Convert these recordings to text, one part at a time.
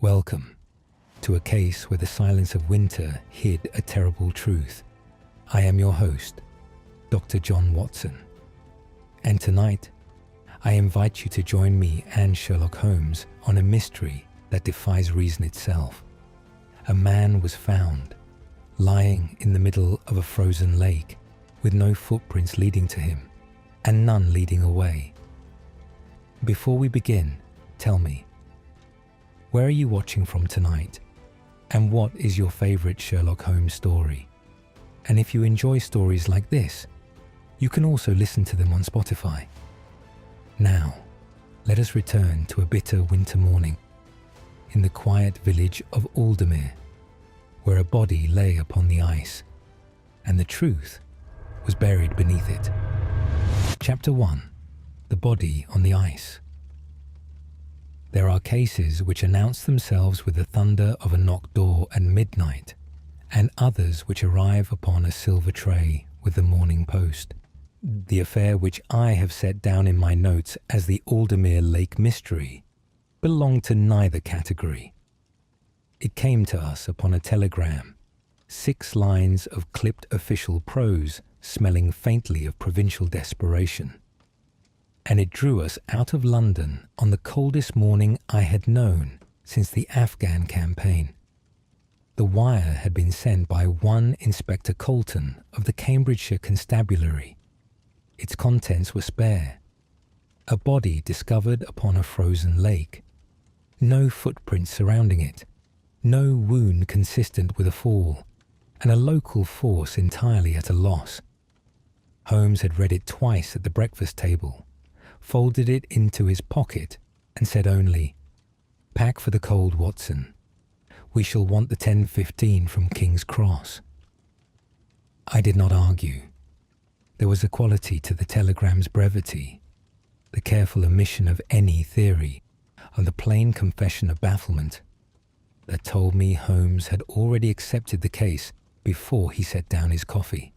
Welcome to a case where the silence of winter hid a terrible truth. I am your host, Dr. John Watson. And tonight, I invite you to join me and Sherlock Holmes on a mystery that defies reason itself. A man was found, lying in the middle of a frozen lake, with no footprints leading to him, and none leading away. Before we begin, tell me, where are you watching from tonight? And what is your favorite Sherlock Holmes story? And if you enjoy stories like this, you can also listen to them on Spotify. Now, let us return to a bitter winter morning in the quiet village of Aldermere, where a body lay upon the ice, and the truth was buried beneath it. Chapter 1. The Body on the Ice. There are cases which announce themselves with the thunder of a knocked door at midnight, and others which arrive upon a silver tray with the morning post. The affair which I have set down in my notes as the Aldermere Lake Mystery belonged to neither category. It came to us upon a telegram, 6 lines of clipped official prose smelling faintly of provincial desperation. And it drew us out of London on the coldest morning I had known since the Afghan campaign. The wire had been sent by one Inspector Colton of the Cambridgeshire Constabulary. Its contents were spare. A body discovered upon a frozen lake. No footprints surrounding it. No wound consistent with a fall. And a local force entirely at a loss. Holmes had read it twice at the breakfast table, folded it into his pocket, and said only, "Pack for the cold, Watson. We shall want the 10:15 from King's Cross." I did not argue. There was a quality to the telegram's brevity, the careful omission of any theory, and the plain confession of bafflement that told me Holmes had already accepted the case before he set down his coffee.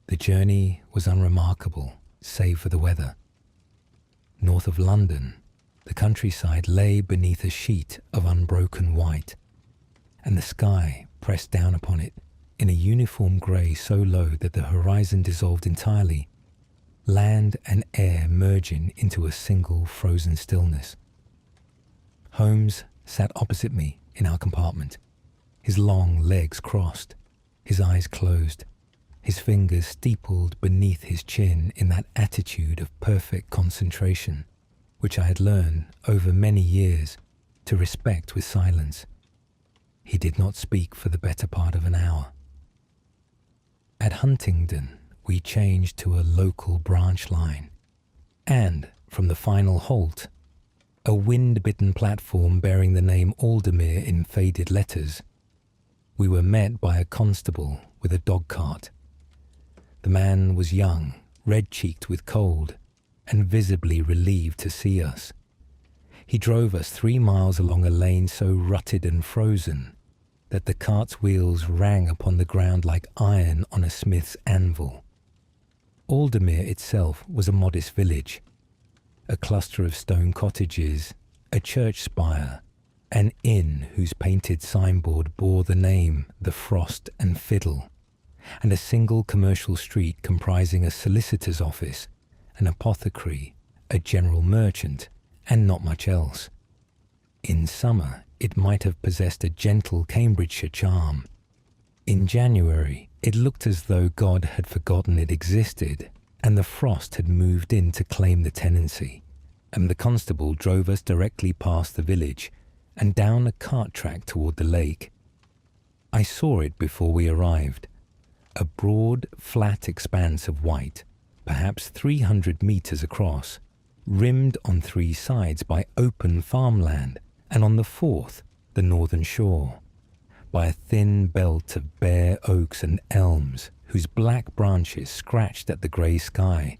The journey was unremarkable, save for the weather. North of London, the countryside lay beneath a sheet of unbroken white, and the sky pressed down upon it in a uniform grey so low that the horizon dissolved entirely, land and air merging into a single frozen stillness. Holmes sat opposite me in our compartment, his long legs crossed, his eyes closed, his fingers steepled beneath his chin in that attitude of perfect concentration, which I had learned over many years to respect with silence. He did not speak for the better part of an hour. At Huntingdon, we changed to a local branch line, and from the final halt, a wind-bitten platform bearing the name Aldermere in faded letters, we were met by a constable with a dog-cart. The man was young, red-cheeked with cold, and visibly relieved to see us. He drove us 3 miles along a lane so rutted and frozen that the cart's wheels rang upon the ground like iron on a smith's anvil. Aldermere itself was a modest village, a cluster of stone cottages, a church spire, an inn whose painted signboard bore the name The Frost and Fiddle, and a single commercial street comprising a solicitor's office, an apothecary, a general merchant, and not much else. In summer, it might have possessed a gentle Cambridgeshire charm. In January, it looked as though God had forgotten it existed, and the frost had moved in to claim the tenancy, and the constable drove us directly past the village and down a cart track toward the lake. I saw it before we arrived. A broad, flat expanse of white, perhaps 300 meters across, rimmed on 3 sides by open farmland, and on the 4th, the northern shore, by a thin belt of bare oaks and elms whose black branches scratched at the grey sky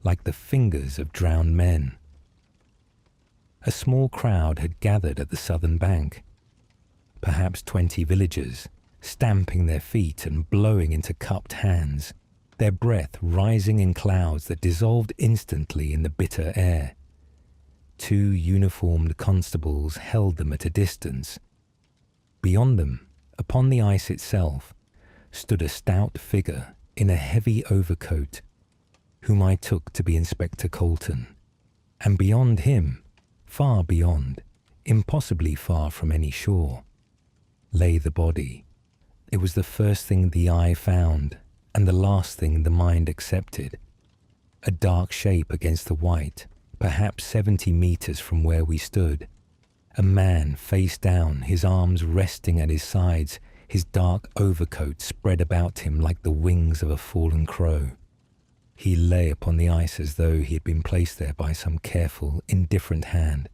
like the fingers of drowned men. A small crowd had gathered at the southern bank, perhaps 20 villagers, stamping their feet and blowing into cupped hands, their breath rising in clouds that dissolved instantly in the bitter air. 2 uniformed constables held them at a distance. Beyond them, upon the ice itself, stood a stout figure in a heavy overcoat, whom I took to be Inspector Colton. And beyond him, far beyond, impossibly far from any shore, lay the body. It was the first thing the eye found, and the last thing the mind accepted. A dark shape against the white, perhaps 70 meters from where we stood. A man face down, his arms resting at his sides, his dark overcoat spread about him like the wings of a fallen crow. He lay upon the ice as though he had been placed there by some careful, indifferent hand.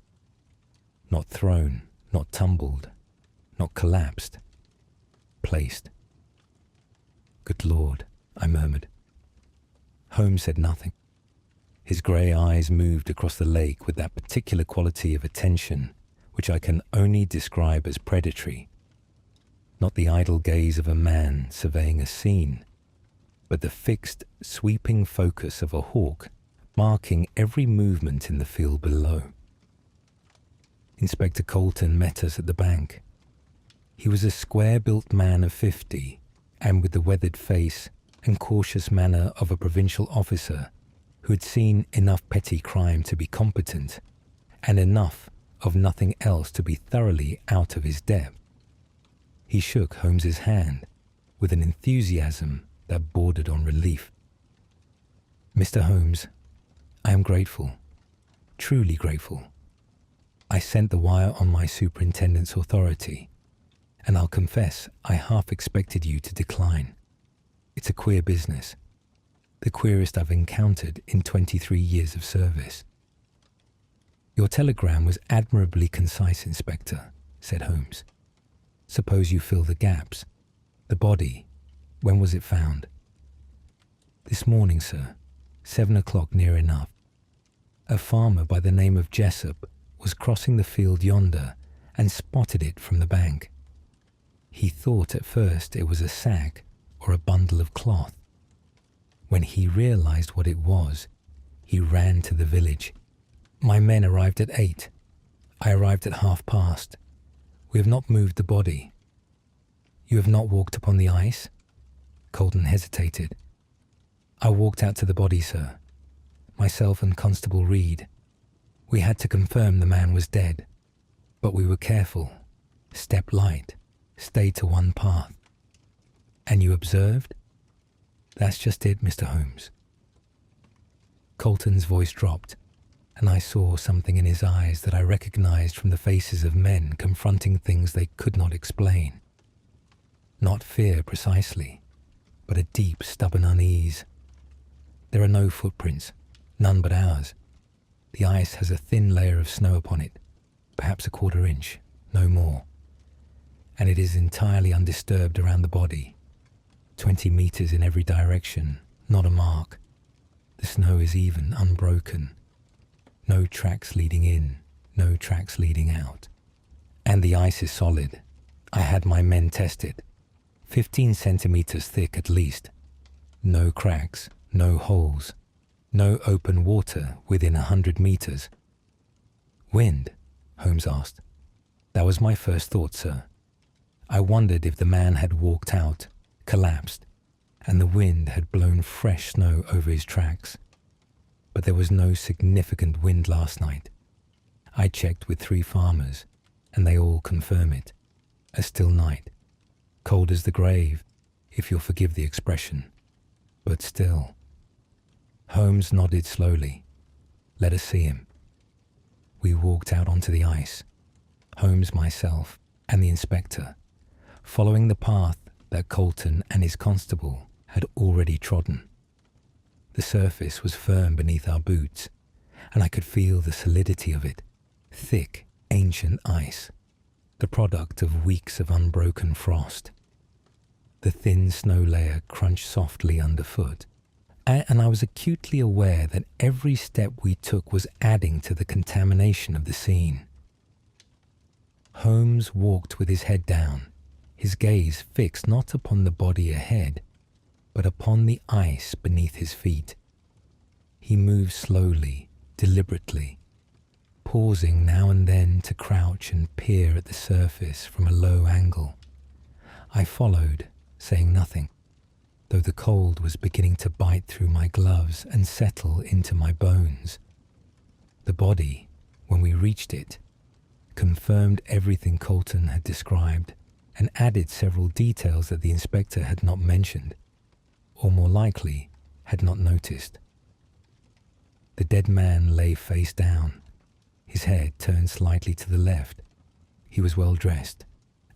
Not thrown, not tumbled, not collapsed. Placed. "Good Lord," I murmured. Holmes said nothing. His grey eyes moved across the lake with that particular quality of attention which I can only describe as predatory. Not the idle gaze of a man surveying a scene, but the fixed, sweeping focus of a hawk marking every movement in the field below. Inspector Colton met us at the bank. He was a square-built man of 50, and with the weathered face and cautious manner of a provincial officer who had seen enough petty crime to be competent, and enough of nothing else to be thoroughly out of his depth. He shook Holmes's hand with an enthusiasm that bordered on relief. "Mr. Holmes, I am grateful, truly grateful. I sent the wire on my superintendent's authority, and I'll confess I half expected you to decline. It's a queer business, the queerest I've encountered in 23 years of service." "Your telegram was admirably concise, Inspector," said Holmes. "Suppose you fill the gaps. The body, when was it found?" "This morning, sir, 7 o'clock near enough. A farmer by the name of Jessup was crossing the field yonder and spotted it from the bank. He thought at first it was a sack or a bundle of cloth. When he realized what it was, he ran to the village. My men arrived at 8. I arrived at past. We have not moved the body." "You have not walked upon the ice?" Colton hesitated. "I walked out to the body, sir. Myself and Constable Reed. We had to confirm the man was dead, but we were careful, stepped light, stayed to one path." "And you observed?" "That's just it, Mr. Holmes." Colton's voice dropped, and I saw something in his eyes that I recognized from the faces of men confronting things they could not explain. Not fear precisely, but a deep, stubborn unease. There are no footprints, none but ours. The ice has a thin layer of snow upon it, perhaps a 1/4 inch, no more. And it is entirely undisturbed around the body. 20 meters in every direction, not a mark. The snow is even, unbroken. No tracks leading in, no tracks leading out. And the ice is solid. I had my men test it. 15 centimeters thick at least. No cracks, no holes, no open water within 100 meters. "Wind?" Holmes asked. "That was my first thought, sir. I wondered if the man had walked out, collapsed, and the wind had blown fresh snow over his tracks. But there was no significant wind last night. I checked with 3 farmers, and they all confirm it. A still night, cold as the grave, if you'll forgive the expression, but still." Holmes nodded slowly. "Let us see him." We walked out onto the ice, Holmes, myself, and the inspector, following the path that Colton and his constable had already trodden. The surface was firm beneath our boots, and I could feel the solidity of it, thick, ancient ice, the product of weeks of unbroken frost. The thin snow layer crunched softly underfoot, and I was acutely aware that every step we took was adding to the contamination of the scene. Holmes walked with his head down, his gaze fixed not upon the body ahead, but upon the ice beneath his feet. He moved slowly, deliberately. pausing now and then to crouch and peer at the surface from a low angle. I followed, saying nothing, though the cold was beginning to bite through my gloves and settle into my bones. The body, when we reached it, confirmed everything Colton had described and added several details that the inspector had not mentioned, or more likely, had not noticed. The dead man lay face down, his head turned slightly to the left. He was well dressed,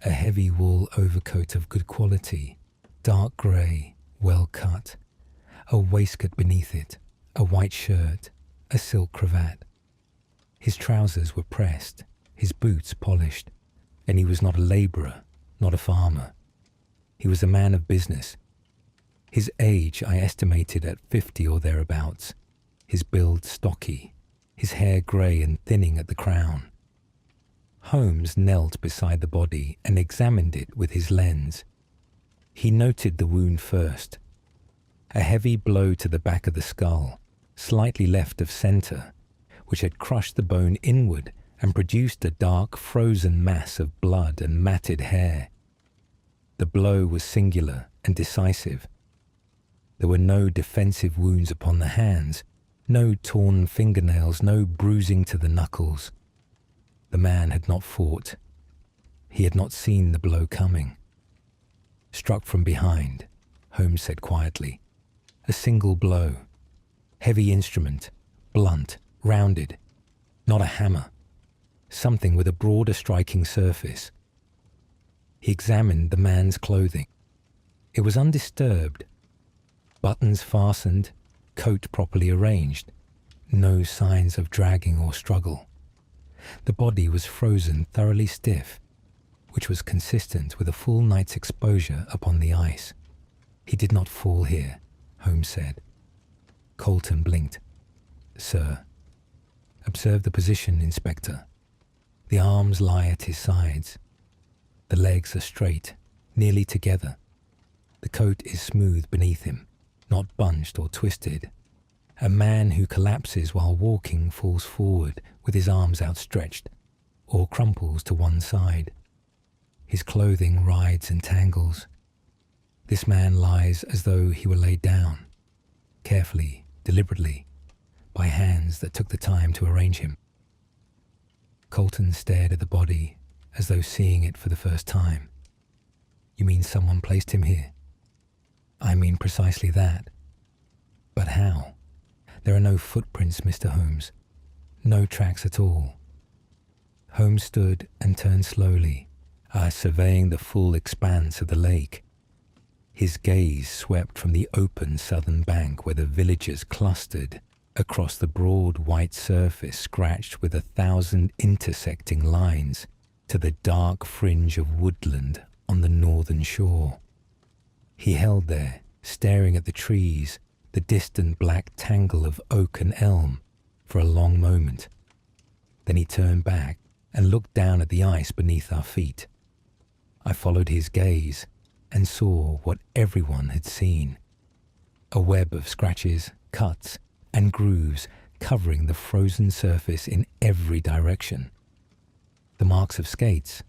a heavy wool overcoat of good quality, dark grey, well cut, a waistcoat beneath it, a white shirt, a silk cravat. His trousers were pressed, his boots polished, and he was not a labourer, not a farmer. He was a man of business. His age I estimated at 50 or thereabouts, his build stocky, his hair grey and thinning at the crown. Holmes knelt beside the body and examined it with his lens. He noted the wound first. A heavy blow to the back of the skull, slightly left of centre, which had crushed the bone inward and produced a dark, frozen mass of blood and matted hair. The blow was singular and decisive. There were no defensive wounds upon the hands, no torn fingernails, no bruising to the knuckles. The man had not fought. He had not seen the blow coming. Struck from behind, Holmes said quietly. A single blow. Heavy instrument, blunt, rounded. Not a hammer. Something with a broader striking surface. He examined the man's clothing. It was undisturbed. Buttons fastened, coat properly arranged. No signs of dragging or struggle. The body was frozen thoroughly stiff, which was consistent with a full night's exposure upon the ice. He did not fall here, Holmes said. Colton blinked. Sir. Observe the position, Inspector. The arms lie at his sides. The legs are straight, nearly together. The coat is smooth beneath him, not bunched or twisted. A man who collapses while walking falls forward with his arms outstretched, or crumples to one side. His clothing rides and tangles. This man lies as though he were laid down, carefully, deliberately, by hands that took the time to arrange him. Colton stared at the body as though seeing it for the first time. You mean someone placed him here? I mean precisely that. But how? There are no footprints, Mr. Holmes. No tracks at all. Holmes stood and turned slowly, surveying the full expanse of the lake. His gaze swept from the open southern bank where the villagers clustered across the broad white surface scratched with 1,000 intersecting lines to the dark fringe of woodland on the northern shore. He held there, staring at the trees, the distant black tangle of oak and elm, for a long moment. Then he turned back and looked down at the ice beneath our feet. I followed his gaze and saw what everyone had seen. A web of scratches, cuts, and grooves covering the frozen surface in every direction. The marks of skates,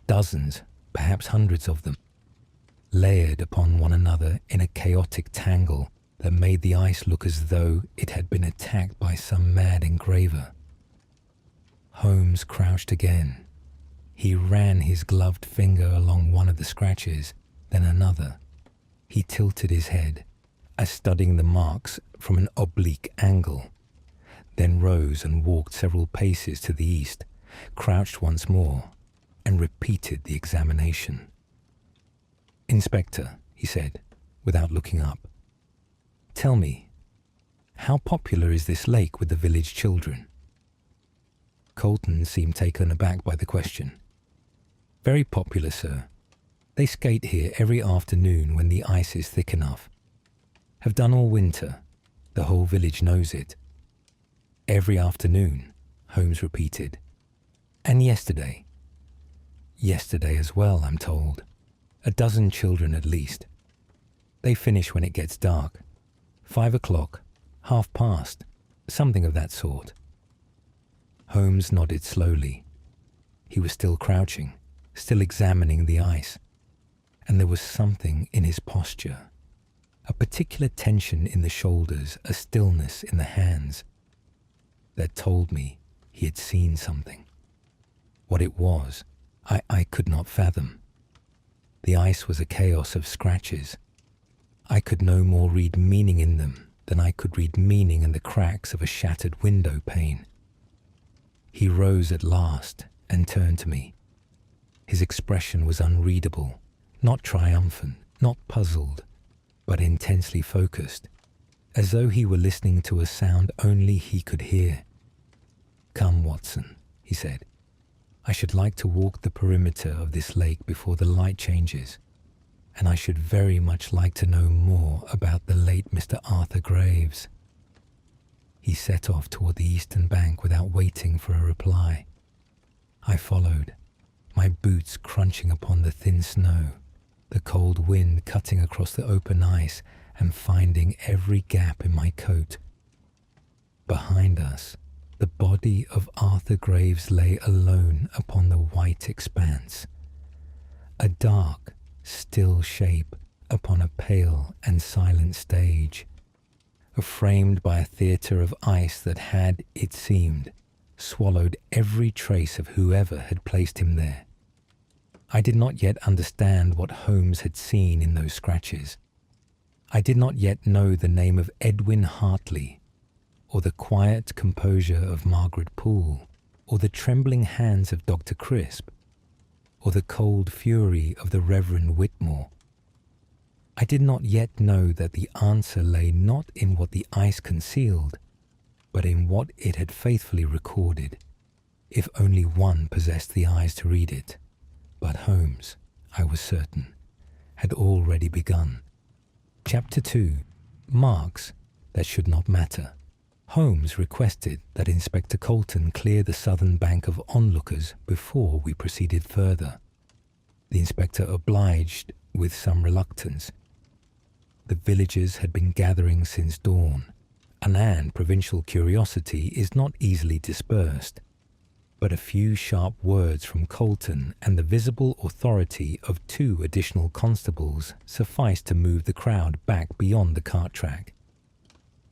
dozens, perhaps hundreds of them, layered upon one another in a chaotic tangle that made the ice look as though it had been attacked by some mad engraver. Holmes crouched again. He ran his gloved finger along one of the scratches, then another. He tilted his head, as studying the marks from an oblique angle, then rose and walked several paces to the east, crouched once more, and repeated the examination. Inspector, he said, without looking up, tell me, how popular is this lake with the village children? Colton seemed taken aback by the question. Very popular, sir. They skate here every afternoon when the ice is thick enough. Have done all winter. The whole village knows it. Every afternoon, Holmes repeated. And yesterday? Yesterday as well, I'm told. 12 children at least. They finish when it gets dark. 5 o'clock, 5:30, something of that sort. Holmes nodded slowly. He was still crouching, still examining the ice, and there was something in his posture, a particular tension in the shoulders, a stillness in the hands, that told me he had seen something. What it was, I could not fathom. The ice was a chaos of scratches. I could no more read meaning in them than I could read meaning in the cracks of a shattered window pane. He rose at last and turned to me. His expression was unreadable, not triumphant, not puzzled, but intensely focused, as though he were listening to a sound only he could hear. "Come, Watson," he said. "I should like to walk the perimeter of this lake before the light changes, and I should very much like to know more about the late Mr. Arthur Graves." He set off toward the eastern bank without waiting for a reply. I followed, my boots crunching upon the thin snow, the cold wind cutting across the open ice and finding every gap in my coat. Behind us, the body of Arthur Graves lay alone upon the white expanse, a dark, still shape upon a pale and silent stage, framed by a theatre of ice that had, it seemed, swallowed every trace of whoever had placed him there. I did not yet understand what Holmes had seen in those scratches. I did not yet know the name of Edwin Hartley, or the quiet composure of Margaret Poole, or the trembling hands of Dr. Crisp, or the cold fury of the Reverend Whitmore. I did not yet know that the answer lay not in what the ice concealed, but in what it had faithfully recorded, if only one possessed the eyes to read it. But Holmes, I was certain, had already begun. Chapter 2. Marks that should not matter. Holmes requested that Inspector Colton clear the southern bank of onlookers before we proceeded further. The inspector obliged with some reluctance. The villagers had been gathering since dawn, and provincial curiosity is not easily dispersed. But a few sharp words from Colton and the visible authority of 2 additional constables sufficed to move the crowd back beyond the cart track.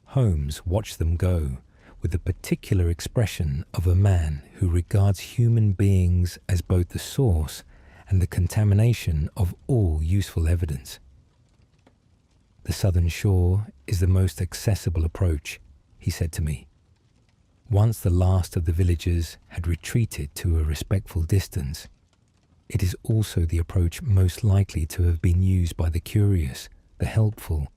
Holmes watched them go with the particular expression of a man who regards human beings as both the source and the contamination of all useful evidence. "The southern shore is the most accessible approach," he said to me. Once the last of the villagers had retreated to a respectful distance, it is also the approach most likely to have been used by the curious, the helpful,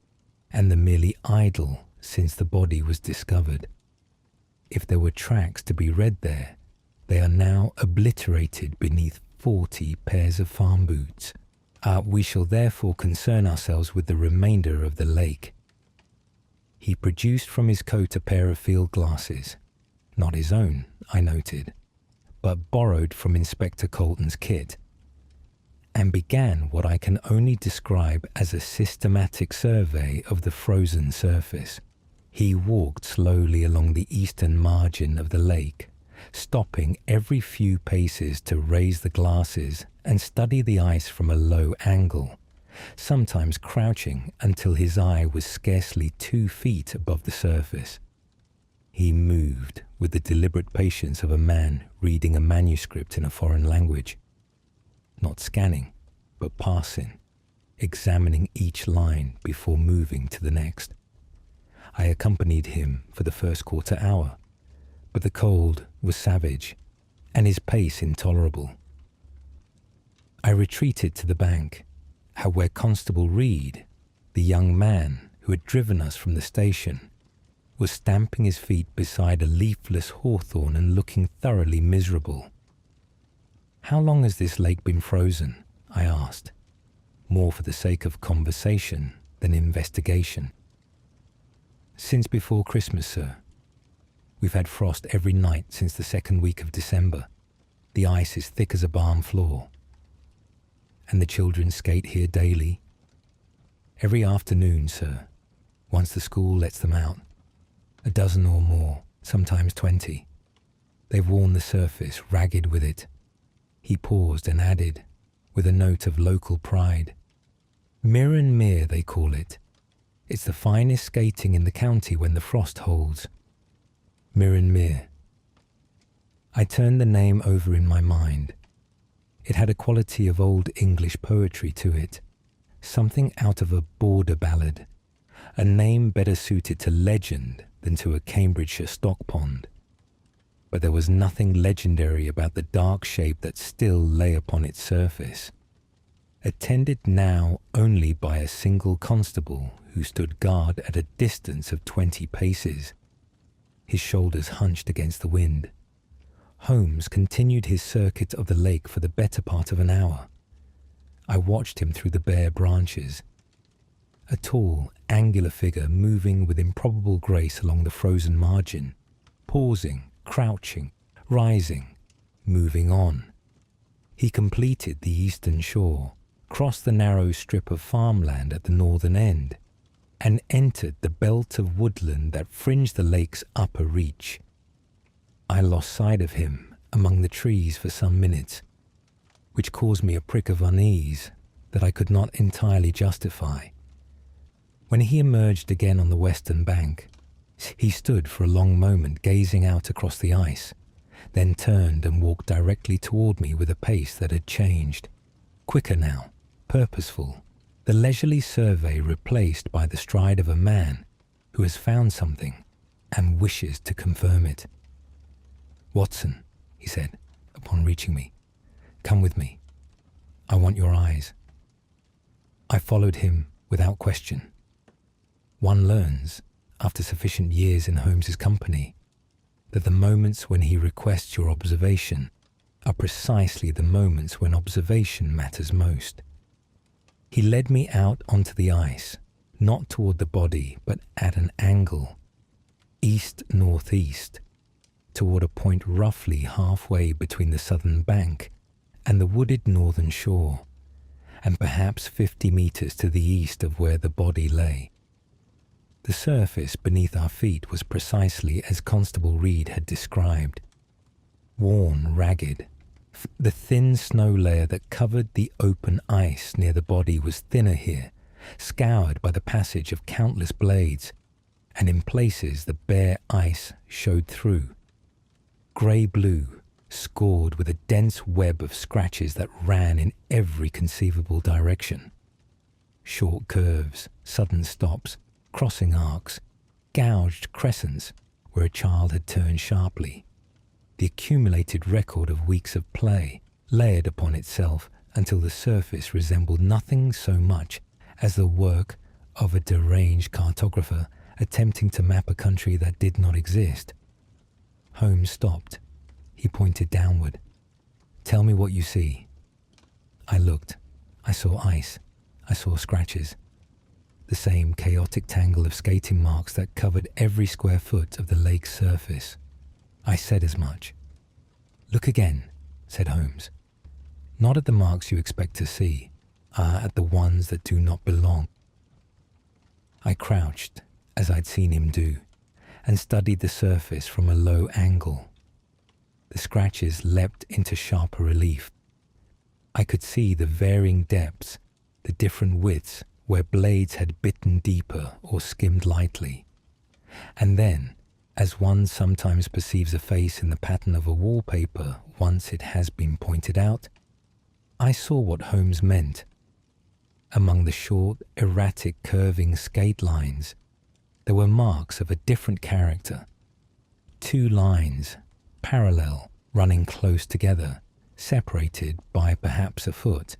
and the merely idle since the body was discovered. If there were tracks to be read there, they are now obliterated beneath 40 pairs of farm boots. We shall therefore concern ourselves with the remainder of the lake. He produced from his coat a pair of field glasses, not his own, I noted, but borrowed from Inspector Colton's kit, and began what I can only describe as a systematic survey of the frozen surface. He walked slowly along the eastern margin of the lake, stopping every few paces to raise the glasses and study the ice from a low angle, sometimes crouching until his eye was scarcely 2 feet above the surface. He moved with the deliberate patience of a man reading a manuscript in a foreign language, not scanning, but passing, examining each line before moving to the next. I accompanied him for the first quarter hour, but the cold was savage and his pace intolerable. I retreated to the bank, where Constable Reed, the young man who had driven us from the station, was stamping his feet beside a leafless hawthorn and looking thoroughly miserable. "How long has this lake been frozen?" I asked, more for the sake of conversation than investigation. "Since before Christmas, sir. We've had frost every night since the 2nd week of December. The ice is thick as a barn floor. And the children skate here daily. Every afternoon, sir, once the school lets them out. A dozen or more, sometimes 20. They've worn the surface ragged with it. He paused and added, with a note of local pride, Mere, they call it. It's the finest skating in the county when the frost holds. Mere. I turned the name over in my mind. It had a quality of old English poetry to it, something out of a border ballad, a name better suited to legend than to a Cambridgeshire stock pond. But there was nothing legendary about the dark shape that still lay upon its surface, attended now only by a single constable who stood guard at a distance of 20 paces, his shoulders hunched against the wind. Holmes continued his circuit of the lake for the better part of an hour. I watched him through the bare branches, a tall, angular figure moving with improbable grace along the frozen margin, pausing, crouching, rising, moving on. He completed the eastern shore, crossed the narrow strip of farmland at the northern end, and entered the belt of woodland that fringed the lake's upper reach. I lost sight of him among the trees for some minutes, which caused me a prick of unease that I could not entirely justify. When he emerged again on the western bank, he stood for a long moment gazing out across the ice, then turned and walked directly toward me with a pace that had changed, quicker now, purposeful, the leisurely survey replaced by the stride of a man who has found something and wishes to confirm it. Watson, he said, upon reaching me, come with me. I want your eyes. I followed him without question. One learns, after sufficient years in Holmes's company, that the moments when he requests your observation are precisely the moments when observation matters most. He led me out onto the ice, not toward the body, but at an angle, east-northeast, toward a point roughly halfway between the southern bank and the wooded northern shore, and perhaps 50 meters to the east of where the body lay. The surface beneath our feet was precisely as Constable Reed had described, worn ragged. The thin snow layer that covered the open ice near the body was thinner here, scoured by the passage of countless blades, and in places the bare ice showed through. Grey-blue, scored with a dense web of scratches that ran in every conceivable direction. Short curves, sudden stops, crossing arcs, gouged crescents where a child had turned sharply. The accumulated record of weeks of play layered upon itself until the surface resembled nothing so much as the work of a deranged cartographer attempting to map a country that did not exist. Holmes stopped. He pointed downward. Tell me what you see. I looked. I saw ice. I saw scratches. The same chaotic tangle of skating marks that covered every square foot of the lake's surface. I said as much. Look again, said Holmes. Not at the marks you expect to see, at the ones that do not belong. I crouched, as I'd seen him do, and studied the surface from a low angle. The scratches leapt into sharper relief. I could see the varying depths, the different widths where blades had bitten deeper or skimmed lightly. And then, as one sometimes perceives a face in the pattern of a wallpaper once it has been pointed out, I saw what Holmes meant. Among the short, erratic, curving skate lines, there were marks of a different character. 2 lines, parallel, running close together, separated by perhaps a foot,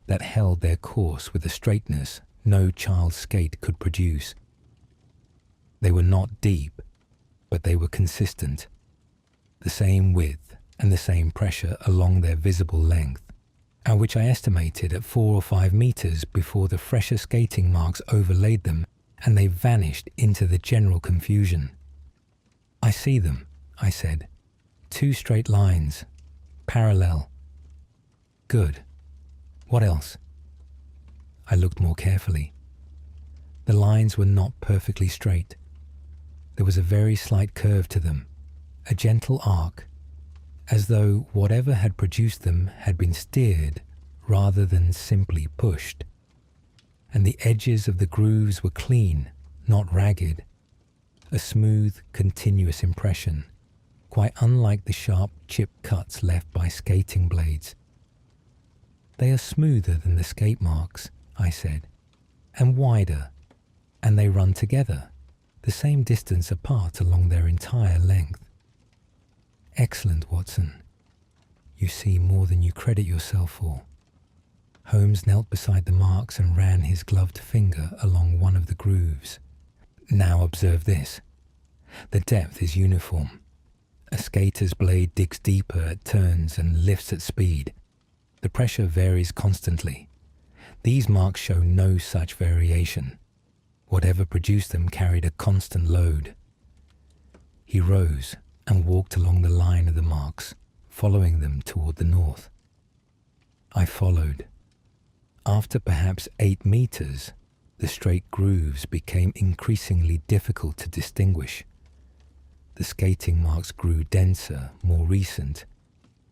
that held their course with a straightness no child's skate could produce. They were not deep, but they were consistent, the same width and the same pressure along their visible length, and which I estimated at 4 or 5 meters before the fresher skating marks overlaid them and they vanished into the general confusion. I see them, I said. 2 straight lines, parallel. Good. What else? I looked more carefully. The lines were not perfectly straight. There was a very slight curve to them, a gentle arc, as though whatever had produced them had been steered rather than simply pushed. And the edges of the grooves were clean, not ragged, a smooth, continuous impression, quite unlike the sharp chip cuts left by skating blades. "They are smoother than the skate marks," I said, "and wider, and they run together, the same distance apart along their entire length." "Excellent, Watson. You see more than you credit yourself for." Holmes knelt beside the marks and ran his gloved finger along one of the grooves. "Now observe this. The depth is uniform. A skater's blade digs deeper at turns and lifts at speed. The pressure varies constantly. These marks show no such variation. Whatever produced them carried a constant load." He rose and walked along the line of the marks, following them toward the north. I followed. After perhaps 8 meters, the straight grooves became increasingly difficult to distinguish. The skating marks grew denser, more recent,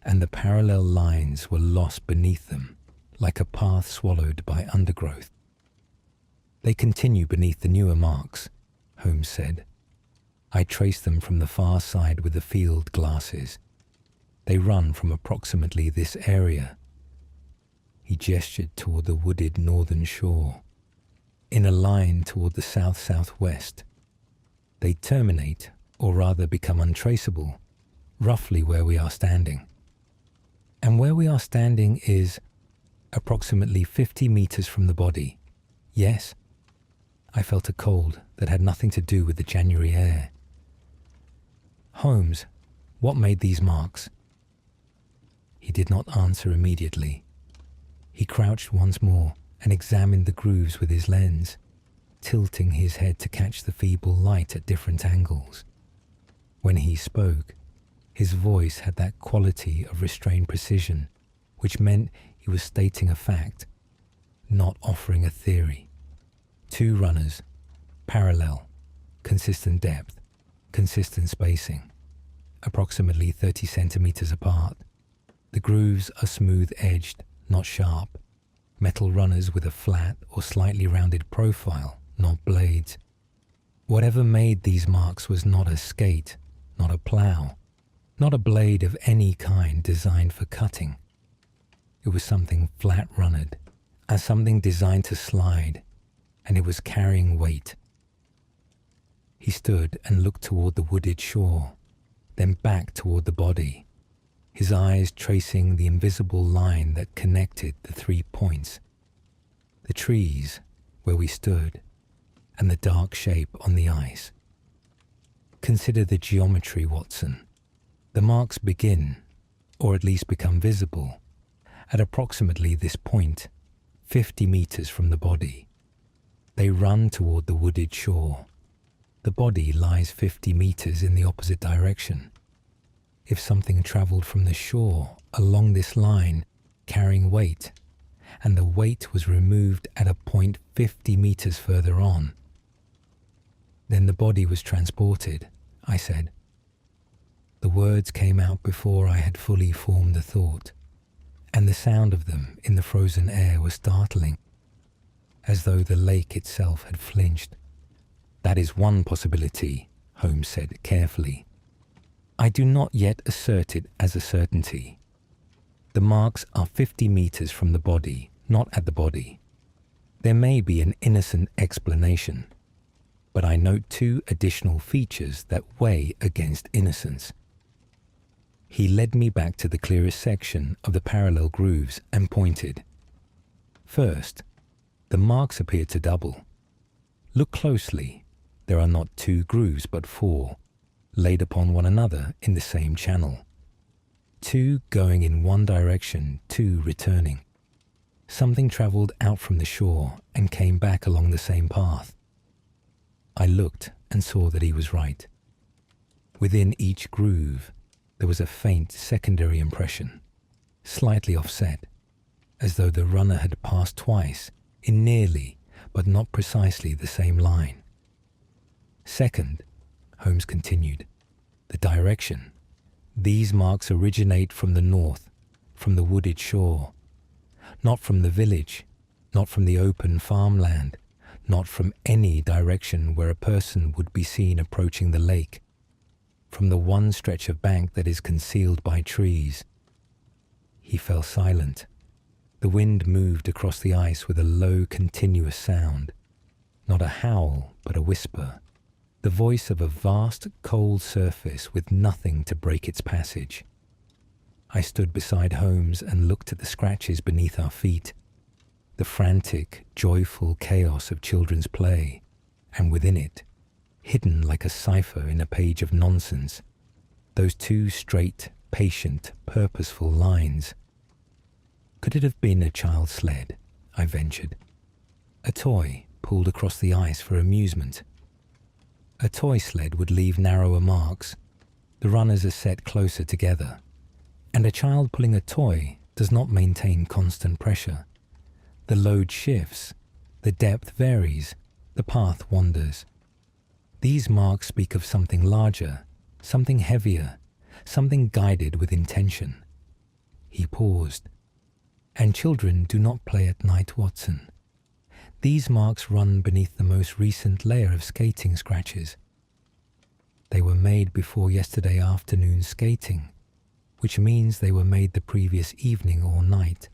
and the parallel lines were lost beneath them, like a path swallowed by undergrowth. "They continue beneath the newer marks," Holmes said. "I traced them from the far side with the field glasses. They run from approximately this area." He gestured toward the wooded northern shore, in a line toward the south-southwest. "They terminate, or rather become untraceable, roughly where we are standing. And where we are standing is approximately 50 meters from the body. Yes." I felt a cold that had nothing to do with the January air. "Holmes, what made these marks?" He did not answer immediately. He crouched once more and examined the grooves with his lens, tilting his head to catch the feeble light at different angles. When he spoke, his voice had that quality of restrained precision, which meant he was stating a fact, not offering a theory. 2 runners, parallel, consistent depth, consistent spacing, approximately 30 centimeters apart. The grooves are smooth-edged, not sharp. Metal runners with a flat or slightly rounded profile, not blades. Whatever made these marks was not a skate, not a plow, not a blade of any kind designed for cutting. It was something flat-runnered, as something designed to slide, and it was carrying weight. He stood and looked toward the wooded shore, then back toward the body, his eyes tracing the invisible line that connected the 3 points. The trees, where we stood, and the dark shape on the ice. "Consider the geometry, Watson. The marks begin, or at least become visible, at approximately this point, 50 meters from the body. They run toward the wooded shore. The body lies 50 meters in the opposite direction. If something traveled from the shore along this line carrying weight, and the weight was removed at a point 50 meters further on, then the body was transported," I said. The words came out before I had fully formed the thought, and the sound of them in the frozen air was startling, as though the lake itself had flinched. "That is one possibility," Holmes said carefully. "I do not yet assert it as a certainty. The marks are 50 meters from the body, not at the body. There may be an innocent explanation, but I note 2 additional features that weigh against innocence." He led me back to the clearest section of the parallel grooves and pointed. "First, the marks appear to double. Look closely. There are not 2 grooves but 4, laid upon one another in the same channel. 2 going in one direction, 2 returning. Something traveled out from the shore and came back along the same path." I looked and saw that he was right. Within each groove, there was a faint secondary impression, slightly offset, as though the runner had passed twice in nearly, but not precisely the same line. "Second," Holmes continued, The direction. These marks originate from the north, from the wooded shore. Not from the village, not from the open farmland, not from any direction where a person would be seen approaching the lake. From the one stretch of bank that is concealed by trees. He fell silent. The wind moved across the ice with a low, continuous sound. Not a howl, but a whisper. The voice of a vast, cold surface with nothing to break its passage. I stood beside Holmes and looked at the scratches beneath our feet. The frantic, joyful chaos of children's play, and within it, hidden like a cipher in a page of nonsense, those two straight, patient, purposeful lines. Could it have been a child's sled? I ventured. A toy pulled across the ice for amusement. A toy sled would leave narrower marks. The runners are set closer together. And a child pulling a toy does not maintain constant pressure. The load shifts, the depth varies, the path wanders. These marks speak of something larger, something heavier, something guided with intention. He paused. And children do not play at night, Watson. These marks run beneath the most recent layer of skating scratches. They were made before yesterday afternoon's skating, which means they were made the previous evening or night.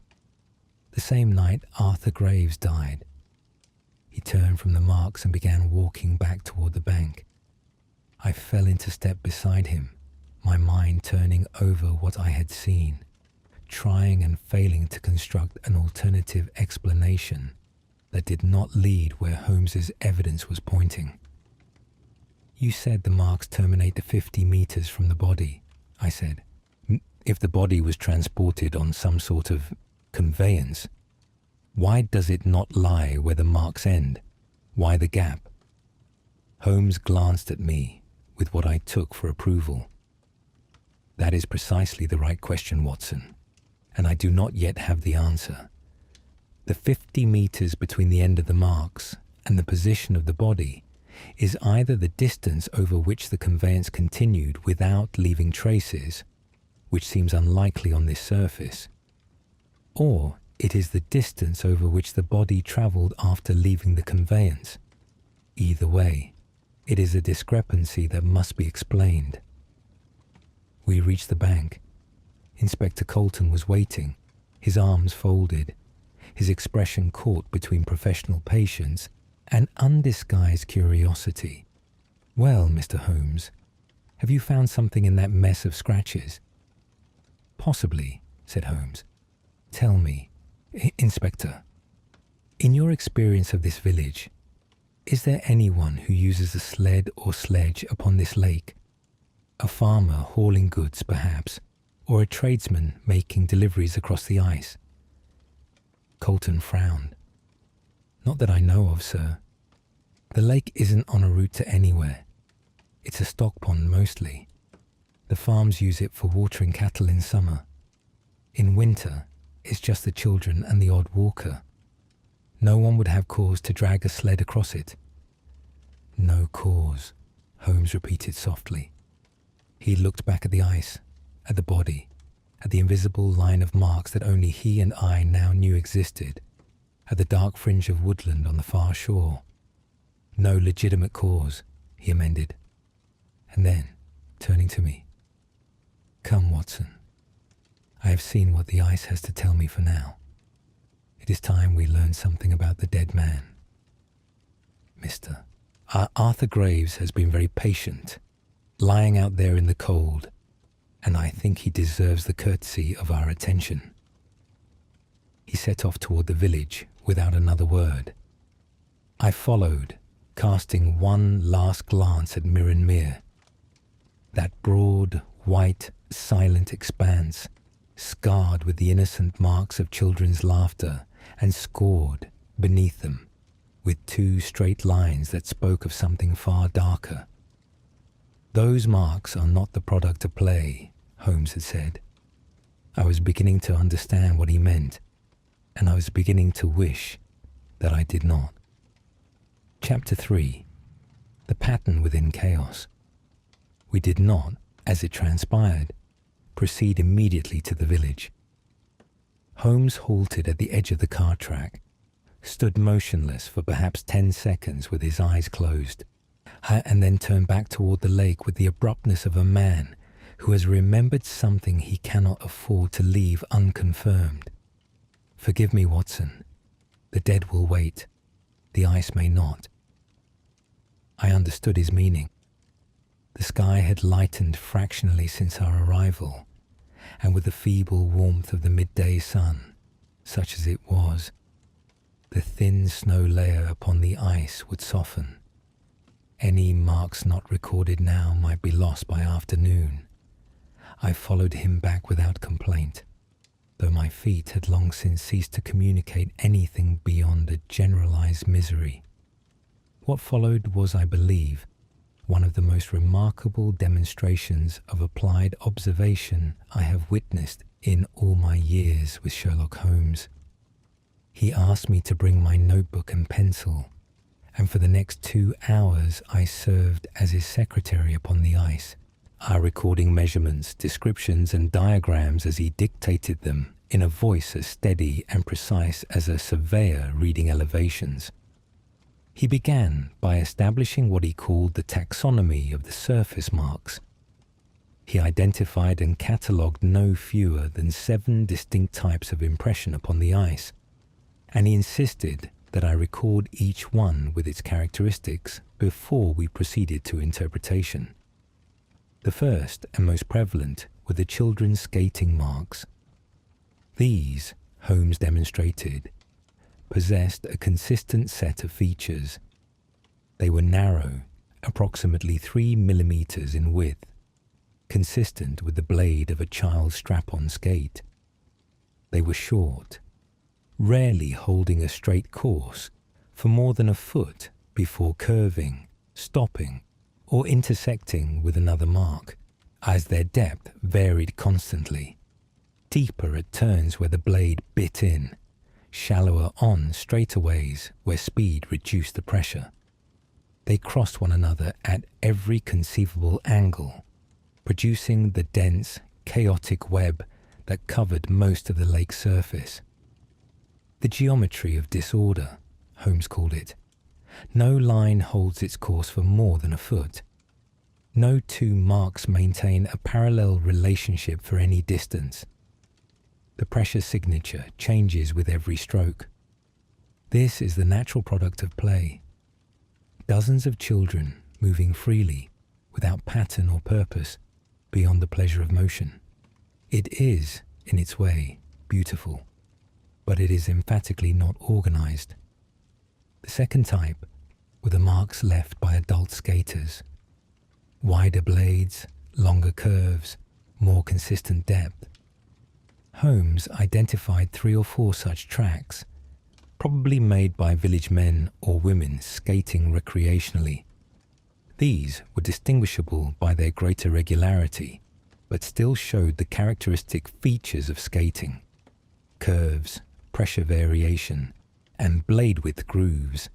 The same night Arthur Graves died. He turned from the marks and began walking back toward the bank. I fell into step beside him, my mind turning over what I had seen, trying and failing to construct an alternative explanation that did not lead where Holmes's evidence was pointing. You said the marks terminate at 50 meters from the body, I said. If the body was transported on some sort of conveyance, why does it not lie where the marks end? Why the gap? Holmes glanced at me with what I took for approval. That is precisely the right question, Watson, and I do not yet have the answer. The 50 meters between the end of the marks and the position of the body is either the distance over which the conveyance continued without leaving traces, which seems unlikely on this surface, or it is the distance over which the body travelled after leaving the conveyance. Either way, it is a discrepancy that must be explained. We reached the bank. Inspector Colton was waiting, his arms folded, his expression caught between professional patience and undisguised curiosity. Well, Mr. Holmes, have you found something in that mess of scratches? Possibly, said Holmes. Tell me, Inspector, in your experience of this village, is there anyone who uses a sled or sledge upon this lake? A farmer hauling goods, perhaps, or a tradesman making deliveries across the ice? Colton frowned. Not that I know of, sir. The lake isn't on a route to anywhere. It's a stock pond mostly. The farms use it for watering cattle in summer. In winter, it's just the children and the odd walker. No one would have cause to drag a sled across it. No cause, Holmes repeated softly. He looked back at the ice, at the body, at the invisible line of marks that only he and I now knew existed, at the dark fringe of woodland on the far shore. No legitimate cause, he amended. And then, turning to me, come, Watson. I have seen what the ice has to tell me for now. It is time we learn something about the dead man. Mr. Arthur Graves has been very patient, lying out there in the cold, and I think he deserves the courtesy of our attention. He set off toward the village without another word. I followed, casting one last glance at Mirren Mere. That broad, white, silent expanse, scarred with the innocent marks of children's laughter and scored, beneath them, with two straight lines that spoke of something far darker. Those marks are not the product of play, Holmes had said. I was beginning to understand what he meant, and I was beginning to wish that I did not. Chapter 3. The Pattern Within Chaos. We did not, as it transpired, proceed immediately to the village. Holmes halted at the edge of the car track, stood motionless for perhaps 10 seconds with his eyes closed, and then turned back toward the lake with the abruptness of a man who has remembered something he cannot afford to leave unconfirmed. "Forgive me, Watson. The dead will wait. The ice may not." I understood his meaning. The sky had lightened fractionally since our arrival, and with the feeble warmth of the midday sun, such as it was, the thin snow layer upon the ice would soften. Any marks not recorded now might be lost by afternoon. I followed him back without complaint, though my feet had long since ceased to communicate anything beyond a generalized misery. What followed was, I believe, one of the most remarkable demonstrations of applied observation I have witnessed in all my years with Sherlock Holmes. He asked me to bring my notebook and pencil, and for the next 2 hours I served as his secretary upon the ice, recording measurements, descriptions, and diagrams as he dictated them in a voice as steady and precise as a surveyor reading elevations. He began by establishing what he called the taxonomy of the surface marks. He identified and catalogued no fewer than 7 distinct types of impression upon the ice, and he insisted that I record each one with its characteristics before we proceeded to interpretation. The first and most prevalent were the children's skating marks. These, Holmes demonstrated, possessed a consistent set of features. They were narrow, approximately 3 millimeters in width, consistent with the blade of a child's strap-on skate. They were short, rarely holding a straight course for more than a foot before curving, stopping, or intersecting with another mark, as their depth varied constantly, deeper at turns where the blade bit in, shallower on straightaways where speed reduced the pressure. They crossed one another at every conceivable angle, producing the dense, chaotic web that covered most of the lake's surface. The geometry of disorder, Holmes called it. No line holds its course for more than a foot. No 2 marks maintain a parallel relationship for any distance. The pressure signature changes with every stroke. This is the natural product of play. Dozens of children moving freely, without pattern or purpose, beyond the pleasure of motion. It is, in its way, beautiful, but it is emphatically not organized. The second type were the marks left by adult skaters. Wider blades, longer curves, more consistent depth. Holmes identified 3 or 4 such tracks, probably made by village men or women skating recreationally. These were distinguishable by their greater regularity, but still showed the characteristic features of skating: curves, pressure variation, and blade width grooves.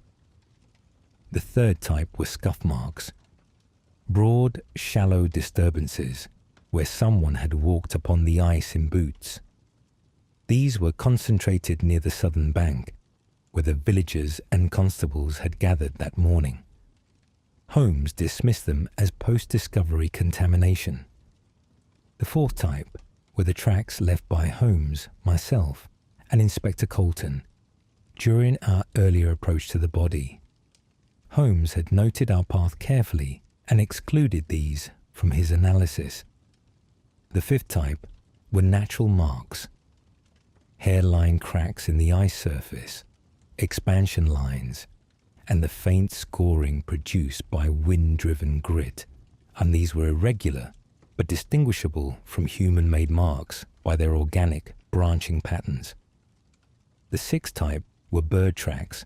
The third type were scuff marks, broad, shallow disturbances where someone had walked upon the ice in boots. These were concentrated near the southern bank, where the villagers and constables had gathered that morning. Holmes dismissed them as post-discovery contamination. The fourth type were the tracks left by Holmes, myself, and Inspector Colton during our earlier approach to the body. Holmes had noted our path carefully and excluded these from his analysis. The fifth type were natural marks: hairline cracks in the ice surface, expansion lines, and the faint scoring produced by wind-driven grit, and these were irregular but distinguishable from human-made marks by their organic branching patterns. The sixth type were bird tracks,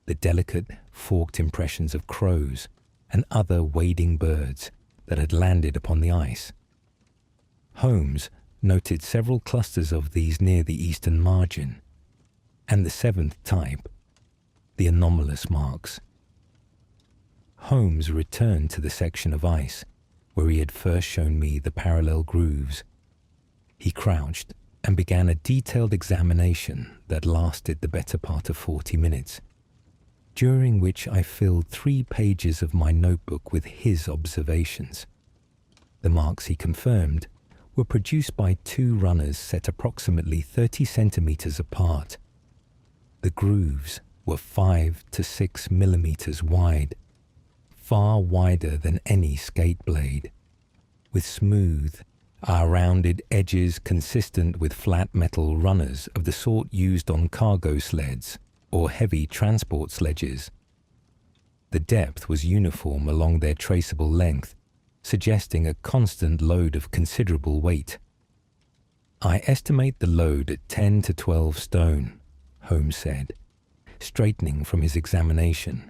the delicate, forked impressions of crows and other wading birds that had landed upon the ice. Holmes noted several clusters of these near the eastern margin. And the seventh type, the anomalous marks. Holmes returned to the section of ice where he had first shown me the parallel grooves. He crouched and began a detailed examination that lasted the better part of 40 minutes, during which I filled 3 pages of my notebook with his observations. The marks, he confirmed, were produced by 2 runners set approximately 30 centimeters apart. The grooves were 5 to 6 millimeters wide, far wider than any skate blade, with smooth, rounded edges consistent with flat metal runners of the sort used on cargo sleds or heavy transport sledges. The depth was uniform along their traceable length, suggesting a constant load of considerable weight. "I estimate the load at 10 to 12 stone, Holmes said, straightening from his examination.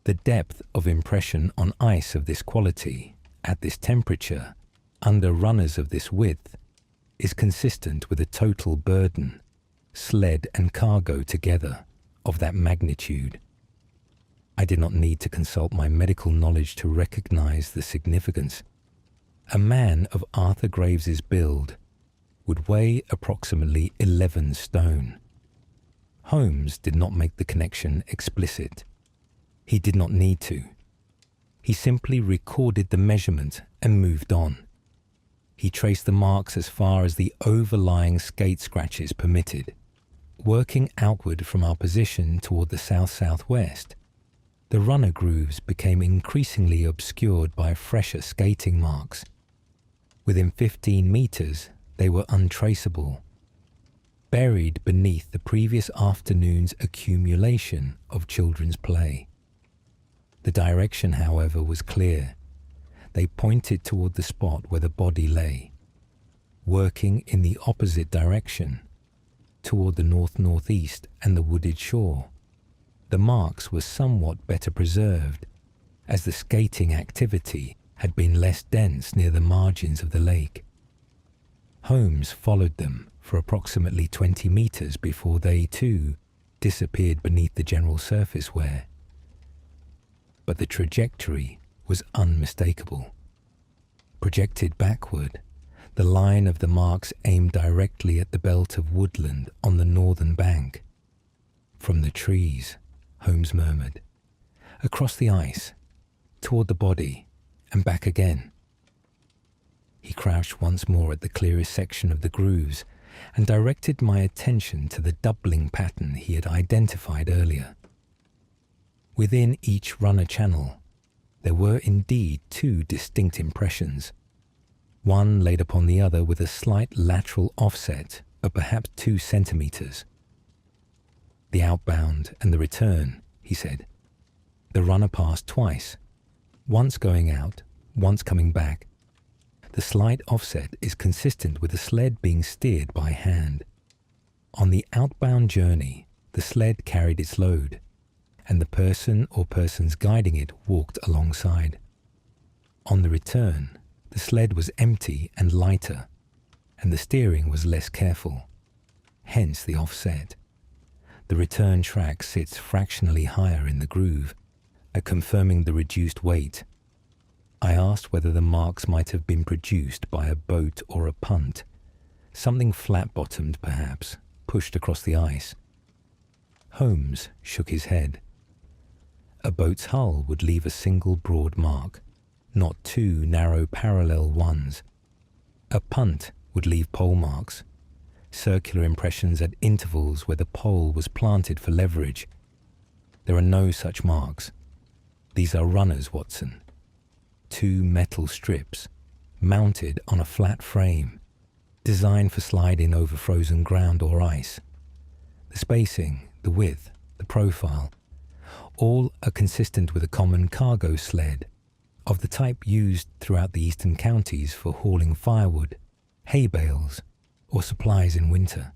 The depth of impression on ice of this quality, at this temperature, under runners of this width, is consistent with a total burden, sled and cargo together, of that magnitude." I did not need to consult my medical knowledge to recognize the significance. A man of Arthur Graves's build would weigh approximately 11 stone. Holmes did not make the connection explicit. He did not need to. He simply recorded the measurement and moved on. He traced the marks as far as the overlying skate scratches permitted. Working outward from our position toward the south-southwest, the runner grooves became increasingly obscured by fresher skating marks. Within 15 meters, they were untraceable, buried beneath the previous afternoon's accumulation of children's play. The direction, however, was clear. They pointed toward the spot where the body lay. Working in the opposite direction, toward the north-northeast and the wooded shore, the marks were somewhat better preserved, as the skating activity had been less dense near the margins of the lake. Holmes followed them for approximately 20 meters before they, too, disappeared beneath the general surface wear. But the trajectory was unmistakable. Projected backward, the line of the marks aimed directly at the belt of woodland on the northern bank. "From the trees," Holmes murmured, "across the ice, toward the body, and back again." He crouched once more at the clearest section of the grooves and directed my attention to the doubling pattern he had identified earlier. Within each runner channel, there were indeed 2 distinct impressions, one laid upon the other with a slight lateral offset of perhaps 2 centimeters. "The outbound and the return," he said. "The runner passed twice, once going out, once coming back. The slight offset is consistent with the sled being steered by hand. On the outbound journey, the sled carried its load, and the person or persons guiding it walked alongside. On the return, the sled was empty and lighter, and the steering was less careful, hence the offset. The return track sits fractionally higher in the groove, confirming the reduced weight. I asked whether the marks might have been produced by a boat or a punt, something flat-bottomed perhaps, pushed across the ice. Holmes shook his head. A boat's hull would leave a single broad mark, not 2 narrow parallel ones. A punt would leave pole marks, circular impressions at intervals where the pole was planted for leverage. There are no such marks. These are runners, Watson. 2 metal strips, mounted on a flat frame, designed for sliding over frozen ground or ice. The spacing, the width, the profile, all are consistent with a common cargo sled, of the type used throughout the eastern counties for hauling firewood, hay bales, or supplies in winter.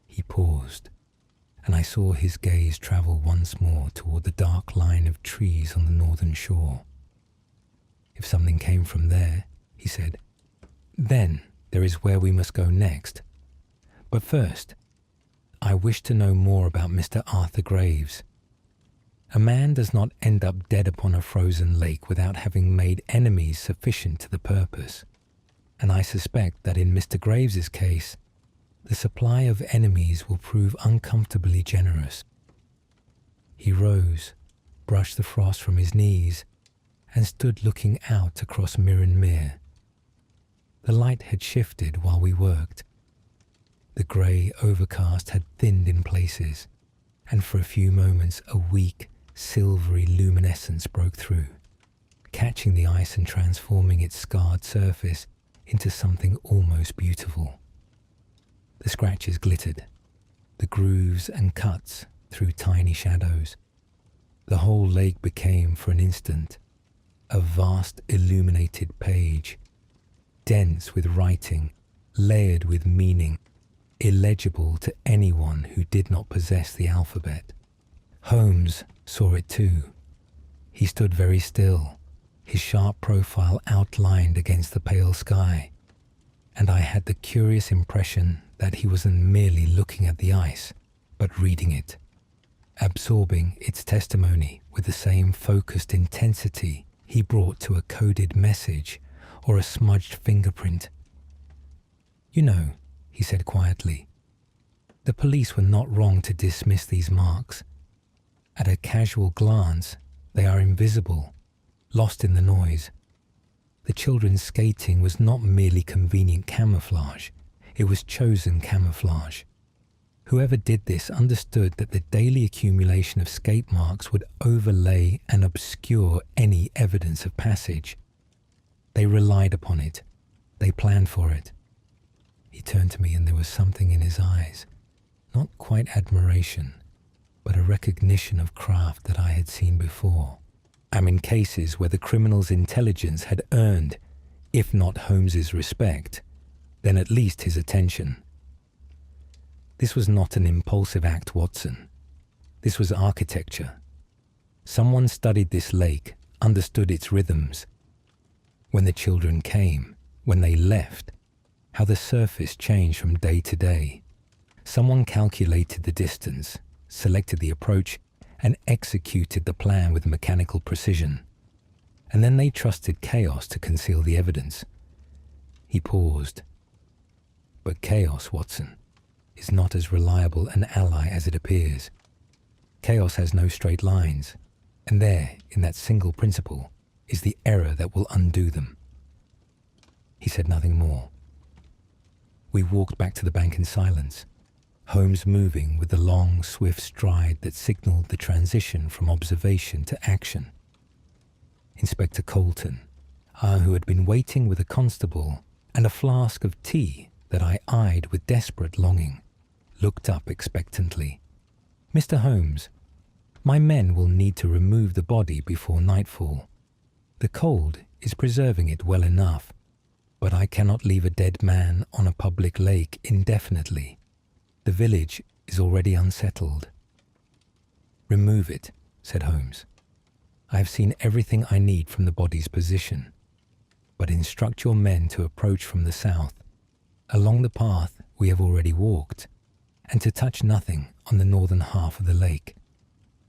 He paused, and I saw his gaze travel once more toward the dark line of trees on the northern shore. "If something came from there," he said, "then there is where we must go next. But first, I wish to know more about Mr. Arthur Graves." A man does not end up dead upon a frozen lake without having made enemies sufficient to the purpose, and I suspect that in Mr. Graves's case, the supply of enemies will prove uncomfortably generous. He rose, brushed the frost from his knees, and stood looking out across Mere. The light had shifted while we worked. The grey overcast had thinned in places, and for a few moments a weak, silvery luminescence broke through, catching the ice and transforming its scarred surface into something almost beautiful. The scratches glittered, the grooves and cuts threw tiny shadows. The whole lake became, for an instant, a vast illuminated page, dense with writing, layered with meaning, illegible to anyone who did not possess the alphabet. Holmes saw it too. He stood very still, his sharp profile outlined against the pale sky, and I had the curious impression that he wasn't merely looking at the ice, but reading it, absorbing its testimony with the same focused intensity he brought to a coded message or a smudged fingerprint. "You know," he said quietly, "the police were not wrong to dismiss these marks. At a casual glance, they are invisible, lost in the noise. The children's skating was not merely convenient camouflage, it was chosen camouflage. Whoever did this understood that the daily accumulation of skate marks would overlay and obscure any evidence of passage. They relied upon it. They planned for it." He turned to me and there was something in his eyes, not quite admiration, but a recognition of craft that I had seen before. And in cases where the criminal's intelligence had earned, if not Holmes's respect, then at least his attention. This was not an impulsive act, Watson. This was architecture. Someone studied this lake, understood its rhythms. When the children came, when they left, how the surface changed from day to day. Someone calculated the distance, selected the approach, and executed the plan with mechanical precision. And then they trusted chaos to conceal the evidence. He paused. But chaos, Watson, is not as reliable an ally as it appears. Chaos has no straight lines, and there, in that single principle, is the error that will undo them. He said nothing more. We walked back to the bank in silence, Holmes moving with the long, swift stride that signaled the transition from observation to action. Inspector Colton, who had been waiting with a constable and a flask of tea that I eyed with desperate longing, looked up expectantly. "Mr. Holmes, my men will need to remove the body before nightfall. The cold is preserving it well enough, but I cannot leave a dead man on a public lake indefinitely. The village is already unsettled." "Remove it," said Holmes. "I have seen everything I need from the body's position, but instruct your men to approach from the south, along the path we have already walked, and to touch nothing on the northern half of the lake.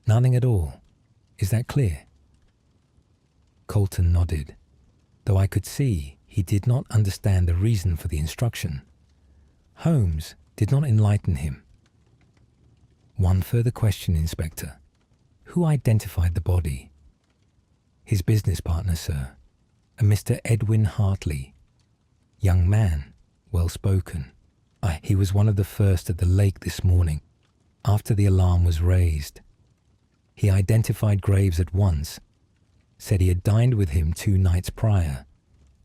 Nothing at all. Is that clear?" Colton nodded, though I could see he did not understand the reason for the instruction. Holmes did not enlighten him. "One further question, Inspector. Who identified the body?" "His business partner, sir, a Mr. Edwin Hartley. Young man, well-spoken. He was one of the first at the lake this morning, after the alarm was raised. He identified Graves at once, said he had dined with him 2 nights prior,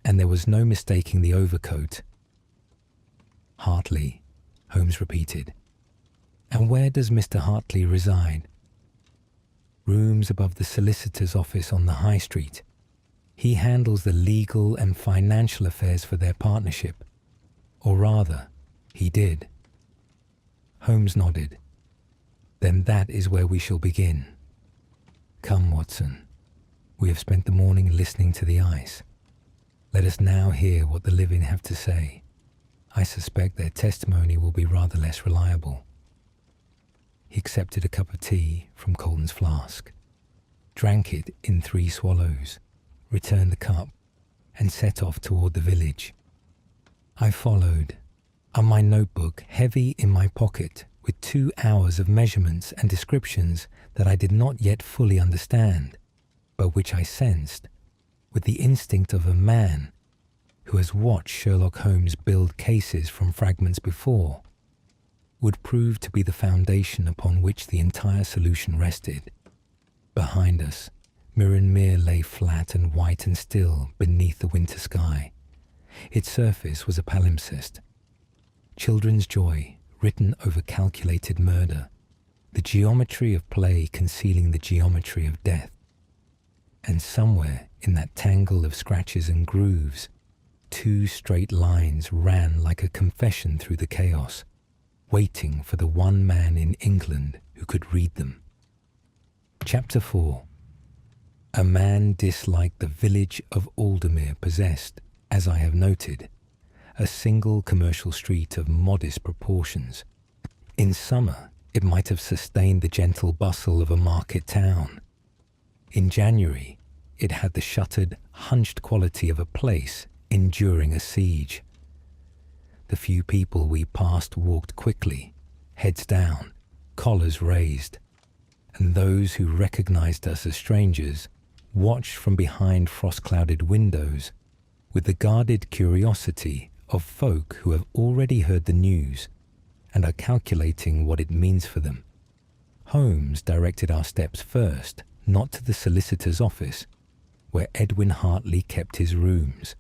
and there was no mistaking the overcoat." "Hartley," Holmes repeated. "And where does Mr. Hartley reside?" "Rooms above the solicitor's office on the High Street. He handles the legal and financial affairs for their partnership. Or rather, he did." Holmes nodded. "Then that is where we shall begin. Come, Watson. We have spent the morning listening to the ice. Let us now hear what the living have to say. I suspect their testimony will be rather less reliable." He accepted a cup of tea from Colton's flask. drank it in 3 swallows, returned the cup, and set off toward the village. I followed, on my notebook heavy in my pocket with 2 hours of measurements and descriptions that I did not yet fully understand, but which I sensed, with the instinct of a man who has watched Sherlock Holmes build cases from fragments before, would prove to be the foundation upon which the entire solution rested. Behind us, Mere lay flat and white and still beneath the winter sky. Its surface was a palimpsest. Children's joy written over calculated murder, the geometry of play concealing the geometry of death. And somewhere in that tangle of scratches and grooves, 2 straight lines ran like a confession through the chaos, waiting for the one man in England who could read them. Chapter 4. A man disliked the village of Aldermere possessed, as I have noted, a single commercial street of modest proportions. In summer, it might have sustained the gentle bustle of a market town. In January, it had the shuttered, hunched quality of a place enduring a siege. The few people we passed walked quickly, heads down, collars raised, and those who recognized us as strangers watched from behind frost-clouded windows with the guarded curiosity of folk who have already heard the news and are calculating what it means for them. Holmes directed our steps first, not to the solicitor's office, where Edwin Hartley kept his rooms,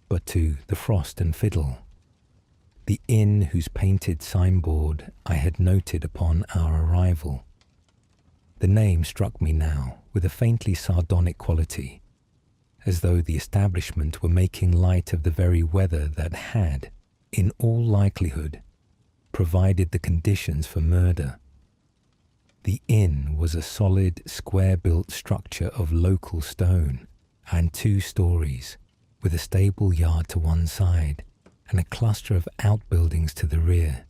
but to the Frost and Fiddle, the inn whose painted signboard I had noted upon our arrival. The name struck me now with a faintly sardonic quality, as though the establishment were making light of the very weather that had, in all likelihood, provided the conditions for murder. The inn was a solid, square-built structure of local stone and 2 stories, with a stable yard to one side and a cluster of outbuildings to the rear.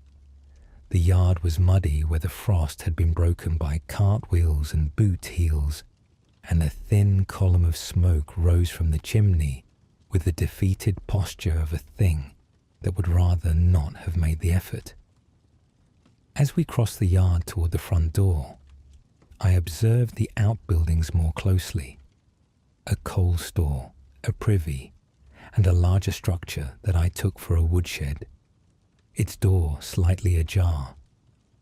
The yard was muddy where the frost had been broken by cartwheels and boot heels, and a thin column of smoke rose from the chimney with the defeated posture of a thing that would rather not have made the effort. As we crossed the yard toward the front door, I observed the outbuildings more closely. A coal store, a privy, and a larger structure that I took for a woodshed, its door slightly ajar,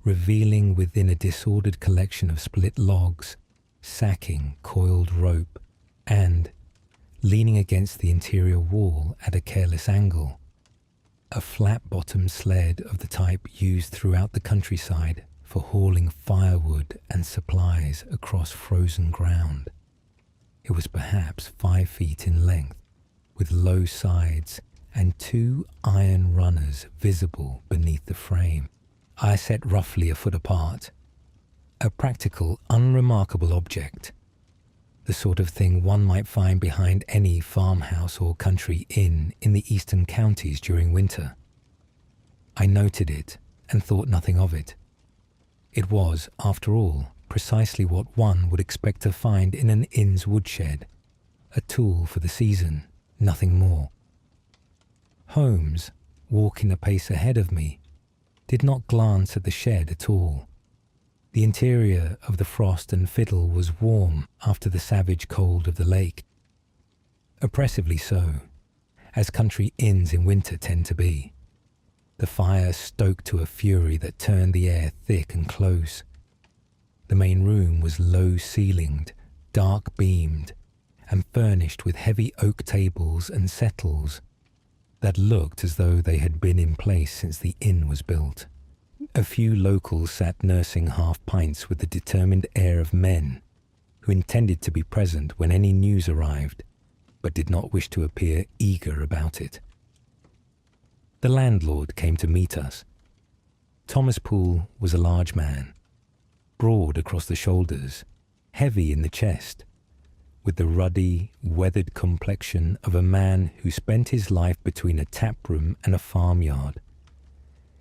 revealing within a disordered collection of split logs, sacking, coiled rope, and, leaning against the interior wall at a careless angle, a flat-bottomed sled of the type used throughout the countryside for hauling firewood and supplies across frozen ground. It was perhaps 5 feet in length, with low sides and 2 iron runners visible beneath the frame. I set roughly a foot apart. A practical, unremarkable object, the sort of thing one might find behind any farmhouse or country inn in the eastern counties during winter. I noted it and thought nothing of it. It was, after all, precisely what one would expect to find in an inn's woodshed, a tool for the season, nothing more. Holmes, walking a pace ahead of me, did not glance at the shed at all. The interior of the Frost and Fiddle was warm after the savage cold of the lake. Oppressively so, as country inns in winter tend to be. The fire stoked to a fury that turned the air thick and close. The main room was low-ceilinged, dark-beamed, and furnished with heavy oak tables and settles that looked as though they had been in place since the inn was built. A few locals sat nursing half-pints with the determined air of men who intended to be present when any news arrived, but did not wish to appear eager about it. The landlord came to meet us. Thomas Poole was a large man, broad across the shoulders, heavy in the chest, with the ruddy, weathered complexion of a man who spent his life between a taproom and a farmyard.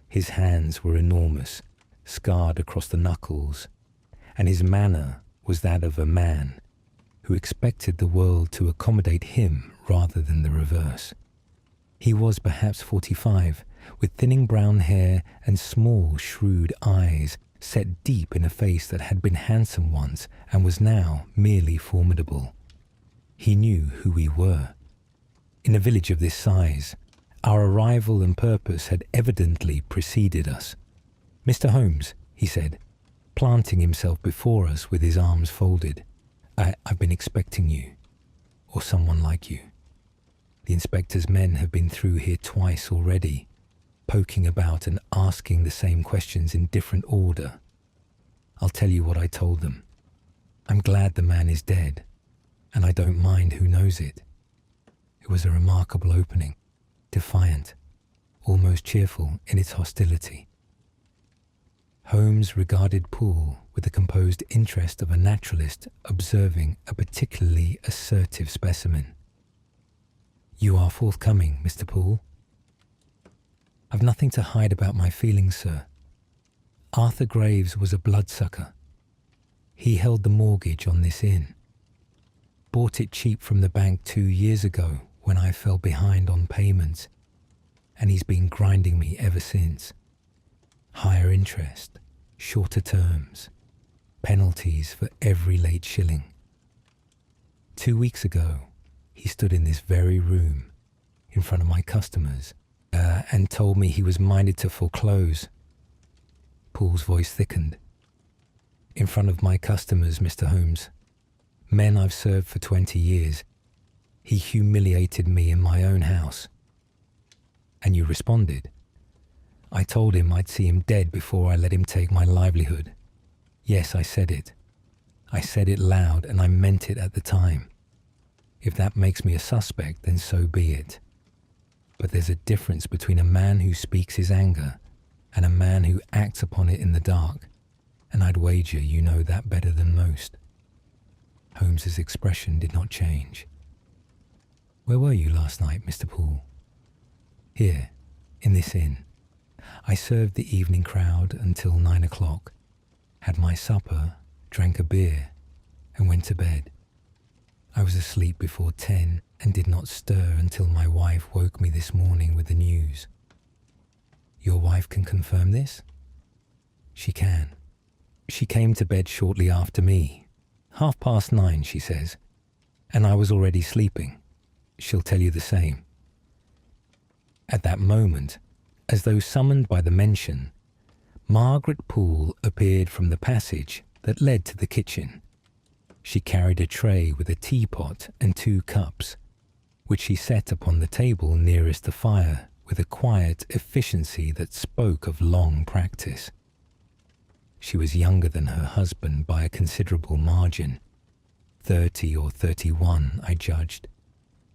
His hands were enormous, scarred across the knuckles, and his manner was that of a man who expected the world to accommodate him rather than the reverse. He was perhaps 45, with thinning brown hair and small, shrewd eyes set deep in a face that had been handsome once and was now merely formidable. He knew who we were. In a village of this size, our arrival and purpose had evidently preceded us. "Mr. Holmes," he said, planting himself before us with his arms folded, I've been expecting you, or someone like you. The inspector's men have been through here twice already, poking about and asking the same questions in different order. I'll tell you what I told them. I'm glad the man is dead, and I don't mind who knows it. It was a remarkable opening, defiant, almost cheerful in its hostility. Holmes regarded Poole with the composed interest of a naturalist observing a particularly assertive specimen. "You are forthcoming, Mr. Poole?" "I've nothing to hide about my feelings, sir. Arthur Graves was a bloodsucker. He held the mortgage on this inn. Bought it cheap from the bank 2 years ago when I fell behind on payments, and he's been grinding me ever since. Higher interest, shorter terms, penalties for every late shilling. 2 weeks ago, he stood in this very room, in front of my customers, and told me he was minded to foreclose." Poole's voice thickened. "In front of my customers, Mr. Holmes, men I've served for 20 years, he humiliated me in my own house." "And you responded?" "I told him I'd see him dead before I let him take my livelihood. Yes, I said it. I said it loud, and I meant it at the time. If that makes me a suspect, then so be it. But there's a difference between a man who speaks his anger and a man who acts upon it in the dark, and I'd wager you know that better than most." Holmes's expression did not change. "Where were you last night, Mr. Poole?" "Here, in this inn. I served the evening crowd until 9 o'clock, had my supper, drank a beer, and went to bed. I was asleep before 10 and did not stir until my wife woke me this morning with the news." "Your wife can confirm this?" "She can. She came to bed shortly after me. 9:30, she says, and I was already sleeping. She'll tell you the same." At that moment, as though summoned by the mention, Margaret Poole appeared from the passage that led to the kitchen. She carried a tray with a teapot and 2 cups, which she set upon the table nearest the fire with a quiet efficiency that spoke of long practice. She was younger than her husband by a considerable margin, 30 or 31, I judged,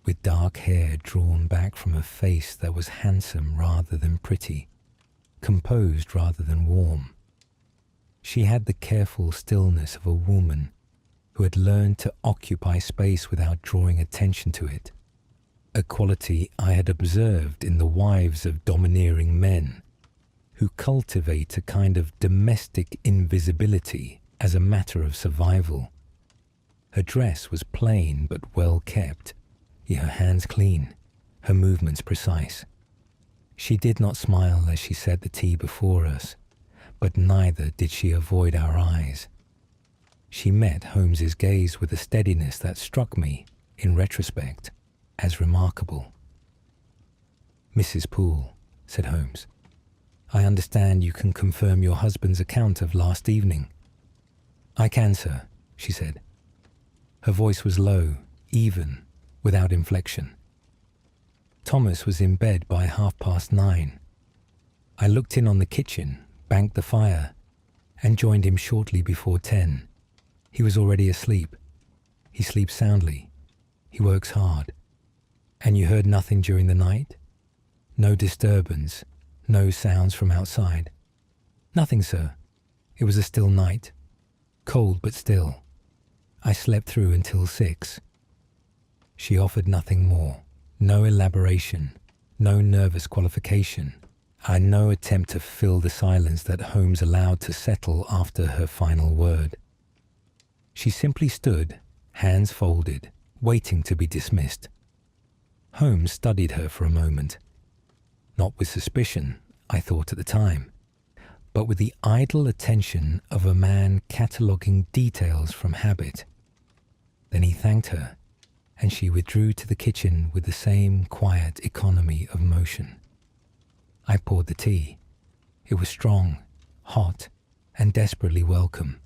with dark hair drawn back from a face that was handsome rather than pretty, composed rather than warm. She had the careful stillness of a woman who had learned to occupy space without drawing attention to it, a quality I had observed in the wives of domineering men, who cultivate a kind of domestic invisibility as a matter of survival. Her dress was plain but well kept, yet her hands clean, her movements precise. She did not smile as she set the tea before us, but neither did she avoid our eyes. She met Holmes's gaze with a steadiness that struck me, in retrospect, as remarkable. "Mrs. Poole," said Holmes, "I understand you can confirm your husband's account of last evening." "I can, sir," she said. Her voice was low, even, without inflection. "Thomas was in bed by 9:30. I looked in on the kitchen, banked the fire, and joined him shortly before 10. He was already asleep. He sleeps soundly. He works hard. And you heard nothing during the night? No disturbance, no sounds from outside?" "Nothing, sir. It was a still night. Cold but still. I slept through until 6. She offered nothing more, no elaboration, no nervous qualification, and no attempt to fill the silence that Holmes allowed to settle after her final word. She simply stood, hands folded, waiting to be dismissed. Holmes studied her for a moment. Not with suspicion, I thought at the time, but with the idle attention of a man cataloguing details from habit. Then he thanked her, and she withdrew to the kitchen with the same quiet economy of motion. I poured the tea. It was strong, hot, and desperately welcome.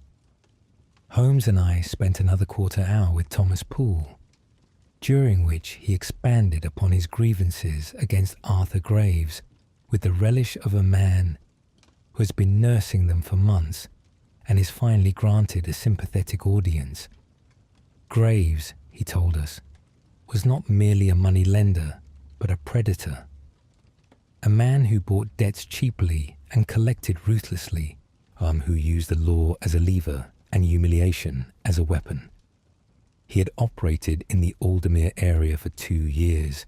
Holmes and I spent another quarter hour with Thomas Poole, during which he expanded upon his grievances against Arthur Graves with the relish of a man who has been nursing them for months and is finally granted a sympathetic audience. Graves, he told us, was not merely a money lender, but a predator. A man who bought debts cheaply and collected ruthlessly, who used the law as a lever and humiliation as a weapon. He had operated in the Aldermere area for 2 years,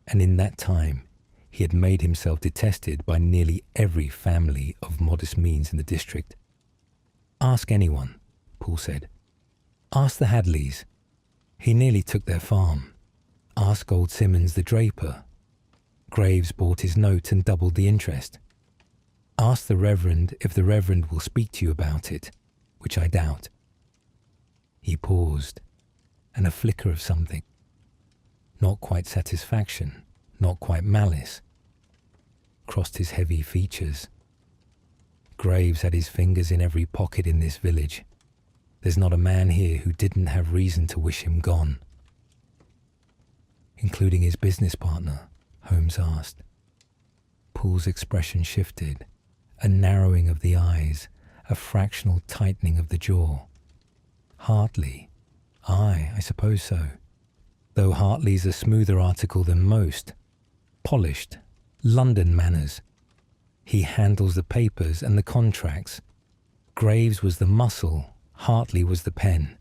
and in that time he had made himself detested by nearly every family of modest means in the district. Ask anyone, Poole said. Ask the Hadleys. He nearly took their farm. Ask old Simmons the draper. Graves bought his note and doubled the interest. Ask the Reverend if the Reverend will speak to you about it, which I doubt. He paused, and a flicker of something, not quite satisfaction, not quite malice, crossed his heavy features. Graves had his fingers in every pocket in this village. There's not a man here who didn't have reason to wish him gone. Including his business partner, Holmes asked. Poole's expression shifted, a narrowing of the eyes, a fractional tightening of the jaw. Hartley. Aye, I suppose so. Though Hartley's a smoother article than most. Polished. London manners. He handles the papers and the contracts. Graves was the muscle, Hartley was the pen.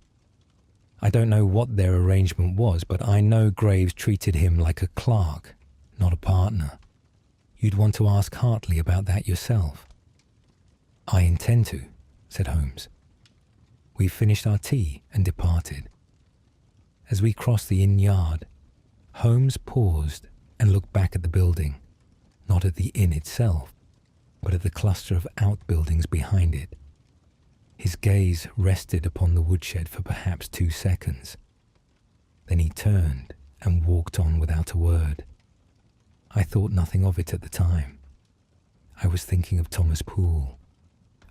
I don't know what their arrangement was, but I know Graves treated him like a clerk, not a partner. You'd want to ask Hartley about that yourself. I intend to, said Holmes. We finished our tea and departed. As we crossed the inn yard, Holmes paused and looked back at the building, not at the inn itself, but at the cluster of outbuildings behind it. His gaze rested upon the woodshed for perhaps 2 seconds. Then he turned and walked on without a word. I thought nothing of it at the time. I was thinking of Thomas Poole,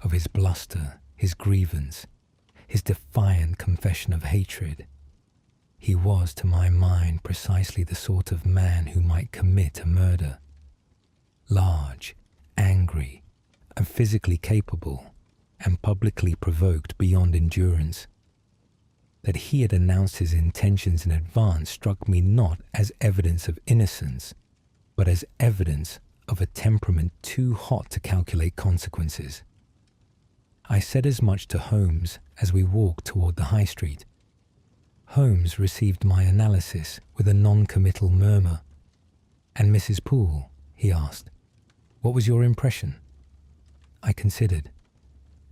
of his bluster, his grievance, his defiant confession of hatred. He was, to my mind, precisely the sort of man who might commit a murder. Large, angry, and physically capable, and publicly provoked beyond endurance. That he had announced his intentions in advance struck me not as evidence of innocence, but as evidence of a temperament too hot to calculate consequences. I said as much to Holmes as we walked toward the high street. Holmes received my analysis with a non-committal murmur. "And Mrs. Poole?" he asked. "What was your impression?" I considered.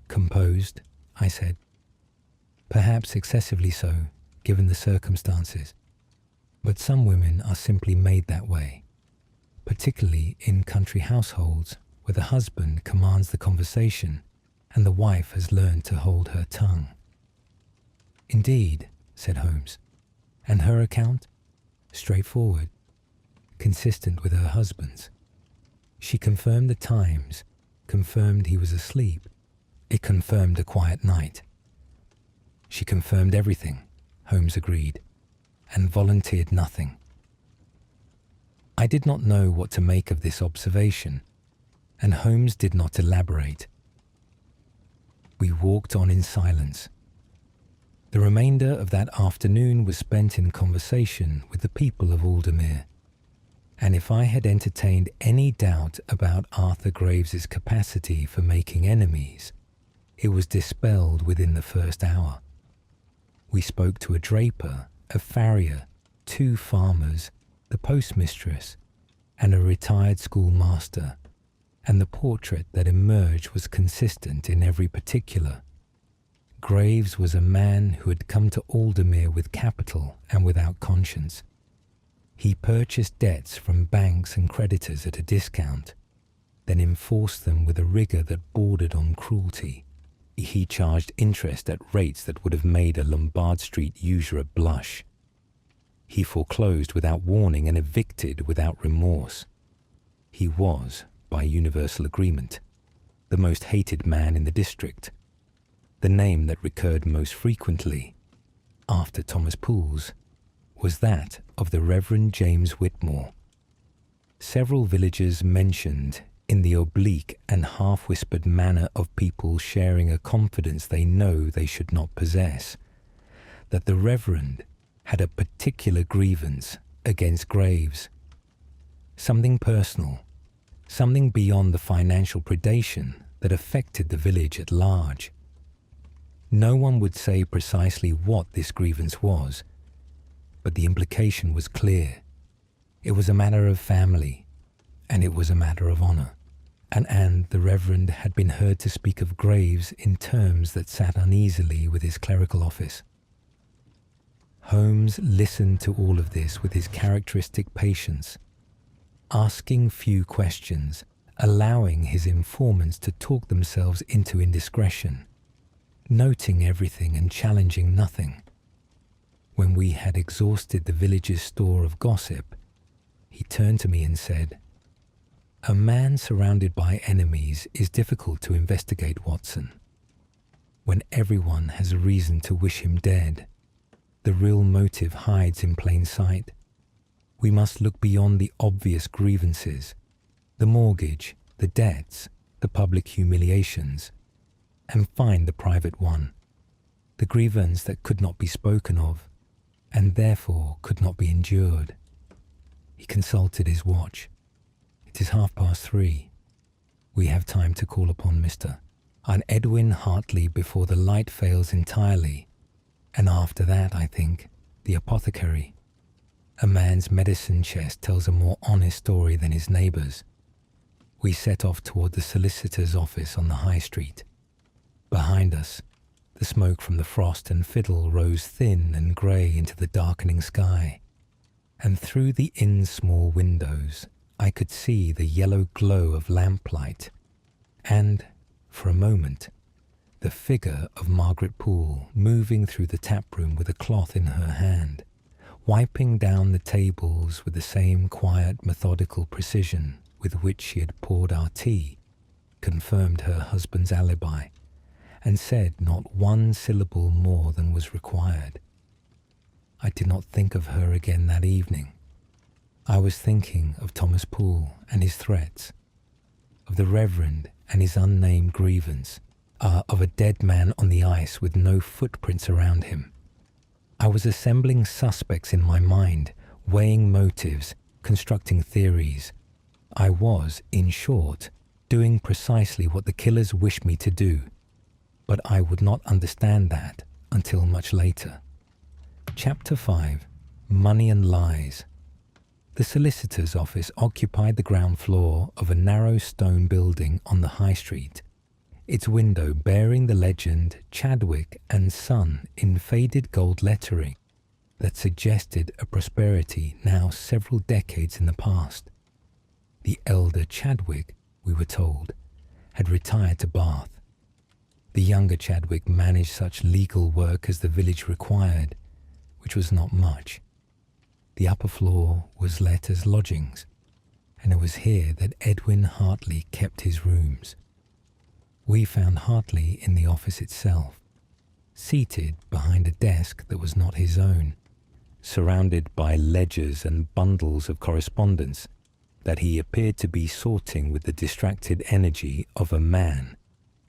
"Composed," I said. "Perhaps excessively so, given the circumstances. But some women are simply made that way, particularly in country households where the husband commands the conversation and the wife has learned to hold her tongue." "Indeed," said Holmes. "And her account?" "Straightforward, consistent with her husband's. She confirmed the times, confirmed he was asleep. It confirmed a quiet night." "She confirmed everything," Holmes agreed, "and volunteered nothing." I did not know what to make of this observation, and Holmes did not elaborate. We walked on in silence. The remainder of that afternoon was spent in conversation with the people of Aldermere, and if I had entertained any doubt about Arthur Graves's capacity for making enemies, it was dispelled within the first hour. We spoke to a draper, a farrier, 2 farmers, the postmistress, and a retired schoolmaster, and the portrait that emerged was consistent in every particular. Graves was a man who had come to Aldermere with capital and without conscience. He purchased debts from banks and creditors at a discount, then enforced them with a rigour that bordered on cruelty. He charged interest at rates that would have made a Lombard Street usurer blush. He foreclosed without warning and evicted without remorse. He was, by universal agreement, the most hated man in the district. The name that recurred most frequently, after Thomas Poole's, was that of the Reverend James Whitmore. Several villagers mentioned, in the oblique and half-whispered manner of people sharing a confidence they know they should not possess, that the Reverend had a particular grievance against Graves. Something personal, something beyond the financial predation that affected the village at large. No one would say precisely what this grievance was, but the implication was clear. It was a matter of family, and it was a matter of honour. And the Reverend had been heard to speak of Graves in terms that sat uneasily with his clerical office. Holmes listened to all of this with his characteristic patience, asking few questions, allowing his informants to talk themselves into indiscretion, noting everything and challenging nothing. When we had exhausted the village's store of gossip, he turned to me and said, "A man surrounded by enemies is difficult to investigate, Watson. When everyone has a reason to wish him dead, the real motive hides in plain sight. We must look beyond the obvious grievances, the mortgage, the debts, the public humiliations, and find the private one, the grievance that could not be spoken of, and therefore could not be endured." He consulted his watch. "It is 3:30. We have time to call upon Mr. and Edwin Hartley before the light fails entirely, and after that, I think, the apothecary. A man's medicine chest tells a more honest story than his neighbour's." We set off toward the solicitor's office on the High Street. Behind us, the smoke from the frost and fiddle rose thin and grey into the darkening sky, and through the inn's small windows I could see the yellow glow of lamplight, and, for a moment, the figure of Margaret Poole moving through the tap-room with a cloth in her hand, wiping down the tables with the same quiet, methodical precision with which she had poured our tea, confirmed her husband's alibi, and said not one syllable more than was required. I did not think of her again that evening. I was thinking of Thomas Poole and his threats, of the Reverend and his unnamed grievance, of a dead man on the ice with no footprints around him. I was assembling suspects in my mind, weighing motives, constructing theories. I was, in short, doing precisely what the killers wished me to do, but I would not understand that until much later. Chapter 5. Money and Lies. The solicitor's office occupied the ground floor of a narrow stone building on the High Street, its window bearing the legend Chadwick and Son in faded gold lettering that suggested a prosperity now several decades in the past. The elder Chadwick, we were told, had retired to Bath. The younger Chadwick managed such legal work as the village required, which was not much. The upper floor was let as lodgings, and it was here that Edwin Hartley kept his rooms. We found Hartley in the office itself, seated behind a desk that was not his own, surrounded by ledgers and bundles of correspondence that he appeared to be sorting with the distracted energy of a man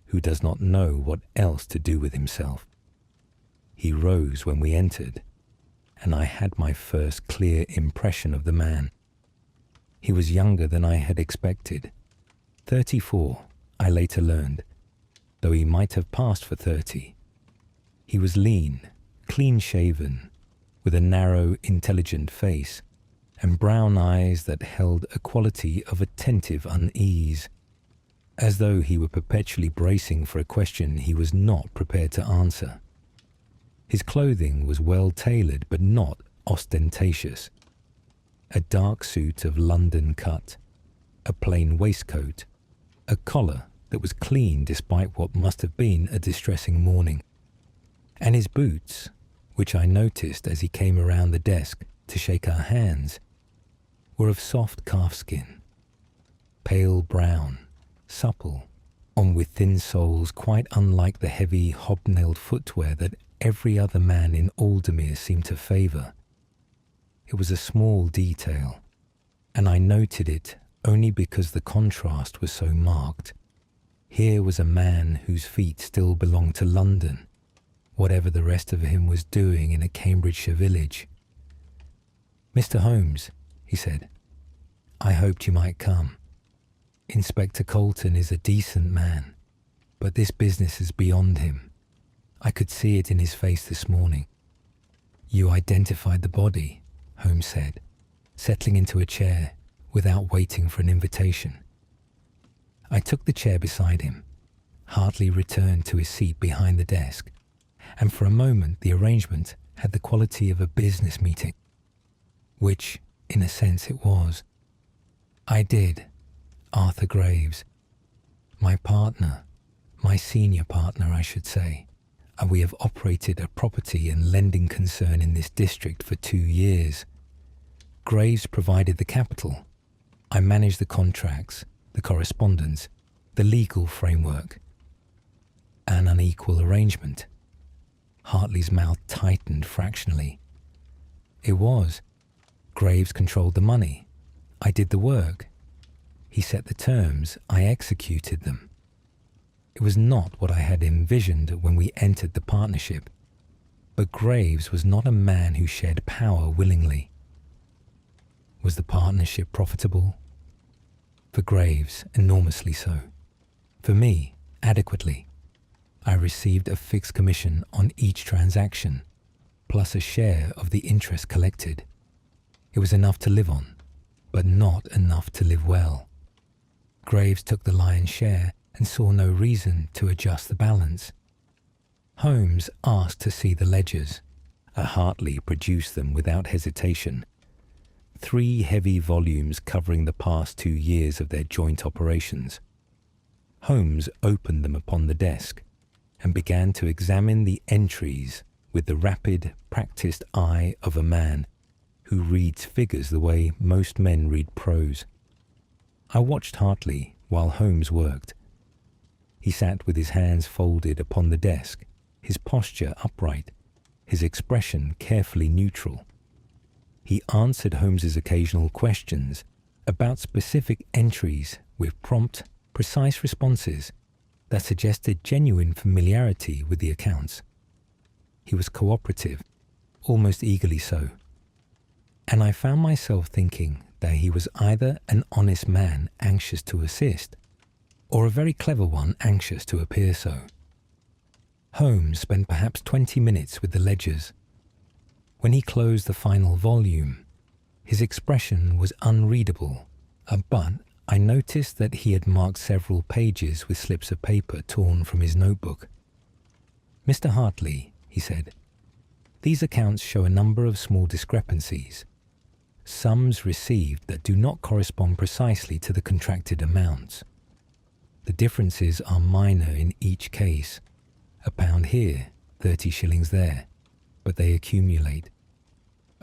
who does not know what else to do with himself. He rose when we entered, and I had my first clear impression of the man. He was younger than I had expected. 34, I later learned, though he might have passed for 30. He was lean, clean-shaven, with a narrow, intelligent face, and brown eyes that held a quality of attentive unease. as though he were perpetually bracing for a question he was not prepared to answer. His clothing was well tailored but not ostentatious. A dark suit of London cut, a plain waistcoat, a collar that was clean despite what must have been a distressing morning, and his boots, which I noticed as he came around the desk to shake our hands, were of soft calfskin, pale brown, supple, on with thin soles quite unlike the heavy hobnailed footwear that every other man in Aldermere seemed to favour. It was a small detail, and I noted it only because the contrast was so marked. Here was a man whose feet still belonged to London, whatever the rest of him was doing in a Cambridgeshire village. "Mr. Holmes," he said, "I hoped you might come. Inspector Colton is a decent man, but this business is beyond him. I could see it in his face this morning." "You identified the body," Holmes said, settling into a chair without waiting for an invitation. I took the chair beside him. Hartley returned to his seat behind the desk, and for a moment the arrangement had the quality of a business meeting, which, in a sense, it was. "I did. Arthur Graves. My partner, my senior partner, I should say, and we have operated a property and lending concern in this district for 2 years. Graves provided the capital. I managed the contracts, the correspondence, the legal framework. An unequal arrangement." Hartley's mouth tightened fractionally. "It was. Graves controlled the money. I did the work. He set the terms. I executed them. It was not what I had envisioned when we entered the partnership, but Graves was not a man who shared power willingly." "Was the partnership profitable?" "For Graves, enormously so. For me, adequately. I received a fixed commission on each transaction, plus a share of the interest collected. It was enough to live on, but not enough to live well. Graves took the lion's share and saw no reason to adjust the balance." Holmes asked to see the ledgers. Hartley produced them without hesitation. 3 heavy volumes covering the past 2 years of their joint operations. Holmes opened them upon the desk and began to examine the entries with the rapid, practiced eye of a man who reads figures the way most men read prose. I watched Hartley while Holmes worked. He sat with his hands folded upon the desk, his posture upright, his expression carefully neutral. He answered Holmes's occasional questions about specific entries with prompt, precise responses that suggested genuine familiarity with the accounts. He was cooperative, almost eagerly so, and I found myself thinking that he was either an honest man anxious to assist, or a very clever one anxious to appear so. Holmes spent perhaps 20 minutes with the ledgers. When he closed the final volume, his expression was unreadable, but I noticed that he had marked several pages with slips of paper torn from his notebook. "Mr. Hartley," he said, "these accounts show a number of small discrepancies. Sums received that do not correspond precisely to the contracted amounts. The differences are minor in each case, £1 here, 30 shillings there, but they accumulate.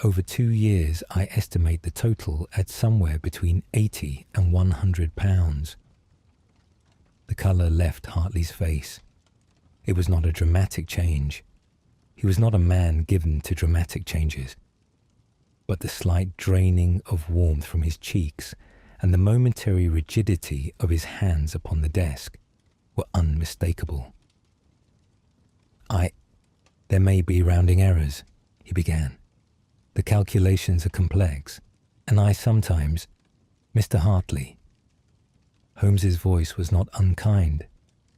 Over 2 years, I estimate the total at somewhere between £80 and £100. The colour left Hartley's face. It was not a dramatic change. He was not a man given to dramatic changes. But the slight draining of warmth from his cheeks and the momentary rigidity of his hands upon the desk were unmistakable. There may be rounding errors," he began. "The calculations are complex, and I sometimes—" "Mr. Hartley." Holmes's voice was not unkind,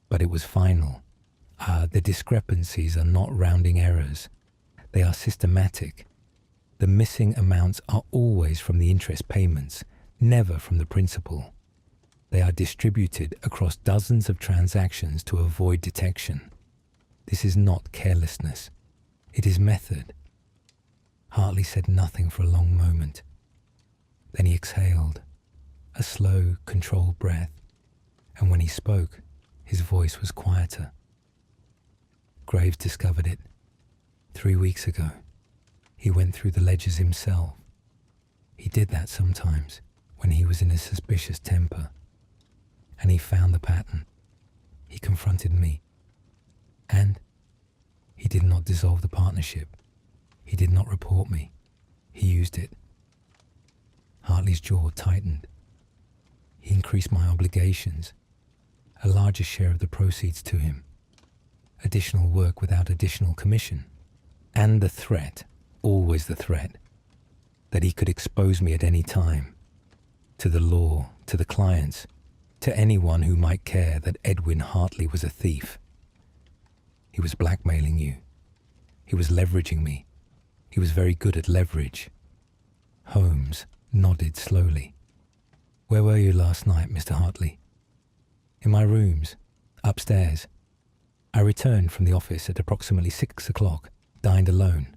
but it was final. The discrepancies are not rounding errors. They are systematic. The missing amounts are always from the interest payments, never from the principal. They are distributed across dozens of transactions to avoid detection. This is not carelessness. It is method. Hartley said nothing for a long moment. Then he exhaled, a slow, controlled breath, and when he spoke, his voice was quieter. Graves discovered it 3 weeks ago. He went through the ledgers himself. He did that sometimes when he was in a suspicious temper. And he found the pattern. He confronted me. And he did not dissolve the partnership. He did not report me. He used it. Hartley's jaw tightened. He increased my obligations, a larger share of the proceeds to him, additional work without additional commission, and the threat, always the threat, that he could expose me at any time, to the law, to the clients, to anyone who might care that Edwin Hartley was a thief. He was blackmailing you. He was leveraging me. He was very good at leverage. Holmes nodded slowly. Where were you last night, Mr. Hartley? In my rooms, upstairs. I returned from the office at approximately 6 o'clock, dined alone,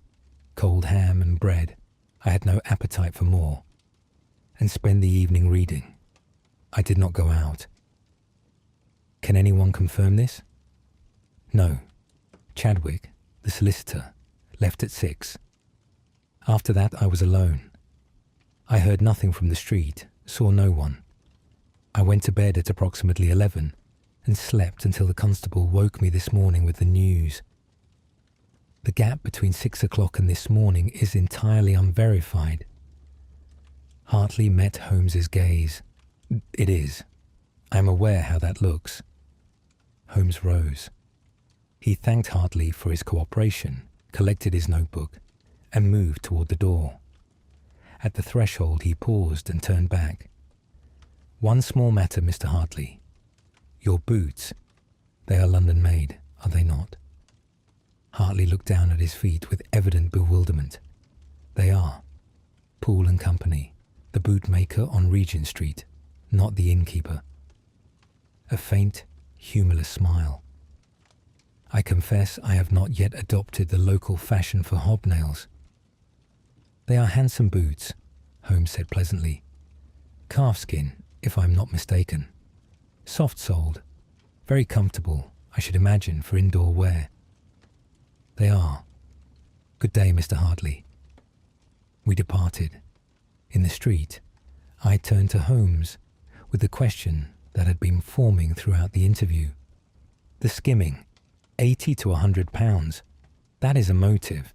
cold ham and bread. I had no appetite for more, and spent the evening reading. I did not go out. Can anyone confirm this? No. Chadwick, the solicitor, left at 6. After that, I was alone. I heard nothing from the street, saw no one. I went to bed at approximately 11 and slept until the constable woke me this morning with the news. The gap between 6 o'clock and this morning is entirely unverified. Hartley met Holmes's gaze. It is. I am aware how that looks. Holmes rose. He thanked Hartley for his cooperation, collected his notebook, and moved toward the door. At the threshold he paused and turned back. One small matter, Mr. Hartley. Your boots. They are London-made, are they not? Hartley looked down at his feet with evident bewilderment. They are. Poole and Company, the bootmaker on Regent Street, not the innkeeper. A faint, humourless smile. I confess I have not yet adopted the local fashion for hobnails. They are handsome boots, Holmes said pleasantly. Calfskin, if I am not mistaken. Soft-soled, very comfortable, I should imagine, for indoor wear. They are. Good day, Mr. Hartley. We departed. In the street, I turned to Holmes with the question that had been forming throughout the interview. The skimming, 80 to £100, that is a motive.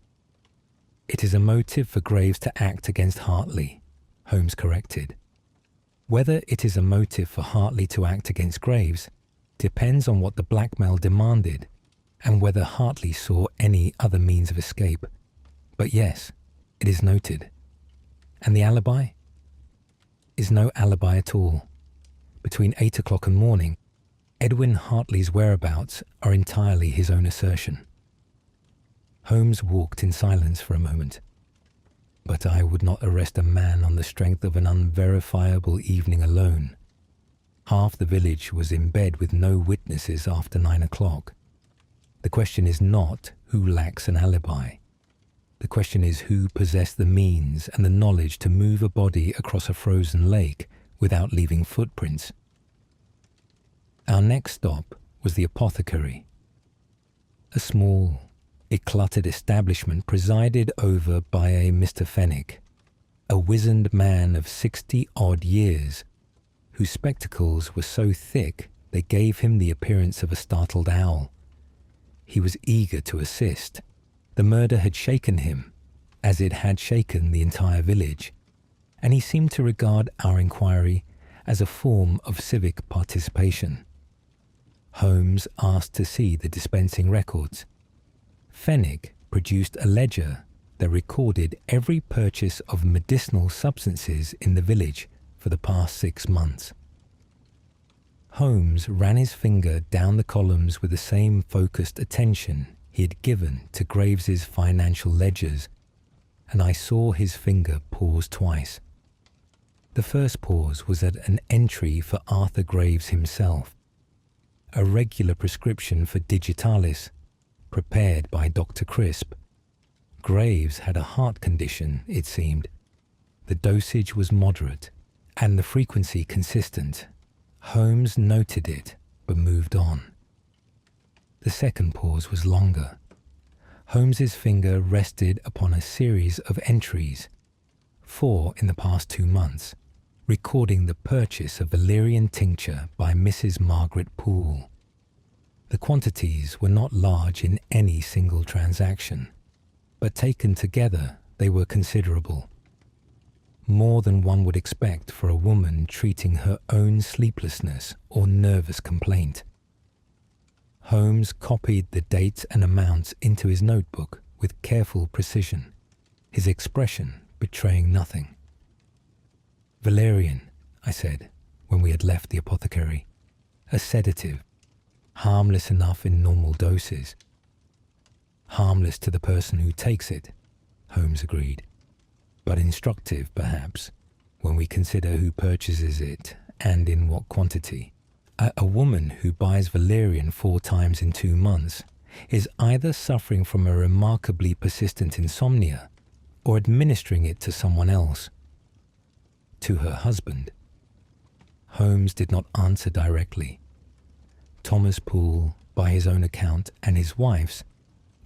It is a motive for Graves to act against Hartley, Holmes corrected. Whether it is a motive for Hartley to act against Graves depends on what the blackmail demanded and whether Hartley saw any other means of escape. But yes, it is noted. And the alibi? Is no alibi at all. Between 8 o'clock and morning, Edwin Hartley's whereabouts are entirely his own assertion. Holmes walked in silence for a moment. But I would not arrest a man on the strength of an unverifiable evening alone. Half the village was in bed with no witnesses after 9 o'clock. The question is not who lacks an alibi. The question is who possessed the means and the knowledge to move a body across a frozen lake without leaving footprints. Our next stop was the apothecary. A small, cluttered establishment presided over by a Mr. Fenwick, a wizened man of 60-odd years, whose spectacles were so thick they gave him the appearance of a startled owl. He was eager to assist. The murder had shaken him, as it had shaken the entire village, and he seemed to regard our inquiry as a form of civic participation. Holmes asked to see the dispensing records. Fenwick produced a ledger that recorded every purchase of medicinal substances in the village for the past 6 months. Holmes ran his finger down the columns with the same focused attention he had given to Graves's financial ledgers, and I saw his finger pause twice. The first pause was at an entry for Arthur Graves himself, a regular prescription for digitalis, prepared by Dr. Crisp. Graves had a heart condition, it seemed. The dosage was moderate, and the frequency consistent. Holmes noted it, but moved on. The second pause was longer. Holmes's finger rested upon a series of entries, 4 in the past 2 months, recording the purchase of valerian tincture by Mrs. Margaret Poole. The quantities were not large in any single transaction, but taken together they were considerable. More than one would expect for a woman treating her own sleeplessness or nervous complaint. Holmes copied the dates and amounts into his notebook with careful precision, his expression betraying nothing. "Valerian," I said, when we had left the apothecary. "A sedative, harmless enough in normal doses." "Harmless to the person who takes it," Holmes agreed, "but instructive, perhaps, when we consider who purchases it and in what quantity. A woman who buys valerian 4 times in 2 months is either suffering from a remarkably persistent insomnia or administering it to someone else. To her husband." Holmes did not answer directly. Thomas Poole, by his own account and his wife's,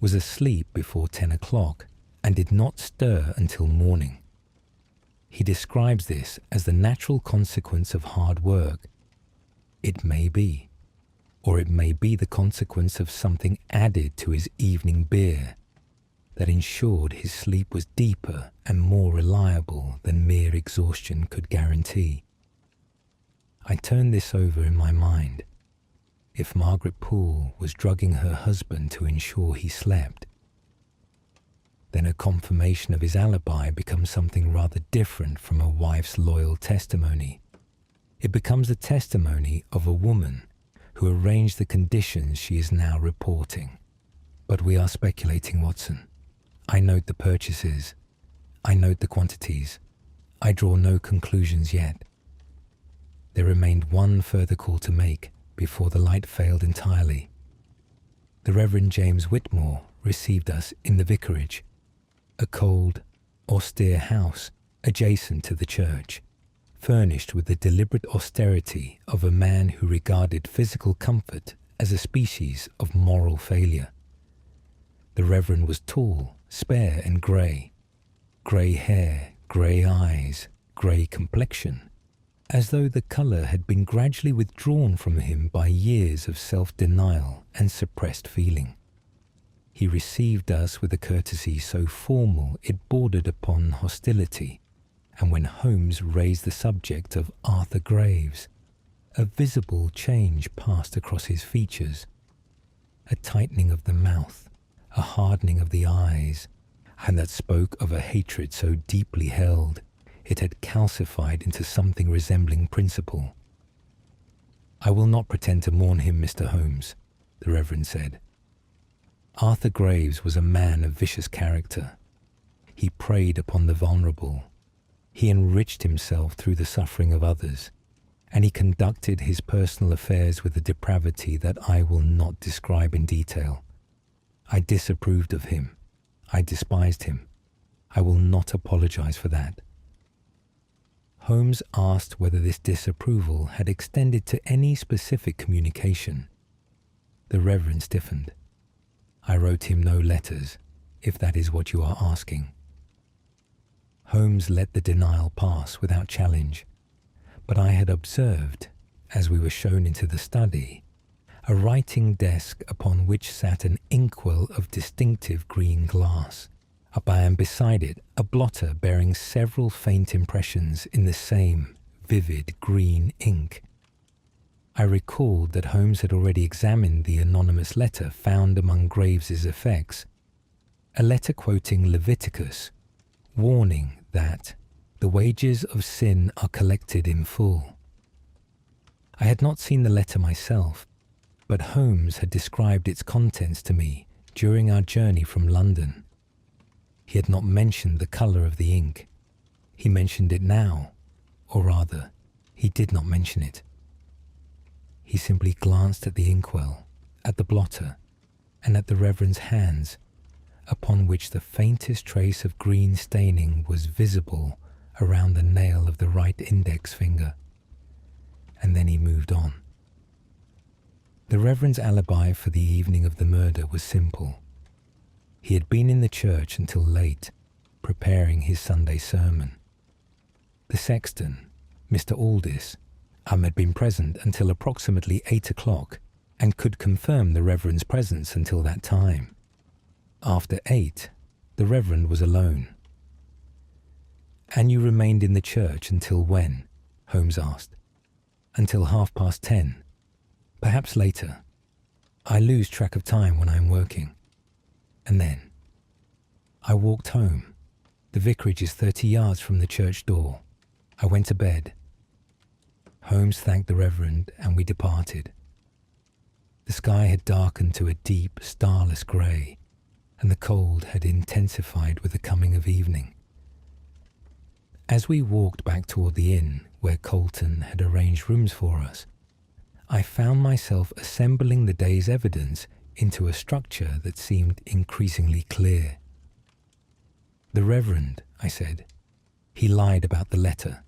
was asleep before 10 o'clock and did not stir until morning. He describes this as the natural consequence of hard work. It may be, or it may be the consequence of something added to his evening beer that ensured his sleep was deeper and more reliable than mere exhaustion could guarantee. I turned this over in my mind. If Margaret Poole was drugging her husband to ensure he slept, then a confirmation of his alibi becomes something rather different from a wife's loyal testimony. It becomes the testimony of a woman who arranged the conditions she is now reporting. But we are speculating, Watson. I note the purchases. I note the quantities. I draw no conclusions yet. There remained one further call to make before the light failed entirely. The Reverend James Whitmore received us in the vicarage, a cold, austere house adjacent to the church, furnished with the deliberate austerity of a man who regarded physical comfort as a species of moral failure. The Reverend was tall, spare and grey hair, grey eyes, grey complexion, as though the colour had been gradually withdrawn from him by years of self-denial and suppressed feeling. He received us with a courtesy so formal it bordered upon hostility, and when Holmes raised the subject of Arthur Graves, a visible change passed across his features, a tightening of the mouth, a hardening of the eyes, and that spoke of a hatred so deeply held it had calcified into something resembling principle. "I will not pretend to mourn him, Mr. Holmes," the Reverend said. "Arthur Graves was a man of vicious character. He preyed upon the vulnerable. He enriched himself through the suffering of others, and he conducted his personal affairs with a depravity that I will not describe in detail. I disapproved of him. I despised him. I will not apologize for that." Holmes asked whether this disapproval had extended to any specific communication. The Reverend stiffened. "I wrote him no letters, if that is what you are asking." Holmes let the denial pass without challenge, but I had observed, as we were shown into the study, a writing desk upon which sat an inkwell of distinctive green glass, and beside it a blotter bearing several faint impressions in the same vivid green ink. I recalled that Holmes had already examined the anonymous letter found among Graves's effects, a letter quoting Leviticus, warning that the wages of sin are collected in full. I had not seen the letter myself, but Holmes had described its contents to me during our journey from London. He had not mentioned the colour of the ink. He mentioned it now, or rather, he did not mention it. He simply glanced at the inkwell, at the blotter, and at the Reverend's hands, upon which the faintest trace of green staining was visible around the nail of the right index finger. And then he moved on. The Reverend's alibi for the evening of the murder was simple. He had been in the church until late, preparing his Sunday sermon. The sexton, Mr. Aldis, had been present until approximately 8 o'clock and could confirm the Reverend's presence until that time. After 8, the Reverend was alone. "And you remained in the church until when?" Holmes asked. "Until 10:30. Perhaps later. I lose track of time when I am working." And then, "I walked home. The vicarage is 30 yards from the church door. I went to bed." Holmes thanked the Reverend and we departed. The sky had darkened to a deep, starless grey, and the cold had intensified with the coming of evening. As we walked back toward the inn where Colton had arranged rooms for us, I found myself assembling the day's evidence into a structure that seemed increasingly clear. "The Reverend," I said. "He lied about the letter.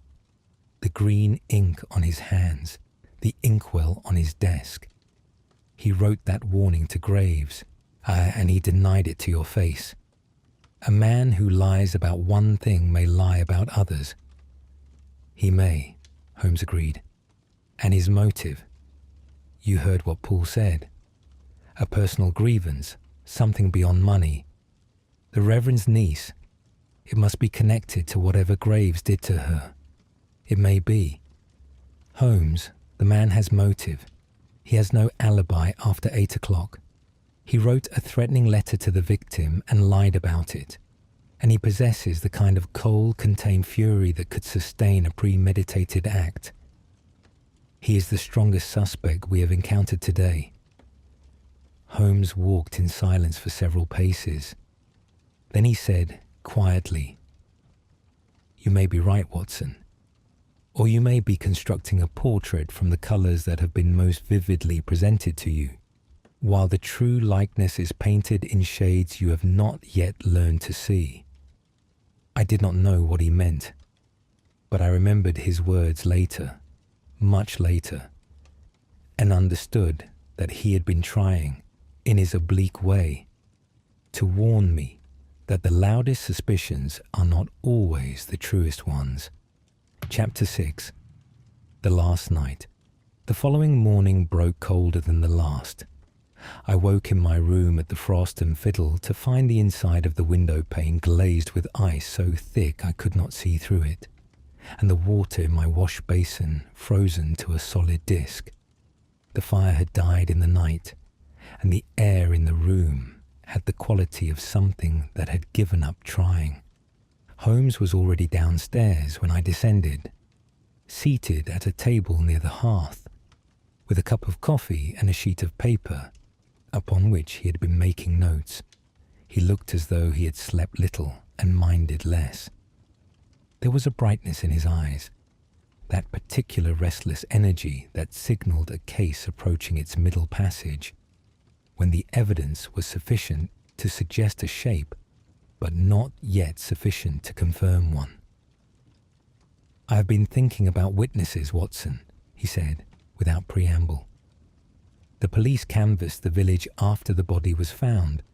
The green ink on his hands, the inkwell on his desk. He wrote that warning to Graves, and he denied it to your face. A man who lies about one thing may lie about others." "He may," Holmes agreed. "And his motive? You heard what Paul said. A personal grievance, something beyond money. The Reverend's niece. It must be connected to whatever Graves did to her. It may be. Holmes, the man has motive. He has no alibi after 8 o'clock. He wrote a threatening letter to the victim and lied about it. And he possesses the kind of coal-contained fury that could sustain a premeditated act. He is the strongest suspect we have encountered today." Holmes walked in silence for several paces. Then he said, quietly, "You may be right, Watson. Or you may be constructing a portrait from the colours that have been most vividly presented to you, while the true likeness is painted in shades you have not yet learned to see." I did not know what he meant, but I remembered his words later, much later, and understood that he had been trying, in his oblique way, to warn me that the loudest suspicions are not always the truest ones. Chapter 6. The Last Night. The following morning broke colder than the last. I woke in my room at the Frost and Fiddle to find the inside of the window pane glazed with ice so thick I could not see through it, and the water in my wash basin frozen to a solid disk. The fire had died in the night, and the air in the room had the quality of something that had given up trying. Holmes was already downstairs when I descended, seated at a table near the hearth, with a cup of coffee and a sheet of paper, upon which he had been making notes. He looked as though he had slept little and minded less. There was a brightness in his eyes, that particular restless energy that signalled a case approaching its middle passage, when the evidence was sufficient to suggest a shape, but not yet sufficient to confirm one. "I have been thinking about witnesses, Watson," he said, without preamble. "The police canvassed the village after the body was found,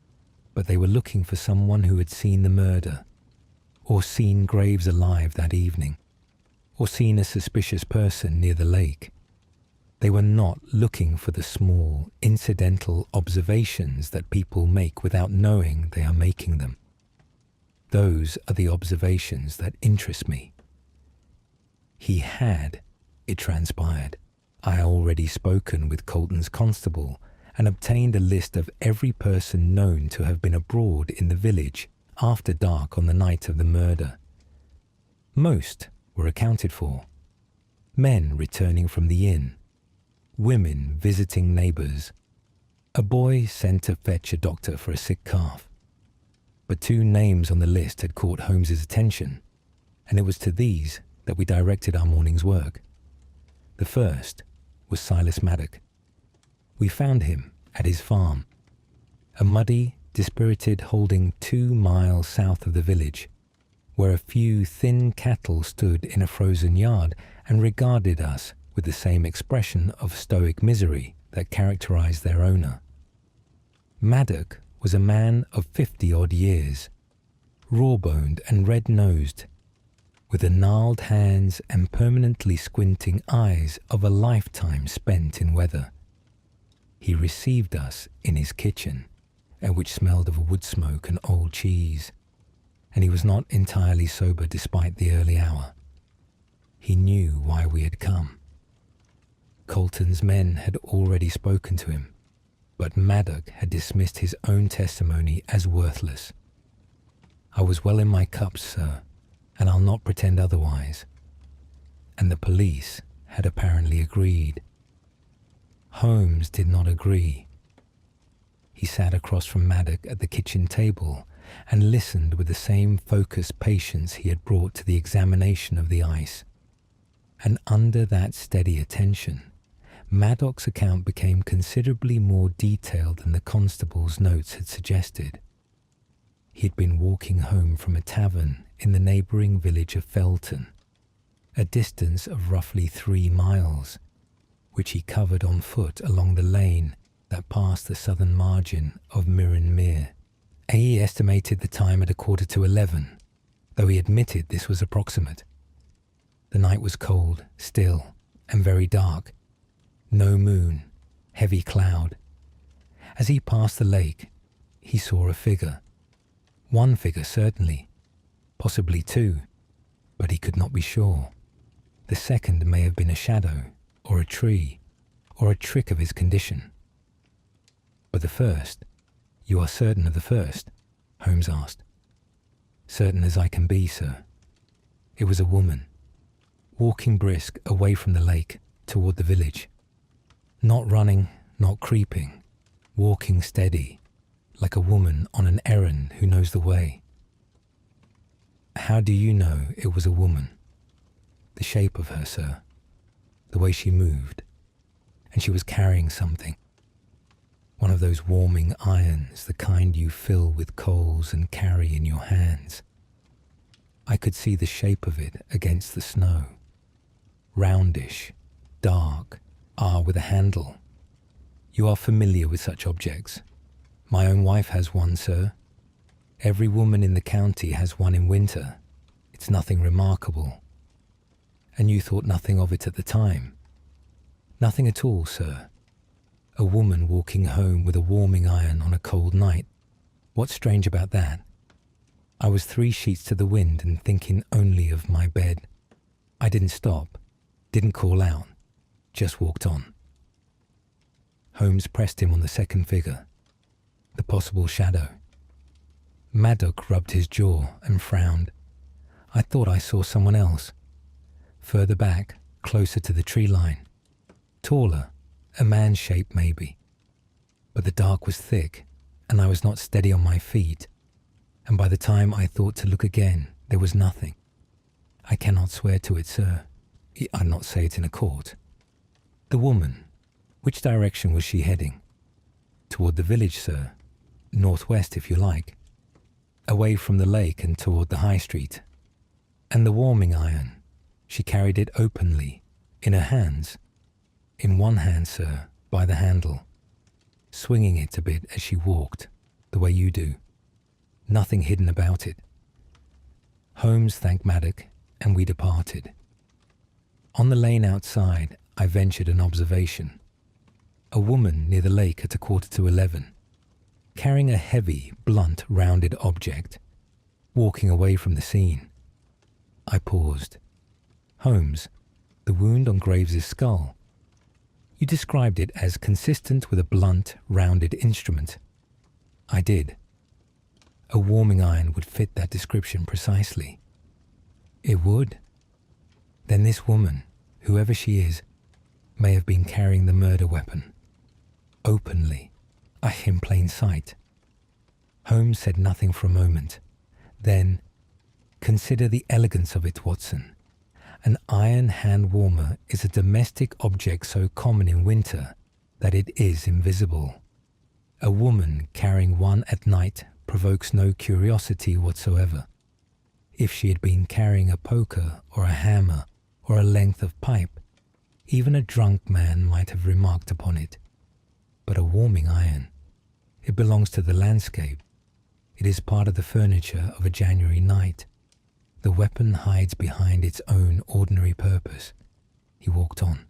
but they were looking for someone who had seen the murder, or seen Graves alive that evening, or seen a suspicious person near the lake. They were not looking for the small, incidental observations that people make without knowing they are making them. Those are the observations that interest me." He had, it transpired, already spoken with Colton's constable and obtained a list of every person known to have been abroad in the village after dark on the night of the murder. Most were accounted for. Men returning from the inn, women visiting neighbours, a boy sent to fetch a doctor for a sick calf. But 2 names on the list had caught Holmes's attention, and it was to these that we directed our morning's work. The first was Silas Maddock. We found him at his farm, a muddy, dispirited holding 2 miles south of the village, where a few thin cattle stood in a frozen yard and regarded us with the same expression of stoic misery that characterized their owner. Maddock was a man of 50-odd years, raw-boned and red-nosed, with the gnarled hands and permanently squinting eyes of a lifetime spent in weather. He received us in his kitchen, which smelled of wood smoke and old cheese, and he was not entirely sober despite the early hour. He knew why we had come. Colton's men had already spoken to him, but Maddock had dismissed his own testimony as worthless. I was well in my cups, sir, and I'll not pretend otherwise. And the police had apparently agreed. Holmes did not agree. He sat across from Maddock at the kitchen table and listened with the same focused patience he had brought to the examination of the ice. And under that steady attention, Maddock's account became considerably more detailed than the constable's notes had suggested. He had been walking home from a tavern in the neighbouring village of Felton, a distance of roughly 3 miles, which he covered on foot along the lane that passed the southern margin of Mirren Mere. He estimated the time at 11:15, though he admitted this was approximate. The night was cold, still, and very dark. No moon, heavy cloud. As he passed the lake, he saw a figure. One figure, certainly, possibly 2, but he could not be sure. The second may have been a shadow, or a tree, or a trick of his condition. But the first, you are certain of the first? Holmes asked. Certain as I can be, sir. It was a woman, walking brisk away from the lake toward the village. Not running, not creeping, walking steady, like a woman on an errand who knows the way. How do you know it was a woman? The shape of her, sir, the way she moved, and she was carrying something. One of those warming irons, the kind you fill with coals and carry in your hands. I could see the shape of it against the snow. Roundish, dark, with a handle. You are familiar with such objects. My own wife has one, sir. Every woman in the county has one in winter. It's nothing remarkable. And you thought nothing of it at the time? Nothing at all, sir. A woman walking home with a warming iron on a cold night. What's strange about that? I was 3 sheets to the wind and thinking only of my bed. I didn't stop, didn't call out, just walked on. Holmes pressed him on the second figure, the possible shadow. Maddock rubbed his jaw and frowned. I thought I saw someone else. Further back, closer to the tree line. Taller, a man's shape maybe. But the dark was thick, and I was not steady on my feet, and by the time I thought to look again, there was nothing. I cannot swear to it, sir. I'd not say it in a court. The woman, which direction was she heading? Toward the village, sir. Northwest, if you like. Away from the lake and toward the high street. And the warming iron, she carried it openly, in her hands. In one hand, sir, by the handle, swinging it a bit as she walked, the way you do. Nothing hidden about it. Holmes thanked Maddock, and we departed. On the lane outside, I ventured an observation. A woman near the lake at 11:15, carrying a heavy, blunt, rounded object, walking away from the scene. I paused. Holmes, the wound on Graves's skull. You described it as consistent with a blunt, rounded instrument. I did. A warming iron would fit that description precisely. It would. Then this woman, whoever she is, may have been carrying the murder weapon. Openly. In plain sight. Holmes said nothing for a moment. Then, consider the elegance of it, Watson. An iron hand warmer is a domestic object so common in winter that it is invisible. A woman carrying one at night provokes no curiosity whatsoever. If she had been carrying a poker or a hammer or a length of pipe, even a drunk man might have remarked upon it. But a warming iron, it belongs to the landscape. It is part of the furniture of a January night. The weapon hides behind its own ordinary purpose. He walked on.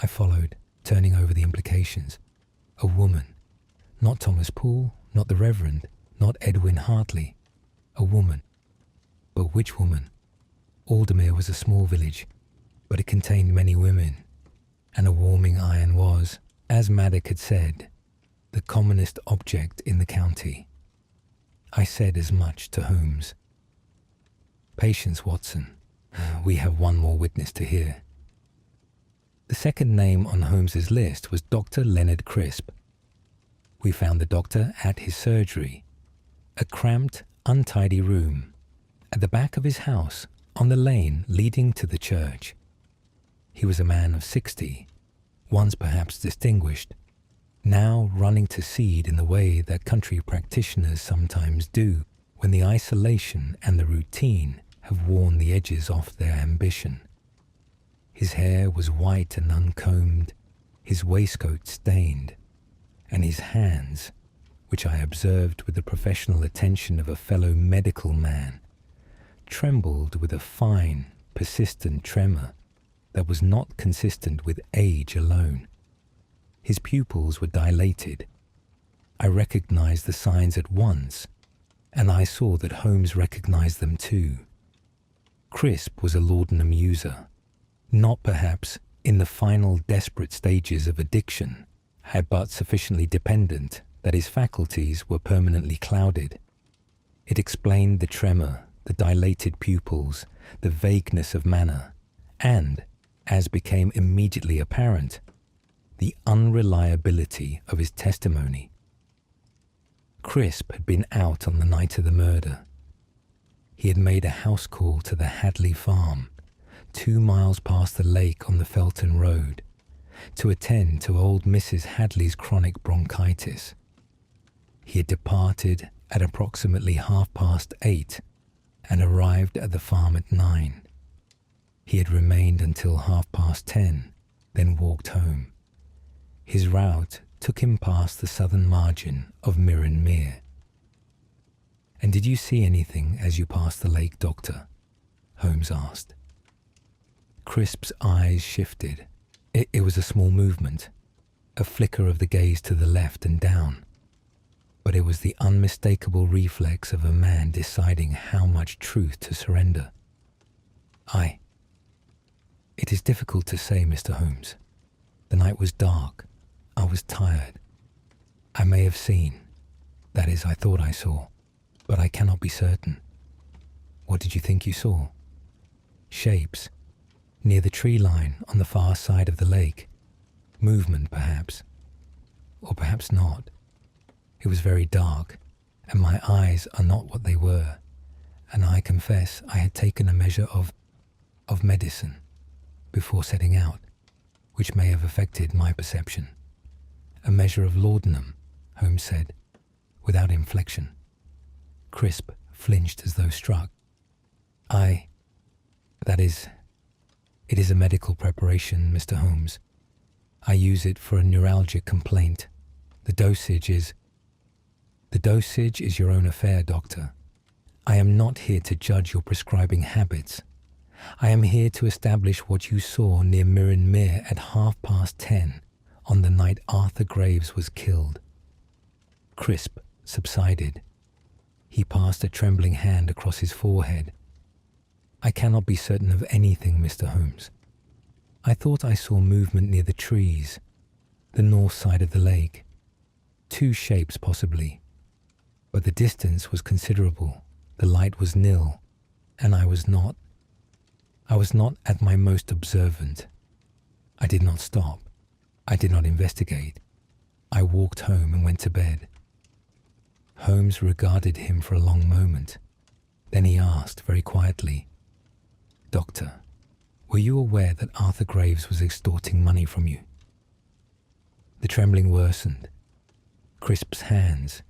I followed, turning over the implications. A woman. Not Thomas Poole, not the Reverend, not Edwin Hartley. A woman. But which woman? Aldermere was a small village, but it contained many women, and a warming iron was, as Maddock had said, the commonest object in the county. I said as much to Holmes. Patience, Watson. We have one more witness to hear. The second name on Holmes's list was Dr. Leonard Crisp. We found the doctor at his surgery, a cramped, untidy room, at the back of his house on the lane leading to the church. He was a man of 60, once perhaps distinguished, now running to seed in the way that country practitioners sometimes do when the isolation and the routine have worn the edges off their ambition. His hair was white and uncombed, his waistcoat stained, and his hands, which I observed with the professional attention of a fellow medical man, trembled with a fine, persistent tremor that was not consistent with age alone. His pupils were dilated. I recognized the signs at once, and I saw that Holmes recognized them too. Crisp was a laudanum user, not perhaps in the final desperate stages of addiction, but sufficiently dependent that his faculties were permanently clouded. It explained the tremor, the dilated pupils, the vagueness of manner, and, as became immediately apparent, the unreliability of his testimony. Crisp had been out on the night of the murder. He had made a house call to the Hadley farm, 2 miles past the lake on the Felton Road, to attend to old Mrs. Hadley's chronic bronchitis. He had departed at approximately 8:30 and arrived at the farm at 9. He had remained until 10:30, then walked home. His route took him past the southern margin of Mirren Mere. "And did you see anything as you passed the lake, Doctor?" Holmes asked. Crisp's eyes shifted. It was a small movement, a flicker of the gaze to the left and down, but it was the unmistakable reflex of a man deciding how much truth to surrender. It is difficult to say, Mr. Holmes. The night was dark. I was tired. I may have seen, that is, I thought I saw, but I cannot be certain. What did you think you saw? Shapes, near the tree line on the far side of the lake. Movement, perhaps. Or perhaps not. It was very dark, and my eyes are not what they were, and I confess I had taken a measure of medicine before setting out, which may have affected my perception. A measure of laudanum, Holmes said, without inflection. Crisp flinched as though struck. It is a medical preparation, Mr. Holmes. I use it for a neuralgic complaint. The dosage is your own affair, Doctor. I am not here to judge your prescribing habits. I am here to establish what you saw near Mirren Mere at 10:30 on the night Arthur Graves was killed. Crisp subsided. He passed a trembling hand across his forehead. I cannot be certain of anything, Mr. Holmes. I thought I saw movement near the trees, the north side of the lake. 2 shapes possibly, but the distance was considerable, the light was nil, and I was not at my most observant. I did not stop. I did not investigate. I walked home and went to bed. Holmes regarded him for a long moment. Then he asked very quietly, "Doctor, Were you aware that Arthur Graves was extorting money from you? The trembling worsened. Crisp's hands,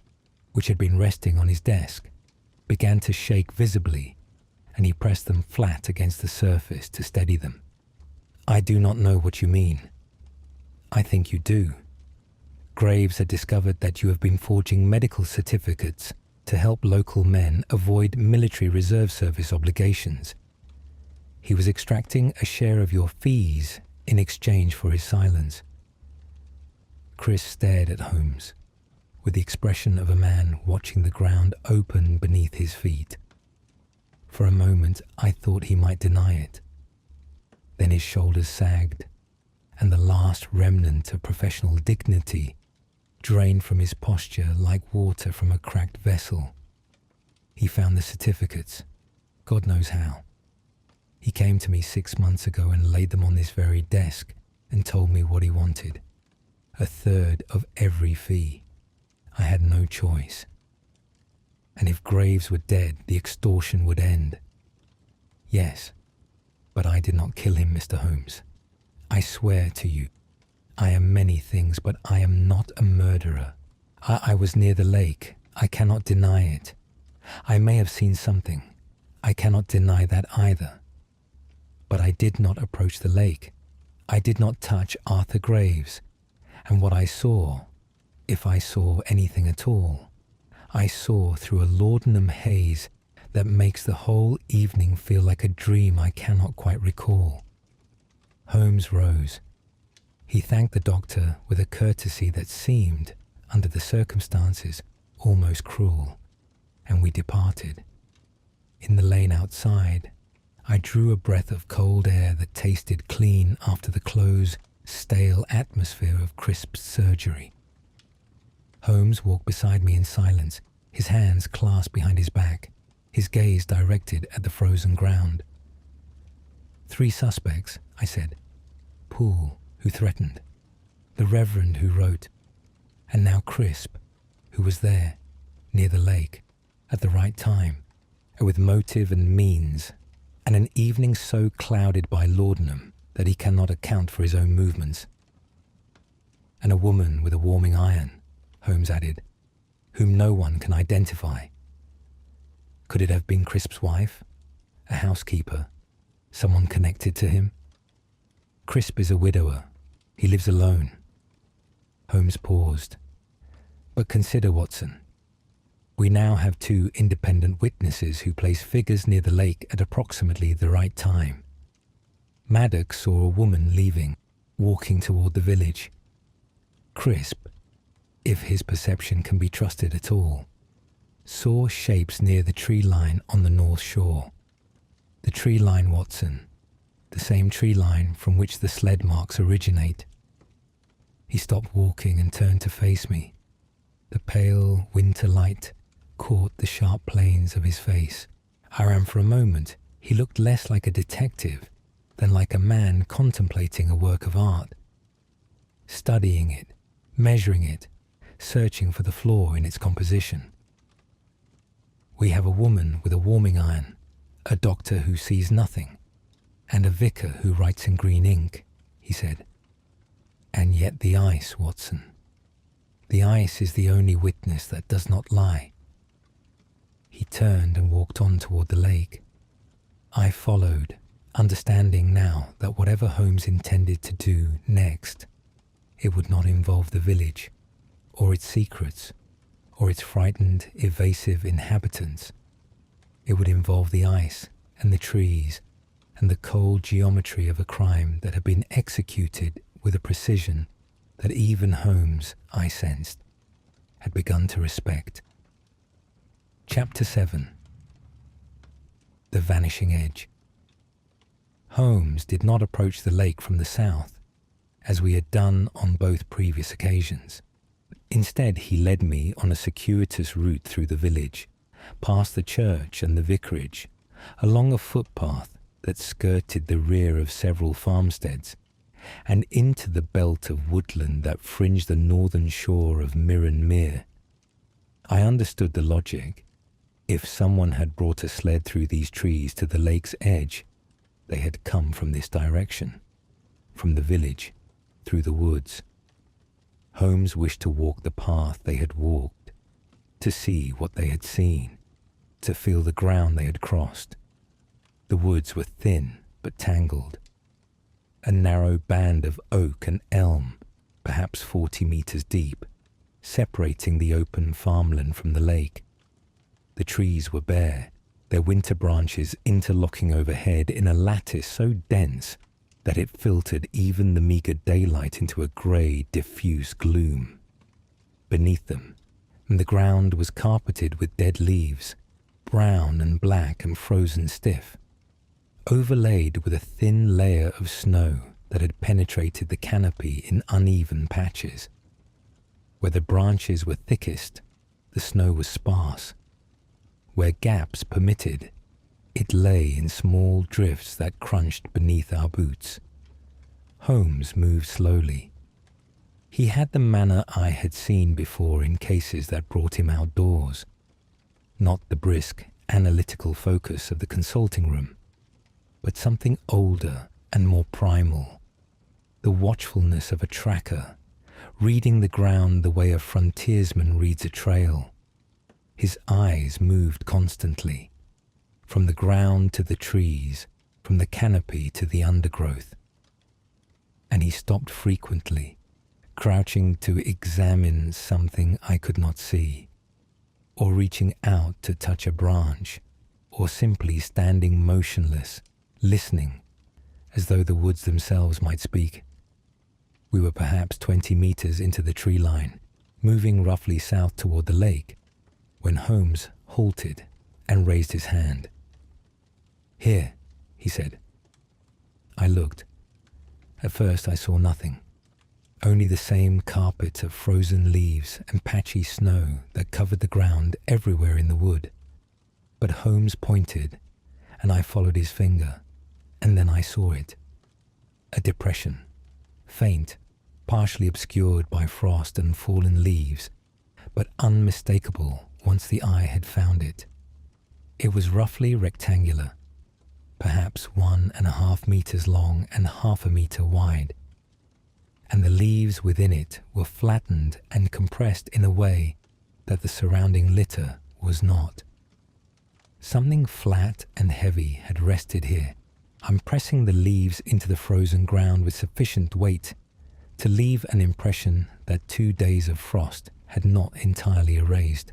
which had been resting on his desk, began to shake visibly, and he pressed them flat against the surface to steady them. I do not know what you mean. I think you do. Graves had discovered that you have been forging medical certificates to help local men avoid military reserve service obligations. He was extracting a share of your fees in exchange for his silence. Chris stared at Holmes with the expression of a man watching the ground open beneath his feet. For a moment, I thought he might deny it. Then his shoulders sagged, and the last remnant of professional dignity drained from his posture like water from a cracked vessel. He found the certificates, God knows how. He came to me 6 months ago and laid them on this very desk and told me what he wanted. 1/3 of every fee. I had no choice. And if Graves were dead, the extortion would end. Yes, but I did not kill him, Mr. Holmes. I swear to you, I am many things, but I am not a murderer. I was near the lake. I cannot deny it. I may have seen something. I cannot deny that either. But I did not approach the lake. I did not touch Arthur Graves. And what I saw, if I saw anything at all, I saw through a laudanum haze that makes the whole evening feel like a dream I cannot quite recall. Holmes rose. He thanked the doctor with a courtesy that seemed, under the circumstances, almost cruel, and we departed. In the lane outside, I drew a breath of cold air that tasted clean after the close, stale atmosphere of Crisp's surgery. Holmes walked beside me in silence, his hands clasped behind his back, his gaze directed at the frozen ground. 3 suspects, I said. Poole, who threatened, the Reverend who wrote, and now Crisp, who was there, near the lake, at the right time, and with motive and means, and an evening so clouded by laudanum that he cannot account for his own movements. And a woman with a warming iron, Holmes added, whom no one can identify. Could it have been Crisp's wife, a housekeeper, someone connected to him? Crisp is a widower. He lives alone. Holmes paused. But consider, Watson. We now have 2 independent witnesses who place figures near the lake at approximately the right time. Maddox saw a woman leaving, walking toward the village. Crisp, if his perception can be trusted at all, saw shapes near the tree line on the north shore. The tree line, Watson, the same tree line from which the sled marks originate. He stopped walking and turned to face me. The pale winter light caught the sharp planes of his face. I ran for a moment. He looked less like a detective than like a man contemplating a work of art, studying it, measuring it, searching for the flaw in its composition. We have a woman with a warming iron, a doctor who sees nothing, and a vicar who writes in green ink, he said. And yet the ice, Watson. The ice is the only witness that does not lie. He turned and walked on toward the lake. I followed, understanding now that whatever Holmes intended to do next, it would not involve the village, or its secrets, or its frightened, evasive inhabitants. It would involve the ice and the trees and the cold geometry of a crime that had been executed with a precision that even Holmes, I sensed, had begun to respect. Chapter 7. The Vanishing Edge. Holmes did not approach the lake from the south, as we had done on both previous occasions. Instead, he led me on a circuitous route through the village, past the church and the vicarage, along a footpath that skirted the rear of several farmsteads, and into the belt of woodland that fringed the northern shore of Mirren Mere. I understood the logic. If someone had brought a sled through these trees to the lake's edge, they had come from this direction, from the village, through the woods. Holmes wished to walk the path they had walked, to see what they had seen, to feel the ground they had crossed. The woods were thin but tangled. A narrow band of oak and elm, perhaps 40 meters deep, separating the open farmland from the lake. The trees were bare, their winter branches interlocking overhead in a lattice so dense that it filtered even the meagre daylight into a grey, diffuse gloom. Beneath them, the ground was carpeted with dead leaves, brown and black and frozen stiff, overlaid with a thin layer of snow that had penetrated the canopy in uneven patches. Where the branches were thickest, the snow was sparse. Where gaps permitted, it lay in small drifts that crunched beneath our boots. Holmes moved slowly. He had the manner I had seen before in cases that brought him outdoors, not the brisk, analytical focus of the consulting room, but something older and more primal, the watchfulness of a tracker, reading the ground the way a frontiersman reads a trail. His eyes moved constantly, from the ground to the trees, from the canopy to the undergrowth. And he stopped frequently, crouching to examine something I could not see, or reaching out to touch a branch, or simply standing motionless, listening, as though the woods themselves might speak. We were perhaps 20 meters into the tree line, moving roughly south toward the lake, when Holmes halted and raised his hand. "Here," he said. I looked. At first I saw nothing, only the same carpet of frozen leaves and patchy snow that covered the ground everywhere in the wood. But Holmes pointed, and I followed his finger, and then I saw it. A depression, faint, partially obscured by frost and fallen leaves, but unmistakable once the eye had found it. It was roughly rectangular, perhaps 1.5 meters long and 0.5 meter wide, and the leaves within it were flattened and compressed in a way that the surrounding litter was not. Something flat and heavy had rested here, impressing the leaves into the frozen ground with sufficient weight to leave an impression that 2 days of frost had not entirely erased.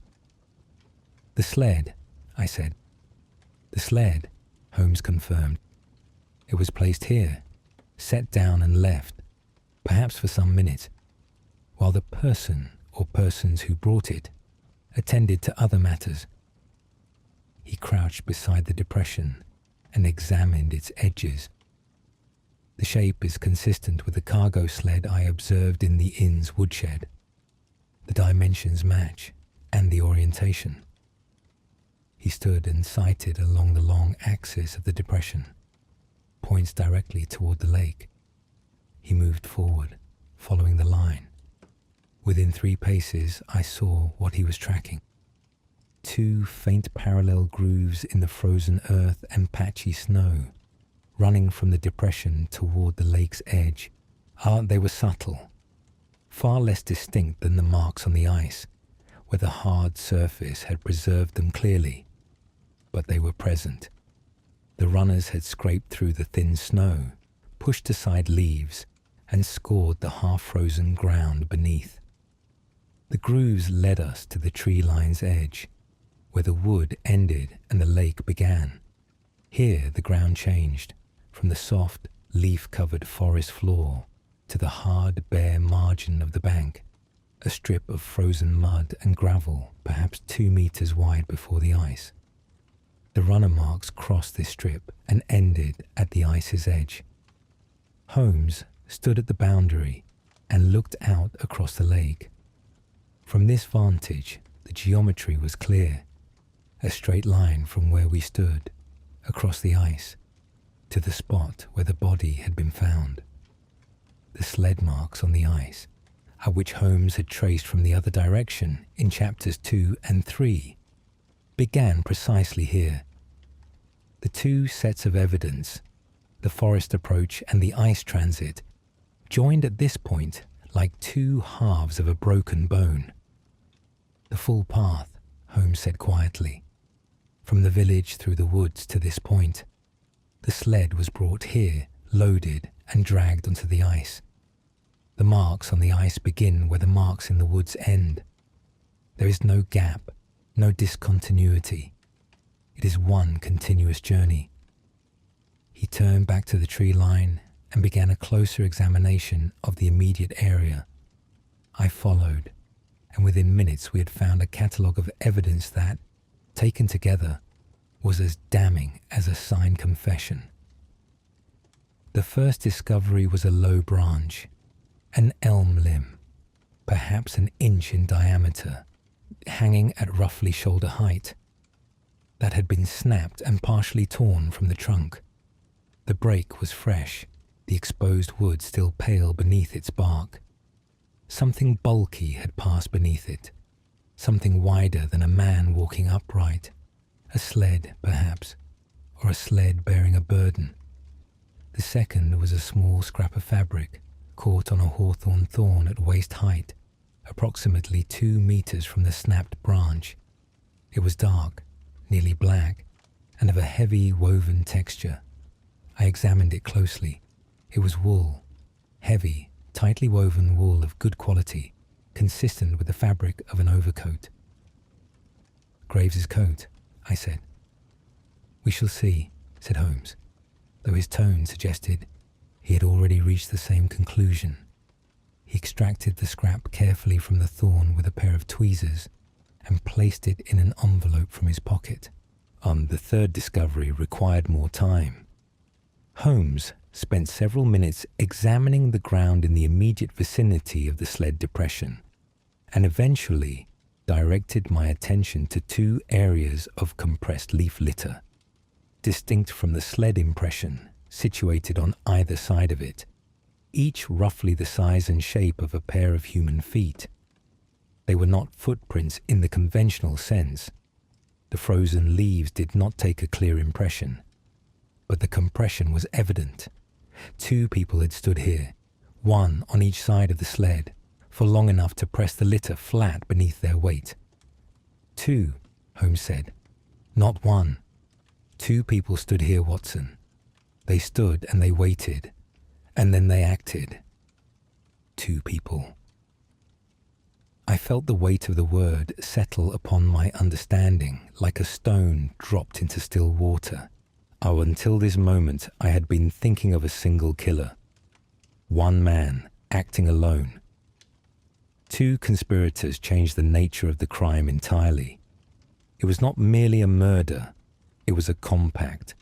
"The sled," I said. "The sled," Holmes confirmed. "It was placed here, set down and left, perhaps for some minutes, while the person or persons who brought it attended to other matters." He crouched beside the depression and examined its edges. "The shape is consistent with the cargo sled I observed in the inn's woodshed. The dimensions match, and the orientation." He stood and sighted along the long axis of the depression, points directly toward the lake. He moved forward, following the line. Within 3 paces, I saw what he was tracking. 2 faint parallel grooves in the frozen earth and patchy snow, running from the depression toward the lake's edge. They were subtle, far less distinct than the marks on the ice, where the hard surface had preserved them clearly. But they were present. The runners had scraped through the thin snow, pushed aside leaves, and scored the half-frozen ground beneath. The grooves led us to the tree line's edge, where the wood ended and the lake began. Here the ground changed, from the soft, leaf-covered forest floor to the hard, bare margin of the bank, a strip of frozen mud and gravel perhaps 2 meters wide before the ice. The runner marks crossed this strip and ended at the ice's edge. Holmes stood at the boundary and looked out across the lake. From this vantage, the geometry was clear, a straight line from where we stood, across the ice, to the spot where the body had been found. The sled marks on the ice, which Holmes had traced from the other direction in chapters 2 and 3, began precisely here. The 2 sets of evidence, the forest approach, and the ice transit joined at this point like two halves of a broken bone. The full path, Holmes said quietly, from the village through the woods to this point. The sled was brought here, loaded, and dragged onto the ice. The marks on the ice begin where the marks in the woods end. There is no gap, no discontinuity. It is one continuous journey. He turned back to the tree line and began a closer examination of the immediate area. I followed, and within minutes we had found a catalogue of evidence that, taken together, was as damning as a signed confession. The first discovery was a low branch, an elm limb, perhaps an inch in diameter, hanging at roughly shoulder height, that had been snapped and partially torn from the trunk. The break was fresh, the exposed wood still pale beneath its bark. Something bulky had passed beneath it, something wider than a man walking upright, a sled perhaps, or a sled bearing a burden. The second was a small scrap of fabric caught on a hawthorn thorn at waist height, approximately 2 meters from the snapped branch. It was dark, nearly black, and of a heavy woven texture. I examined it closely. It was wool, heavy, tightly woven wool of good quality, consistent with the fabric of an overcoat. Graves's coat, I said. We shall see, said Holmes, though his tone suggested he had already reached the same conclusion. He extracted the scrap carefully from the thorn with a pair of tweezers and placed it in an envelope from his pocket. The third discovery required more time. Holmes spent several minutes examining the ground in the immediate vicinity of the sled depression, and eventually directed my attention to 2 areas of compressed leaf litter, distinct from the sled impression, situated on either side of it, each roughly the size and shape of a pair of human feet. They were not footprints in the conventional sense. The frozen leaves did not take a clear impression, but the compression was evident. 2 people had stood here, one on each side of the sled, for long enough to press the litter flat beneath their weight. 2, Holmes said, not one. 2 people stood here, Watson. They stood and they waited, and then they acted. 2 people. I felt the weight of the word settle upon my understanding like a stone dropped into still water. Until this moment I had been thinking of a single killer. One man, acting alone. 2 conspirators changed the nature of the crime entirely. It was not merely a murder, it was a compact.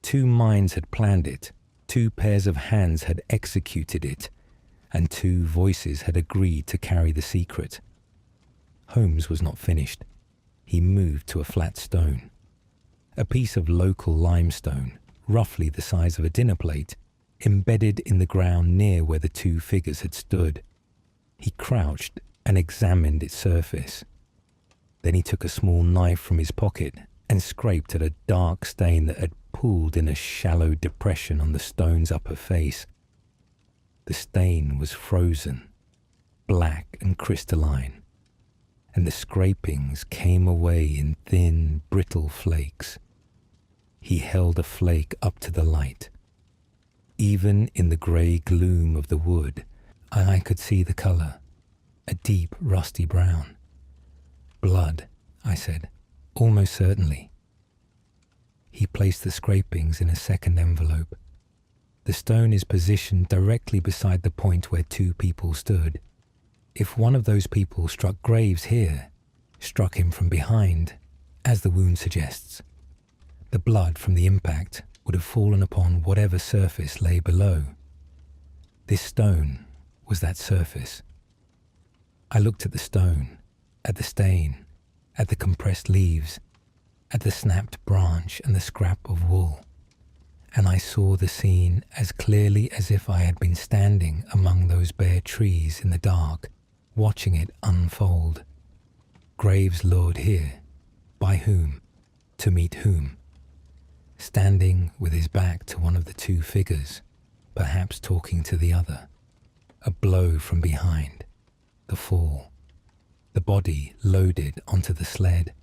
2 minds had planned it, 2 pairs of hands had executed it, and 2 voices had agreed to carry the secret. Holmes was not finished. He moved to a flat stone. A piece of local limestone, roughly the size of a dinner plate, embedded in the ground near where the 2 figures had stood. He crouched and examined its surface. Then he took a small knife from his pocket and scraped at a dark stain that had pooled in a shallow depression on the stone's upper face. The stain was frozen, black and crystalline, and the scrapings came away in thin, brittle flakes. He held a flake up to the light. Even in the grey gloom of the wood, I could see the colour, a deep rusty brown. Blood, I said, almost certainly. He placed the scrapings in a second envelope. The stone is positioned directly beside the point where 2 people stood. If one of those people struck Graves here, struck him from behind, as the wound suggests, the blood from the impact would have fallen upon whatever surface lay below. This stone was that surface. I looked at the stone, at the stain, at the compressed leaves, at the snapped branch and the scrap of wool, and I saw the scene as clearly as if I had been standing among those bare trees in the dark, watching it unfold. Graves lured here. By whom? To meet whom? standing with his back to one of the two figures, perhaps talking to the other. A blow from behind. The fall. The body loaded onto the sled.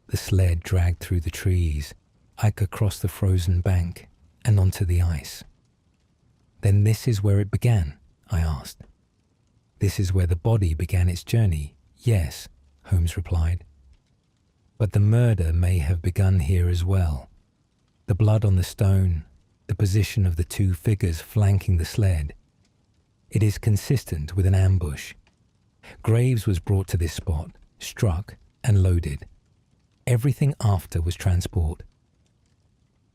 The sled dragged through the trees, Ike across the frozen bank and onto the ice. Then this is where it began, I asked. This is where the body began its journey. Yes, Holmes replied. But the murder may have begun here as well. The blood on the stone, the position of the two figures flanking the sled. It is consistent with an ambush. Graves was brought to this spot, struck and loaded. Everything after was transport.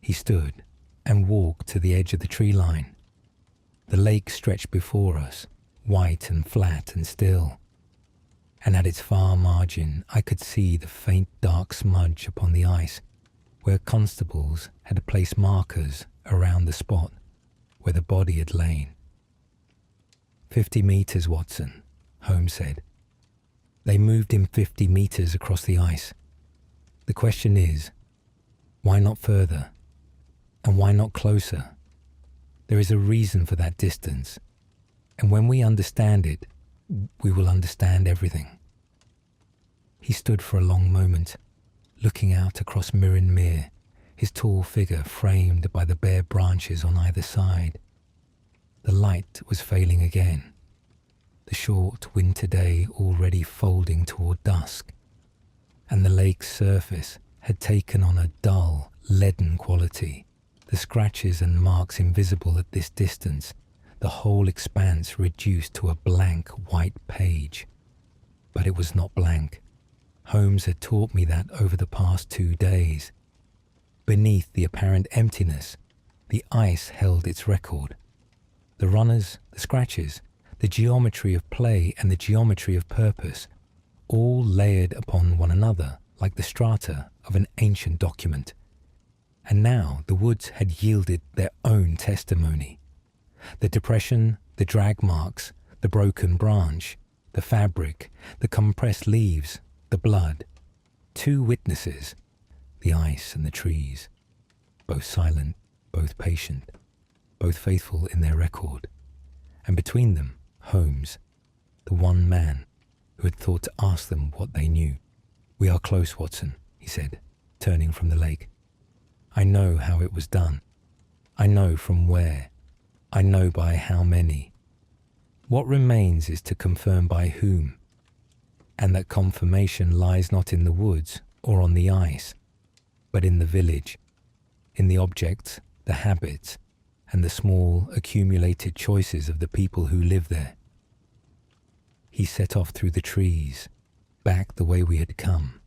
He stood and walked to the edge of the tree line. The lake stretched before us, white and flat and still. And at its far margin I could see the faint dark smudge upon the ice where constables had placed markers around the spot where the body had lain. 50 meters, Watson, Holmes said. They moved him 50 meters across the ice. The question is, why not further? And why not closer? There is a reason for that distance, and when we understand it, we will understand everything. He stood for a long moment, looking out across Mere, his tall figure framed by the bare branches on either side. The light was failing again, the short winter day already folding toward dusk, and the lake's surface had taken on a dull, leaden quality, the scratches and marks invisible at this distance, the whole expanse reduced to a blank white page. But it was not blank. Holmes had taught me that over the past 2 days. Beneath the apparent emptiness, the ice held its record. The runners, the scratches, the geometry of play and the geometry of purpose, all layered upon one another like the strata of an ancient document. And now the woods had yielded their own testimony. The depression, the drag marks, the broken branch, the fabric, the compressed leaves, the blood. 2 witnesses, the ice and the trees, both silent, both patient, both faithful in their record. And between them, Holmes, the one man who had thought to ask them what they knew. We are close, Watson, he said, turning from the lake. I know how it was done. I know from where. I know by how many. What remains is to confirm by whom, and that confirmation lies not in the woods or on the ice, but in the village, in the objects, the habits, and the small accumulated choices of the people who live there. He set off through the trees, back the way we had come.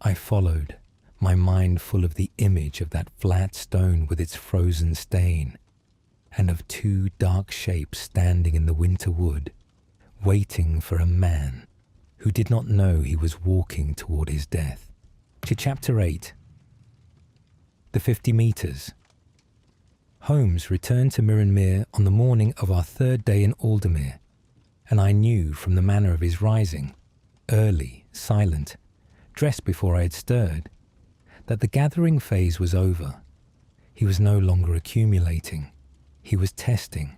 I followed, my mind full of the image of that flat stone with its frozen stain, and of 2 dark shapes standing in the winter wood, waiting for a man who did not know he was walking toward his death. Chapter 8. The 50 meters. Holmes returned to Mere on the morning of our 3rd day in Aldermere, and I knew from the manner of his rising, early, silent, dressed before I had stirred, that the gathering phase was over. He was no longer accumulating. He was testing.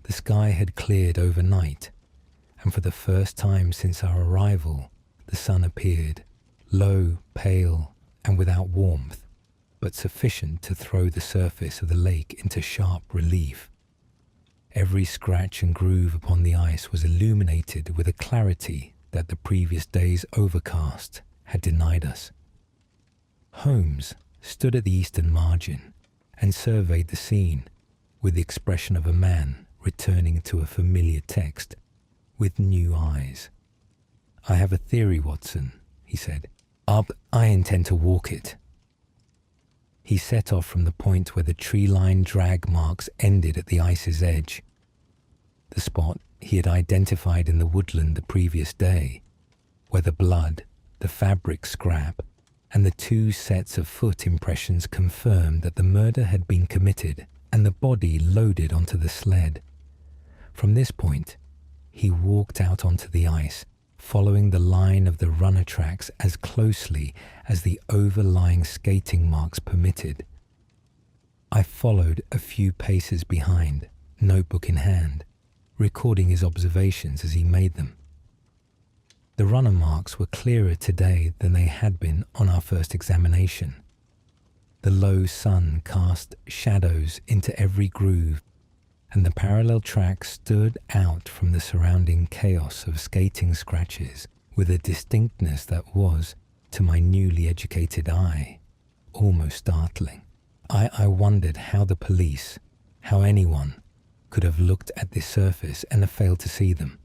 The sky had cleared overnight, and for the first time since our arrival, the sun appeared, low, pale, and without warmth, but sufficient to throw the surface of the lake into sharp relief. Every scratch and groove upon the ice was illuminated with a clarity that the previous day's overcast had denied us. Holmes stood at the eastern margin and surveyed the scene with the expression of a man returning to a familiar text with new eyes. I have a theory, Watson, he said. I intend to walk it. He set off from the point where the tree-lined drag marks ended at the ice's edge, the spot he had identified in the woodland the previous day, where the blood, the fabric scrap, and the 2 sets of foot impressions confirmed that the murder had been committed and the body loaded onto the sled. From this point, he walked out onto the ice, following the line of the runner tracks as closely as the overlying skating marks permitted. I followed a few paces behind, notebook in hand, recording his observations as he made them. The runner marks were clearer today than they had been on our first examination. The low sun cast shadows into every groove, and the parallel track stood out from the surrounding chaos of skating scratches with a distinctness that was, to my newly educated eye, almost startling. I wondered how the police, how anyone, could have looked at this surface and have failed to see them.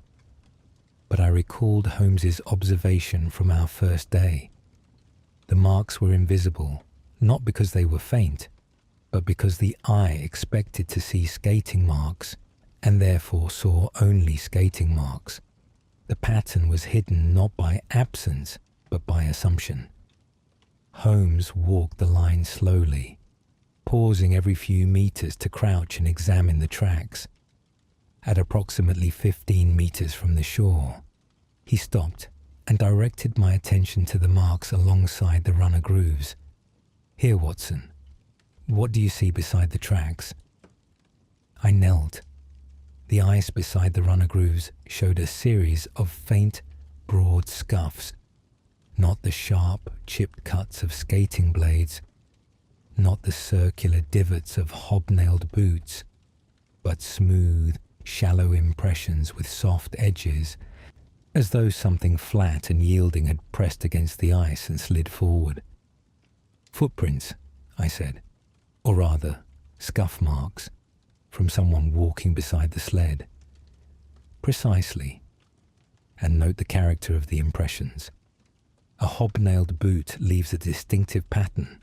But I recalled Holmes's observation from our first day. The marks were invisible, not because they were faint, but because the eye expected to see skating marks and therefore saw only skating marks. The pattern was hidden not by absence, but by assumption. Holmes walked the line slowly, pausing every few meters to crouch and examine the tracks. At approximately 15 meters from the shore, he stopped and directed my attention to the marks alongside the runner grooves. "Here, Watson. What do you see beside the tracks?" I knelt. The ice beside the runner grooves showed a series of faint, broad scuffs, not the sharp, chipped cuts of skating blades, not the circular divots of hobnailed boots, but smooth, shallow impressions with soft edges, as though something flat and yielding had pressed against the ice and slid forward. "Footprints," I said. "Or rather, scuff marks, from someone walking beside the sled." "Precisely. And note the character of the impressions. A hobnailed boot leaves a distinctive pattern.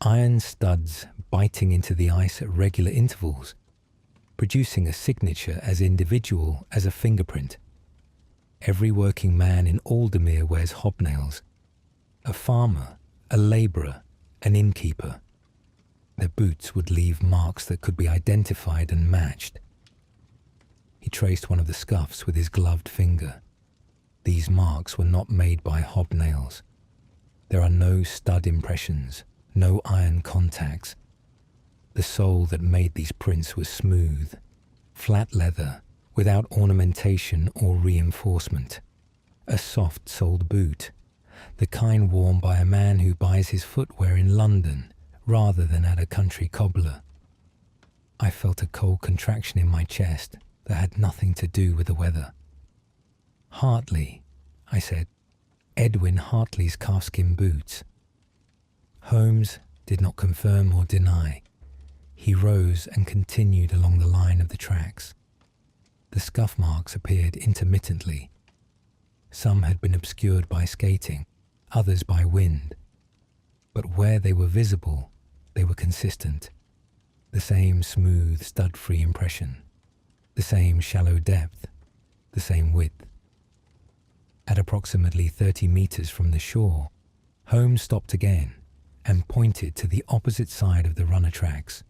Iron studs biting into the ice at regular intervals, producing a signature as individual as a fingerprint. Every working man in Aldermere wears hobnails. A farmer, a labourer, an innkeeper. Their boots would leave marks that could be identified and matched." He traced one of the scuffs with his gloved finger. "These marks were not made by hobnails. There are no stud impressions, no iron contacts. The sole that made these prints was smooth, flat leather, without ornamentation or reinforcement. A soft-soled boot, the kind worn by a man who buys his footwear in London rather than at a country cobbler." I felt a cold contraction in my chest that had nothing to do with the weather. "Hartley," I said. "Edwin Hartley's calfskin boots." Holmes did not confirm or deny. He rose and continued along the line of the tracks. The scuff marks appeared intermittently. Some had been obscured by skating, others by wind. But where they were visible, they were consistent. The same smooth, stud-free impression. The same shallow depth. The same width. At approximately 30 meters from the shore, Holmes stopped again and pointed to the opposite side of the runner tracks.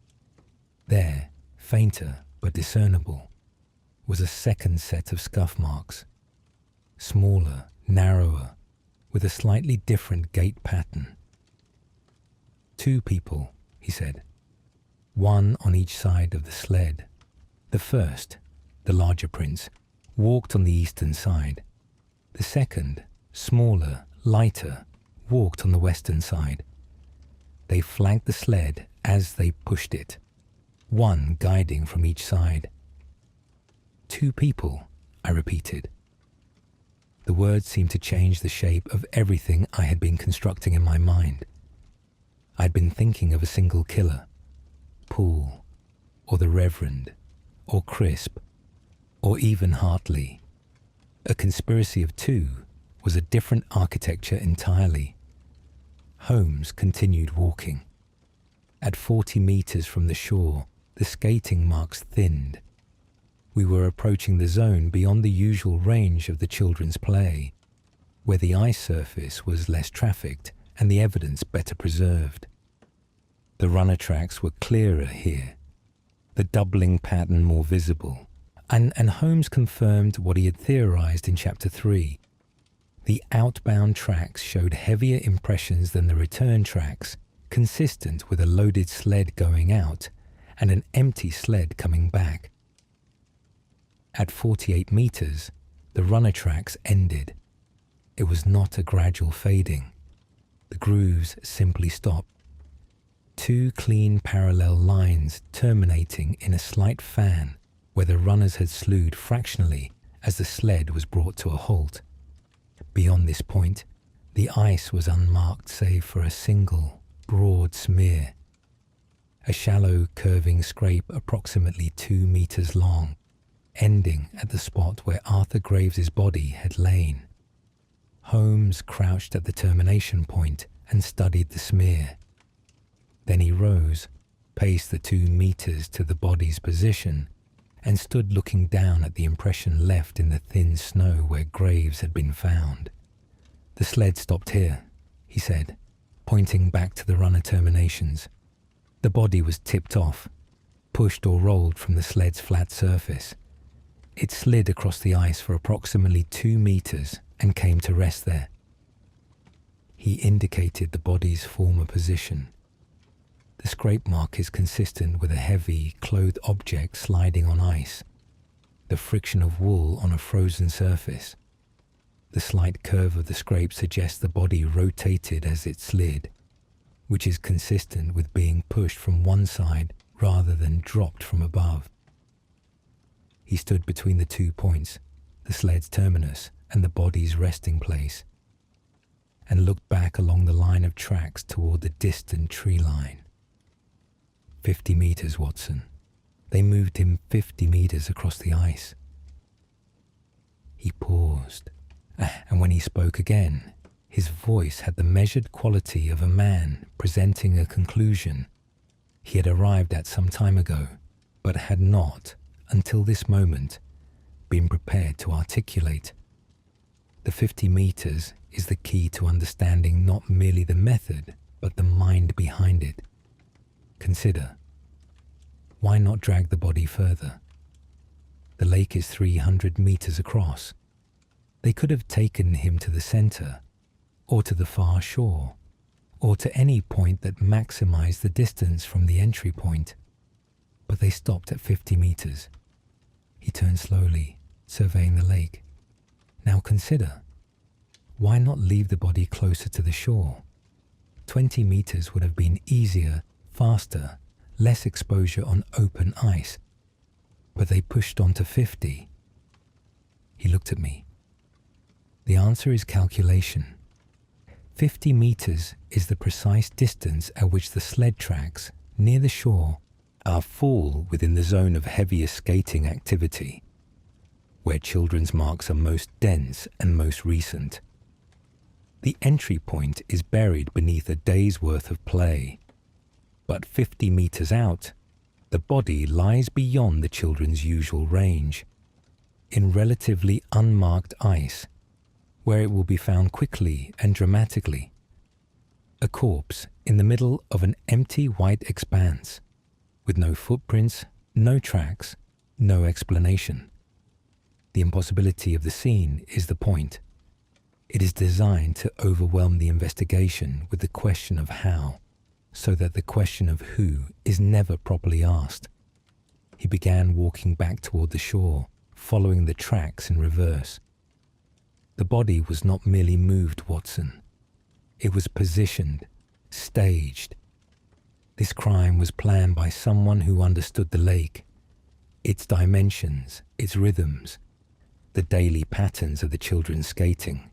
There, fainter but discernible, was a second set of scuff marks. Smaller, narrower, with a slightly different gait pattern. "Two people," he said. "One on each side of the sled. The first, the larger prince, walked on the eastern side. The second, smaller, lighter, walked on the western side. They flanked the sled as they pushed it, one guiding from each side." "Two people," I repeated. The words seemed to change the shape of everything I had been constructing in my mind. I had been thinking of a single killer, Poole, or the Reverend, or Crisp, or even Hartley. A conspiracy of two was a different architecture entirely. Holmes continued walking. At 40 meters from the shore, the skating marks thinned. We were approaching the zone beyond the usual range of the children's play, where the ice surface was less trafficked and the evidence better preserved. The runner tracks were clearer here, the doubling pattern more visible, And Holmes confirmed what he had theorized in Chapter 3. The outbound tracks showed heavier impressions than the return tracks, consistent with a loaded sled going out and an empty sled coming back. At 48 meters, the runner tracks ended. It was not a gradual fading. The grooves simply stopped. Two clean parallel lines terminating in a slight fan where the runners had slewed fractionally as the sled was brought to a halt. Beyond this point, the ice was unmarked save for a single, broad smear. A shallow, curving scrape approximately 2 meters long, ending at the spot where Arthur Graves's body had lain. Holmes crouched at the termination point and studied the smear. Then he rose, paced the 2 meters to the body's position, and stood looking down at the impression left in the thin snow where Graves had been found. "The sled stopped here," he said, pointing back to the runner terminations. The body was tipped off, pushed or rolled from the sled's flat surface. It slid across the ice for approximately 2 meters and came to rest there. He indicated the body's former position. The scrape mark is consistent with a heavy, clothed object sliding on ice, the friction of wool on a frozen surface. The slight curve of the scrape suggests the body rotated as it slid, which is consistent with being pushed from one side rather than dropped from above. He stood between the 2 points, the sled's terminus and the body's resting place, and looked back along the line of tracks toward the distant tree line. 50 meters, Watson. They moved him 50 meters across the ice. He paused, and when he spoke again, his voice had the measured quality of a man presenting a conclusion he had arrived at some time ago, but had not, until this moment, been prepared to articulate. The 50 meters is the key to understanding not merely the method, but the mind behind it. Consider, why not drag the body further? The lake is 300 meters across. They could have taken him to the center, or to the far shore, or to any point that maximized the distance from the entry point. But they stopped at 50 meters. He turned slowly, surveying the lake. Now consider, why not leave the body closer to the shore? 20 meters would have been easier, faster, less exposure on open ice. But they pushed on to 50. He looked at me. The answer is calculation. 50 meters is the precise distance at which the sled tracks, near the shore, fall within the zone of heaviest skating activity, where children's marks are most dense and most recent. The entry point is buried beneath a day's worth of play, but 50 meters out, the body lies beyond the children's usual range, in relatively unmarked ice, where it will be found quickly and dramatically. A corpse in the middle of an empty white expanse, with no footprints, no tracks, no explanation. The impossibility of the scene is the point. It is designed to overwhelm the investigation with the question of how, so that the question of who is never properly asked. He began walking back toward the shore, following the tracks in reverse. The body was not merely moved, Watson. It was positioned, staged. This crime was planned by someone who understood the lake, its dimensions, its rhythms, the daily patterns of the children's skating.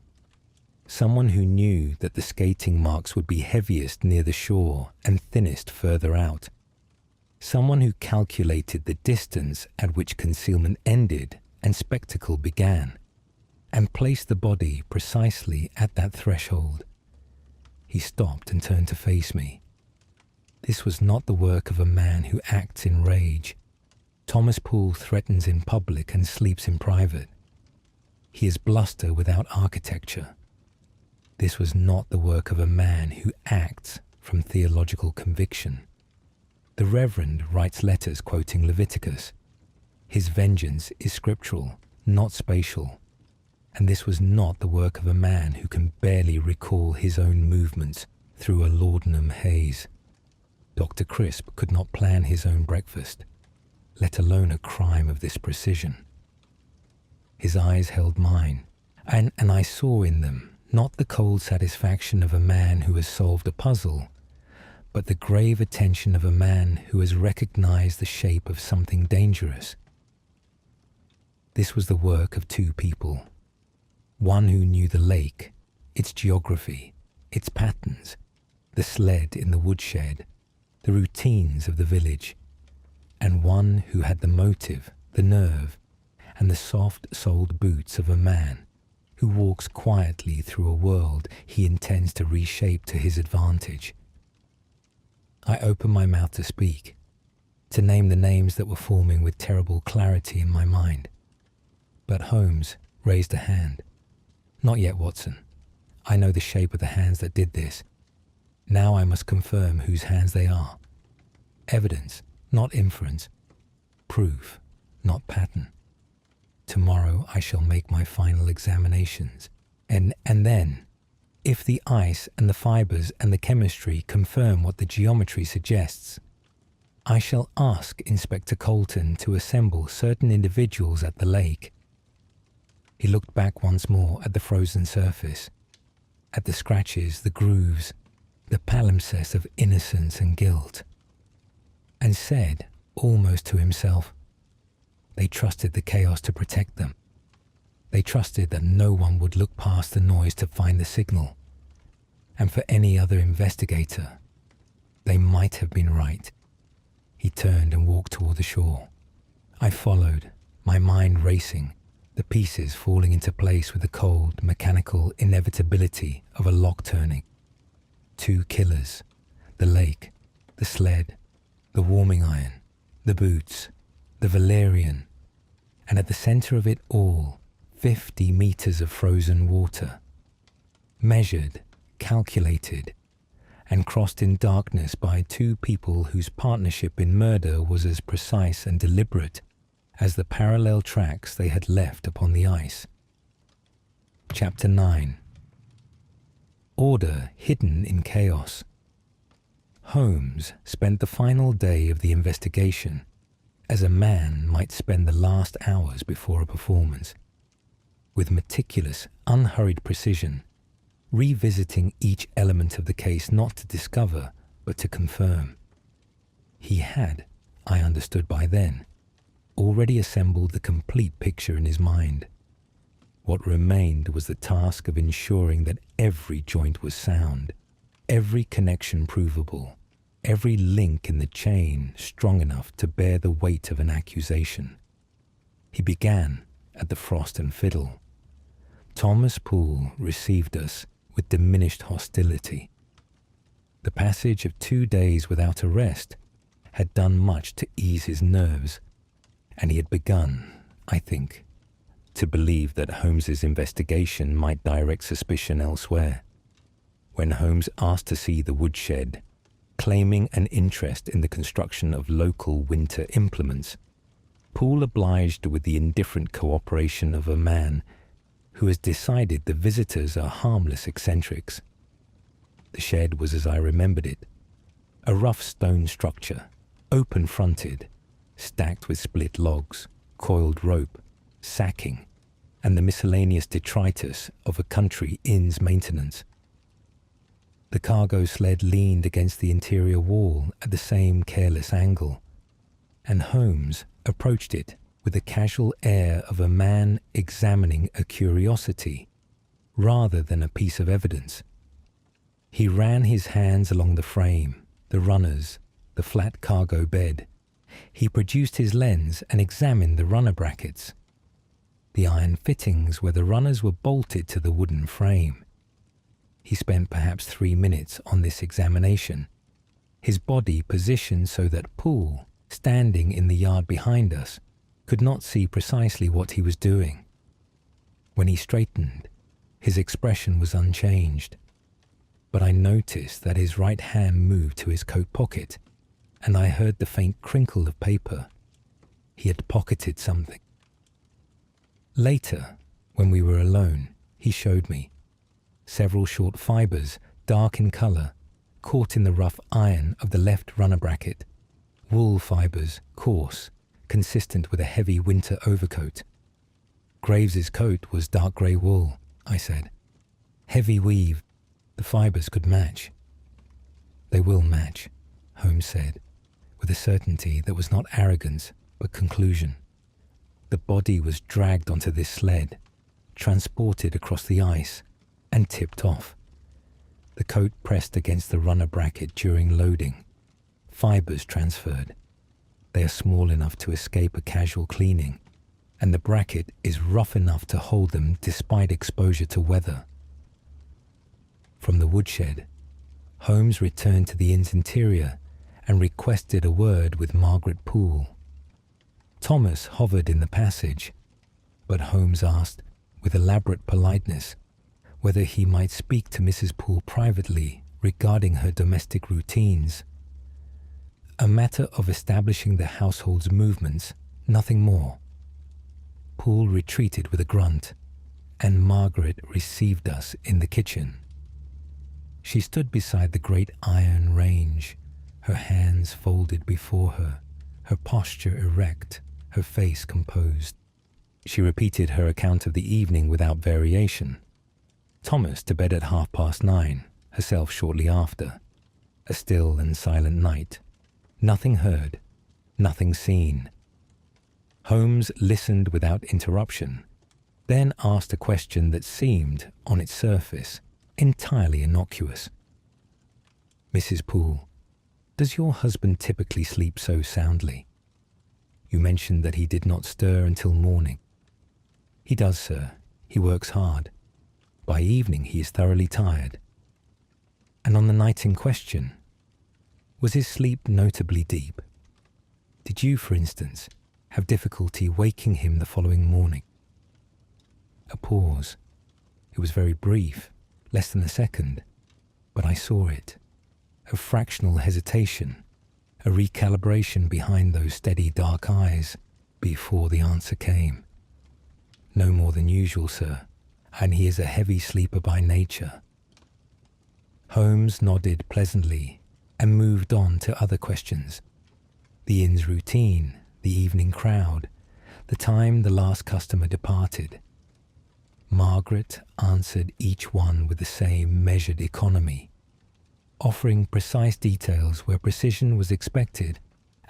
Someone who knew that the skating marks would be heaviest near the shore and thinnest further out. Someone who calculated the distance at which concealment ended and spectacle began, and placed the body precisely at that threshold. He stopped and turned to face me. This was not the work of a man who acts in rage. Thomas Poole threatens in public and sleeps in private. He is bluster without architecture. This was not the work of a man who acts from theological conviction. The Reverend writes letters quoting Leviticus. His vengeance is scriptural, not spatial. And this was not the work of a man who can barely recall his own movements through a laudanum haze. Dr. Crisp could not plan his own breakfast, let alone a crime of this precision. His eyes held mine, and I saw in them not the cold satisfaction of a man who has solved a puzzle, but the grave attention of a man who has recognized the shape of something dangerous. This was the work of two people. One who knew the lake, its geography, its patterns, the sled in the woodshed, the routines of the village, and one who had the motive, the nerve, and the soft-soled boots of a man who walks quietly through a world he intends to reshape to his advantage. I opened my mouth to speak, to name the names that were forming with terrible clarity in my mind. But Holmes raised a hand. "Not yet, Watson. I know the shape of the hands that did this. Now I must confirm whose hands they are. Evidence, not inference. Proof, not pattern. Tomorrow I shall make my final examinations. And then, if the ice and the fibers and the chemistry confirm what the geometry suggests, I shall ask Inspector Colton to assemble certain individuals at the lake." He looked back once more at the frozen surface, at the scratches, the grooves, the palimpsest of innocence and guilt, and said, almost to himself, "They trusted the chaos to protect them. They trusted that no one would look past the noise to find the signal. And for any other investigator, they might have been right." He turned and walked toward the shore. I followed, my mind racing, the pieces falling into place with the cold, mechanical inevitability of a lock turning. Two killers, the lake, the sled, the warming iron, the boots, the valerian, and at the center of it all, 50 meters of frozen water, measured, calculated, and crossed in darkness by two people whose partnership in murder was as precise and deliberate as the parallel tracks they had left upon the ice. Chapter 9. Order hidden in chaos. Holmes spent the final day of the investigation as a man might spend the last hours before a performance, with meticulous, unhurried precision, revisiting each element of the case not to discover but to confirm. He had, I understood by then, already assembled the complete picture in his mind. What remained was the task of ensuring that every joint was sound, every connection provable, every link in the chain strong enough to bear the weight of an accusation. He began at the Frost and Fiddle. Thomas Poole received us with diminished hostility. The passage of 2 days without arrest had done much to ease his nerves, and he had begun, I think, to believe that Holmes's investigation might direct suspicion elsewhere. When Holmes asked to see the woodshed, claiming an interest in the construction of local winter implements, Poole obliged with the indifferent cooperation of a man who has decided the visitors are harmless eccentrics. The shed was as I remembered it, a rough stone structure, open-fronted, stacked with split logs, coiled rope, sacking, and the miscellaneous detritus of a country inn's maintenance. The cargo sled leaned against the interior wall at the same careless angle, and Holmes approached it with the casual air of a man examining a curiosity rather than a piece of evidence. He ran his hands along the frame, the runners, the flat cargo bed. He produced his lens and examined the runner brackets, the iron fittings where the runners were bolted to the wooden frame. He spent perhaps 3 minutes on this examination, his body positioned so that Poole, standing in the yard behind us, could not see precisely what he was doing. When he straightened, his expression was unchanged, but I noticed that his right hand moved to his coat pocket, and I heard the faint crinkle of paper. he had pocketed something. Later, when we were alone, he showed me several short fibres, dark in colour, caught in the rough iron of the left runner bracket. Wool fibres, coarse, consistent with a heavy winter overcoat. Graves's coat was dark grey wool, I said. Heavy weave. The fibres could match. They will match, Holmes said, with a certainty that was not arrogance, but conclusion. The body was dragged onto this sled, transported across the ice, and tipped off. The coat pressed against the runner bracket during loading. Fibres transferred. They are small enough to escape a casual cleaning, and the bracket is rough enough to hold them despite exposure to weather. From the woodshed, Holmes returned to the inn's interior and requested a word with Margaret Poole. Thomas hovered in the passage, but Holmes asked, with elaborate politeness, whether he might speak to Mrs. Poole privately regarding her domestic routines. A matter of establishing the household's movements, nothing more. Poole retreated with a grunt, and Margaret received us in the kitchen. She stood beside the great iron range, her hands folded before her, her posture erect, her face composed. She repeated her account of the evening without variation. Thomas to bed at 9:30, herself shortly after. A still and silent night. Nothing heard, nothing seen. Holmes listened without interruption, then asked a question that seemed, on its surface, entirely innocuous. Mrs. Poole, does your husband typically sleep so soundly? You mentioned that he did not stir until morning. He does, sir. He works hard. By evening he is thoroughly tired. And on the night in question, was his sleep notably deep? Did you, for instance, have difficulty waking him the following morning? A pause. It was very brief, less than a second, but I saw it. A fractional hesitation, a recalibration behind those steady dark eyes before the answer came. No more than usual, sir, and he is a heavy sleeper by nature. Holmes nodded pleasantly and moved on to other questions. The inn's routine, the evening crowd, the time the last customer departed. Margaret answered each one with the same measured economy, offering precise details where precision was expected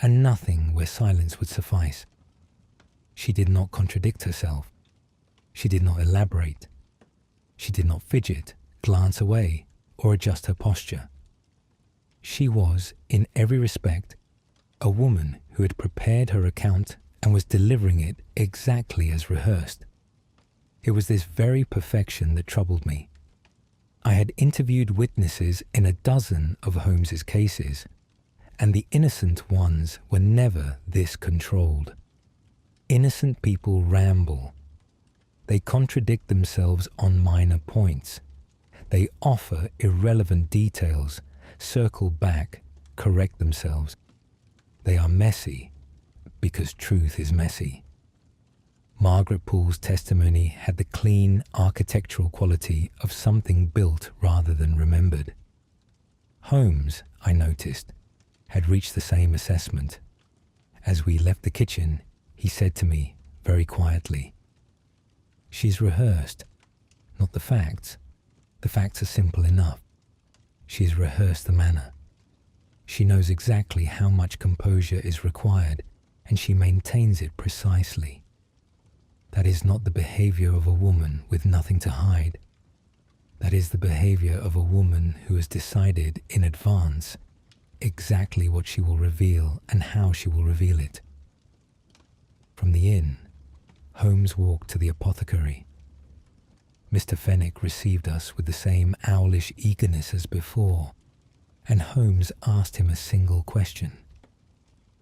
and nothing where silence would suffice. She did not contradict herself. She did not elaborate. She did not fidget, glance away, or adjust her posture. She was, in every respect, a woman who had prepared her account and was delivering it exactly as rehearsed. It was this very perfection that troubled me. I had interviewed witnesses in a dozen of Holmes's cases, and the innocent ones were never this controlled. Innocent people ramble. They contradict themselves on minor points. They offer irrelevant details, circle back, correct themselves. They are messy because truth is messy. Margaret Poole's testimony had the clean architectural quality of something built rather than remembered. Holmes, I noticed, had reached the same assessment. As we left the kitchen, he said to me, very quietly, "She's rehearsed, not the facts. The facts are simple enough. She's rehearsed the manner. She knows exactly how much composure is required, and she maintains it precisely. That is not the behavior of a woman with nothing to hide. That is the behavior of a woman who has decided in advance exactly what she will reveal and how she will reveal it." From the inn, Holmes walked to the apothecary. Mr. Fenwick received us with the same owlish eagerness as before, and Holmes asked him a single question: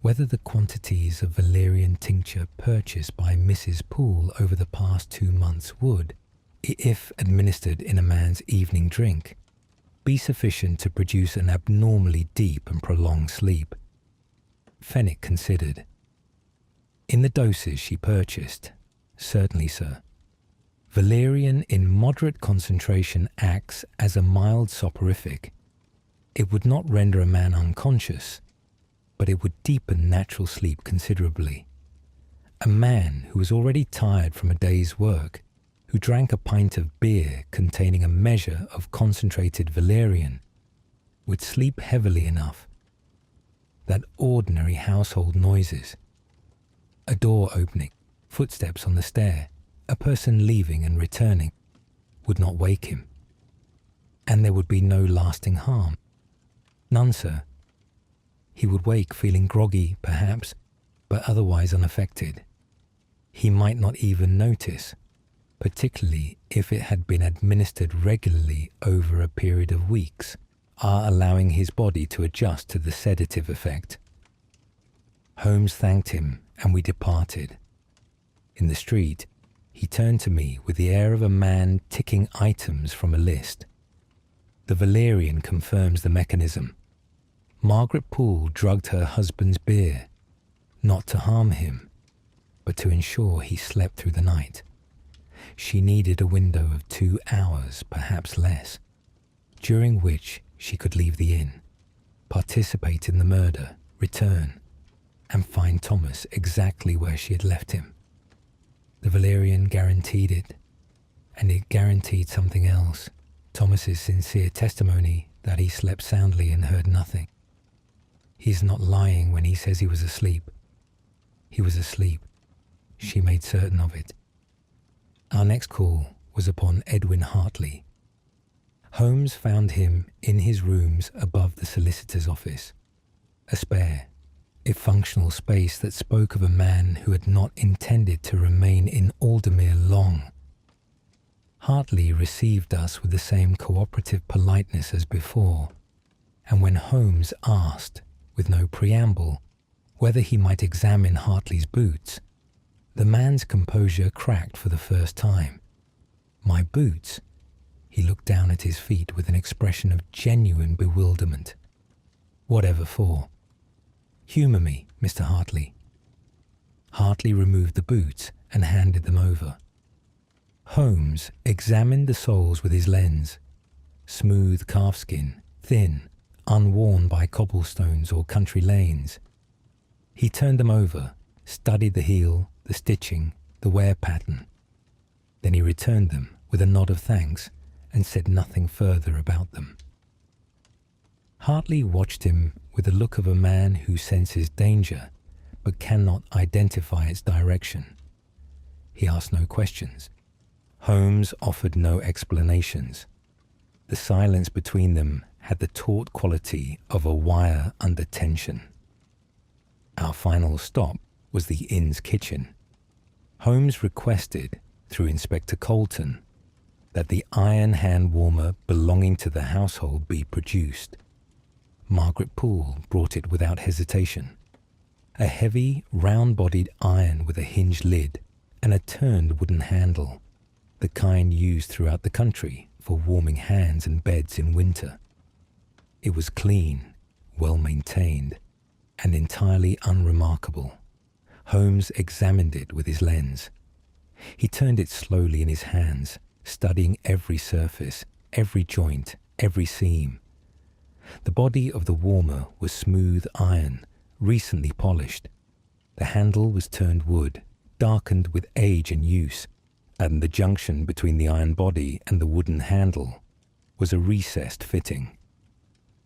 whether the quantities of valerian tincture purchased by Mrs. Poole over the past 2 months would, if administered in a man's evening drink, be sufficient to produce an abnormally deep and prolonged sleep. Fenwick considered. In the doses she purchased, certainly, sir. Valerian in moderate concentration acts as a mild soporific. It would not render a man unconscious, but it would deepen natural sleep considerably. A man who was already tired from a day's work, who drank a pint of beer containing a measure of concentrated valerian, would sleep heavily enough that ordinary household noises, a door opening, footsteps on the stair, a person leaving and returning, would not wake him. And there would be no lasting harm. None, sir. He would wake feeling groggy, perhaps, but otherwise unaffected. He might not even notice, particularly if it had been administered regularly over a period of weeks, allowing his body to adjust to the sedative effect. Holmes thanked him, and we departed. In the street, he turned to me with the air of a man ticking items from a list. The valerian confirms the mechanism. Margaret Poole drugged her husband's beer, not to harm him, but to ensure he slept through the night. She needed a window of 2 hours, perhaps less, during which she could leave the inn, participate in the murder, return, and find Thomas exactly where she had left him. The valerian guaranteed it, and it guaranteed something else, Thomas's sincere testimony that he slept soundly and heard nothing. He is not lying when he says he was asleep. He was asleep. She made certain of it. Our next call was upon Edwin Hartley. Holmes found him in his rooms above the solicitor's office, a spare, if functional space that spoke of a man who had not intended to remain in Aldermere long. Hartley received us with the same cooperative politeness as before, and when Holmes asked, with no preamble, whether he might examine Hartley's boots, the man's composure cracked for the first time. My boots? He looked down at his feet with an expression of genuine bewilderment. Whatever for? Humour me, Mr. Hartley. Hartley removed the boots and handed them over. Holmes examined the soles with his lens. Smooth calfskin, thin, unworn by cobblestones or country lanes. He turned them over, studied the heel, the stitching, the wear pattern. Then he returned them with a nod of thanks and said nothing further about them. Hartley watched him with the look of a man who senses danger but cannot identify its direction. He asked no questions. Holmes offered no explanations. The silence between them had the taut quality of a wire under tension. Our final stop was the inn's kitchen. Holmes requested, through Inspector Colton, that the iron hand warmer belonging to the household be produced. Margaret Poole brought it without hesitation. A heavy, round-bodied iron with a hinged lid and a turned wooden handle, the kind used throughout the country for warming hands and beds in winter. It was clean, well-maintained, and entirely unremarkable. Holmes examined it with his lens. He turned it slowly in his hands, studying every surface, every joint, every seam. The body of the warmer was smooth iron, recently polished. The handle was turned wood, darkened with age and use, and the junction between the iron body and the wooden handle was a recessed fitting.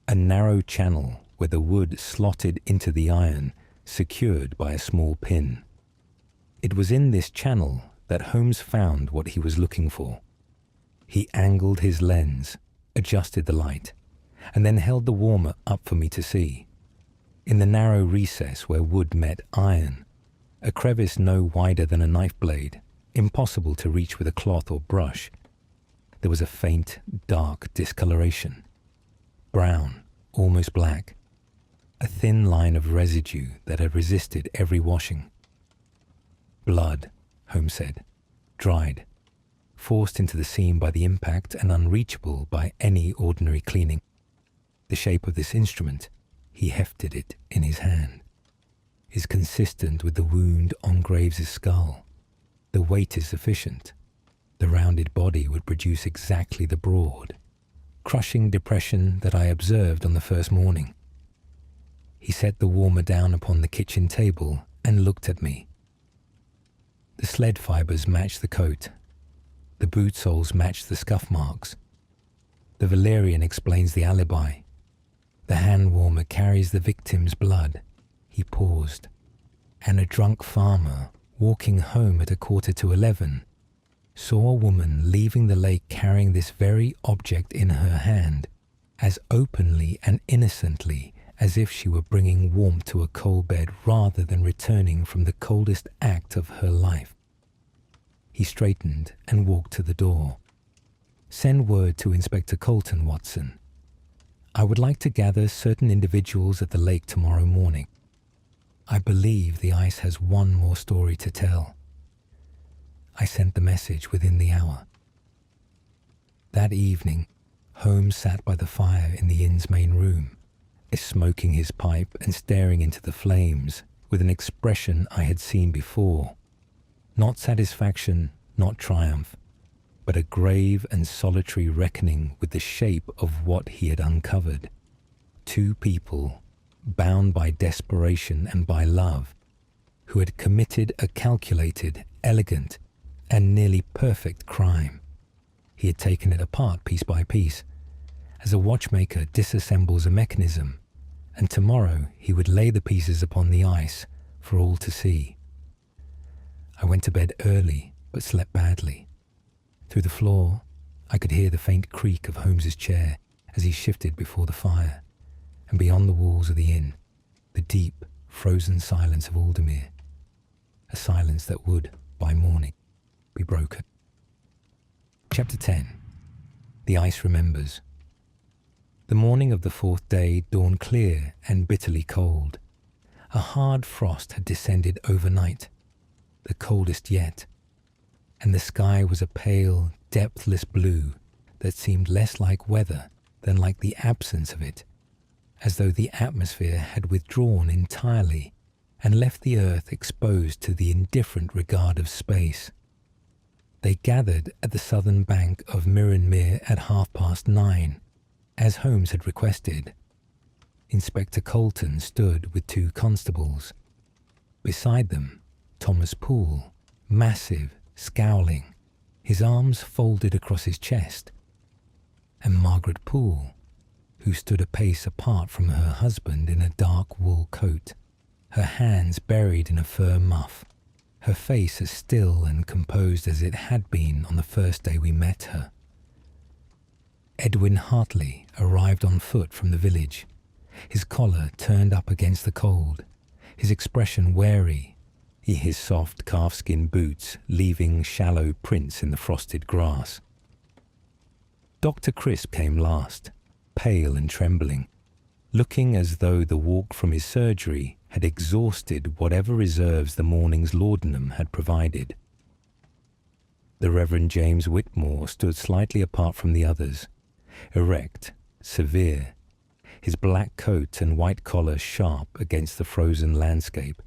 A narrow channel where the wood slotted into the iron, secured by a small pin. It was in this channel that Holmes found what he was looking for. He angled his lens, adjusted the light, and then held the warmer up for me to see. In the narrow recess where wood met iron, a crevice no wider than a knife blade, impossible to reach with a cloth or brush, there was a faint, dark discoloration. Brown, almost black. A thin line of residue that had resisted every washing. Blood, Holmes said, dried, forced into the seam by the impact and unreachable by any ordinary cleaning. The shape of this instrument, he hefted it in his hand. is consistent with the wound on Graves' skull. The weight is sufficient. The rounded body would produce exactly the broad, crushing depression that I observed on the first morning. He set the warmer down upon the kitchen table and looked at me. The sled fibers matched the coat. The boot soles matched the scuff marks. The valerian explains the alibi. The hand warmer carries the victim's blood. He paused. And a drunk farmer, walking home at 11:15, saw a woman leaving the lake carrying this very object in her hand, as openly and innocently as if she were bringing warmth to a cold bed rather than returning from the coldest act of her life. He straightened and walked to the door. "Send word to Inspector Colton, Watson. I would like to gather certain individuals at the lake tomorrow morning. I believe the ice has one more story to tell." I sent the message within the hour. That evening, Holmes sat by the fire in the inn's main room, smoking his pipe and staring into the flames with an expression I had seen before. Not satisfaction, not triumph, but a grave and solitary reckoning with the shape of what he had uncovered. Two people, bound by desperation and by love, who had committed a calculated, elegant, and nearly perfect crime. He had taken it apart piece by piece, as a watchmaker disassembles a mechanism, and tomorrow he would lay the pieces upon the ice for all to see. I went to bed early, but slept badly. Through the floor, I could hear the faint creak of Holmes's chair as he shifted before the fire, and beyond the walls of the inn, the deep, frozen silence of Aldermere, a silence that would, by morning, be broken. Chapter 10. The Ice Remembers. The morning of the fourth day dawned clear and bitterly cold. A hard frost had descended overnight, the coldest yet, and the sky was a pale, depthless blue that seemed less like weather than like the absence of it, as though the atmosphere had withdrawn entirely and left the earth exposed to the indifferent regard of space. They gathered at the southern bank of Untitled at 9:30, as Holmes had requested. Inspector Colton stood with two constables. Beside them, Thomas Poole, massive, scowling, his arms folded across his chest, and Margaret Poole, who stood a pace apart from her husband in a dark wool coat, her hands buried in a fur muff, her face as still and composed as it had been on the first day we met her. Edwin Hartley arrived on foot from the village, his collar turned up against the cold, his expression wary, his soft calfskin boots leaving shallow prints in the frosted grass. Dr. Crisp came last, pale and trembling, looking as though the walk from his surgery had exhausted whatever reserves the morning's laudanum had provided. The Reverend James Whitmore stood slightly apart from the others, erect, severe, his black coat and white collar sharp against the frozen landscape,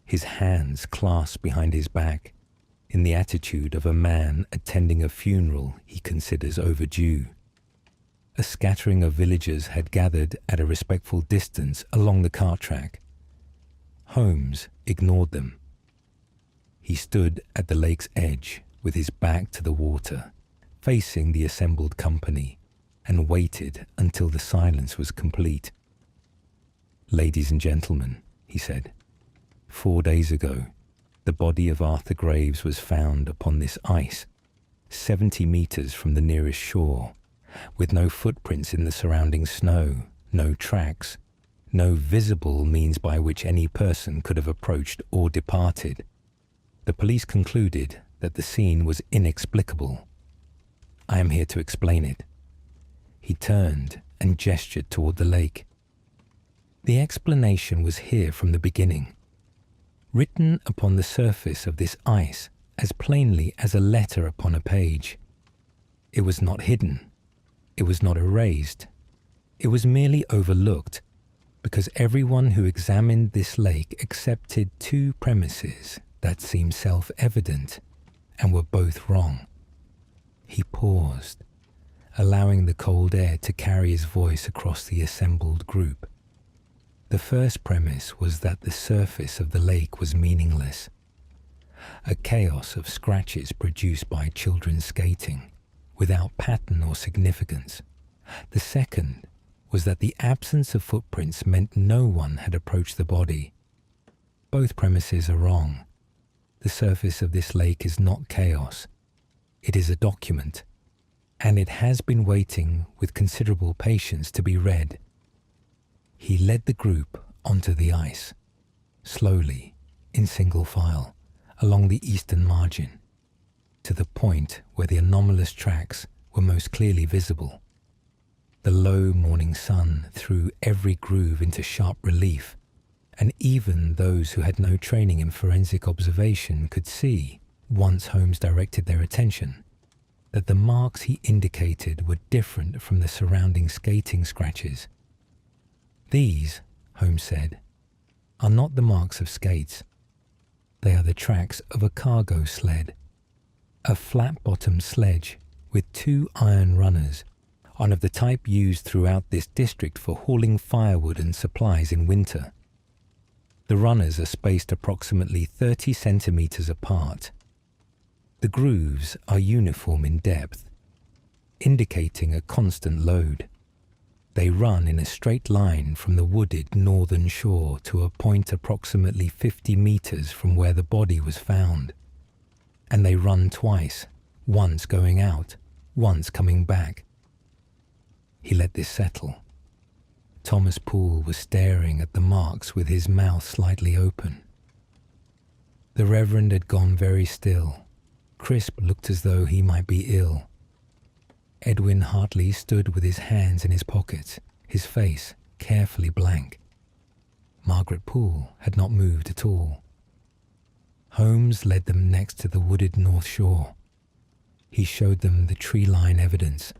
his hands clasped behind his back, in the attitude of a man attending a funeral he considers overdue. A scattering of villagers had gathered at a respectful distance along the cart track. Holmes ignored them. He stood at the lake's edge with his back to the water, facing the assembled company, and waited until the silence was complete. "Ladies and gentlemen," he said, 4 days ago, the body of Arthur Graves was found upon this ice, 70 meters from the nearest shore, with no footprints in the surrounding snow, no tracks, no visible means by which any person could have approached or departed. The police concluded that the scene was inexplicable. I am here to explain it. He turned and gestured toward the lake. The explanation was here from the beginning, written upon the surface of this ice as plainly as a letter upon a page. It was not hidden. It was not erased. It was merely overlooked, because everyone who examined this lake accepted two premises that seemed self-evident and were both wrong. He paused, allowing the cold air to carry his voice across the assembled group. The first premise was that the surface of the lake was meaningless, a chaos of scratches produced by children skating, without pattern or significance. The second was that the absence of footprints meant no one had approached the body. Both premises are wrong. The surface of this lake is not chaos. It is a document, and it has been waiting with considerable patience to be read. He led the group onto the ice, slowly, in single file, along the eastern margin, to the point where the anomalous tracks were most clearly visible. The low morning sun threw every groove into sharp relief, and even those who had no training in forensic observation could see, once Holmes directed their attention, that the marks he indicated were different from the surrounding skating scratches. These, Holmes said, are not the marks of skates. They are the tracks of a cargo sled, a flat-bottomed sledge with two iron runners, one of the type used throughout this district for hauling firewood and supplies in winter. The runners are spaced approximately 30 centimeters apart. The grooves are uniform in depth, indicating a constant load. They run in a straight line from the wooded northern shore to a point approximately 50 meters from where the body was found. And they run twice, once going out, once coming back. He let this settle. Thomas Poole was staring at the marks with his mouth slightly open. The Reverend had gone very still. Crisp looked as though he might be ill. Edwin Hartley stood with his hands in his pockets, his face carefully blank. Margaret Poole had not moved at all. Holmes led them next to the wooded north shore. He showed them the tree-line evidence,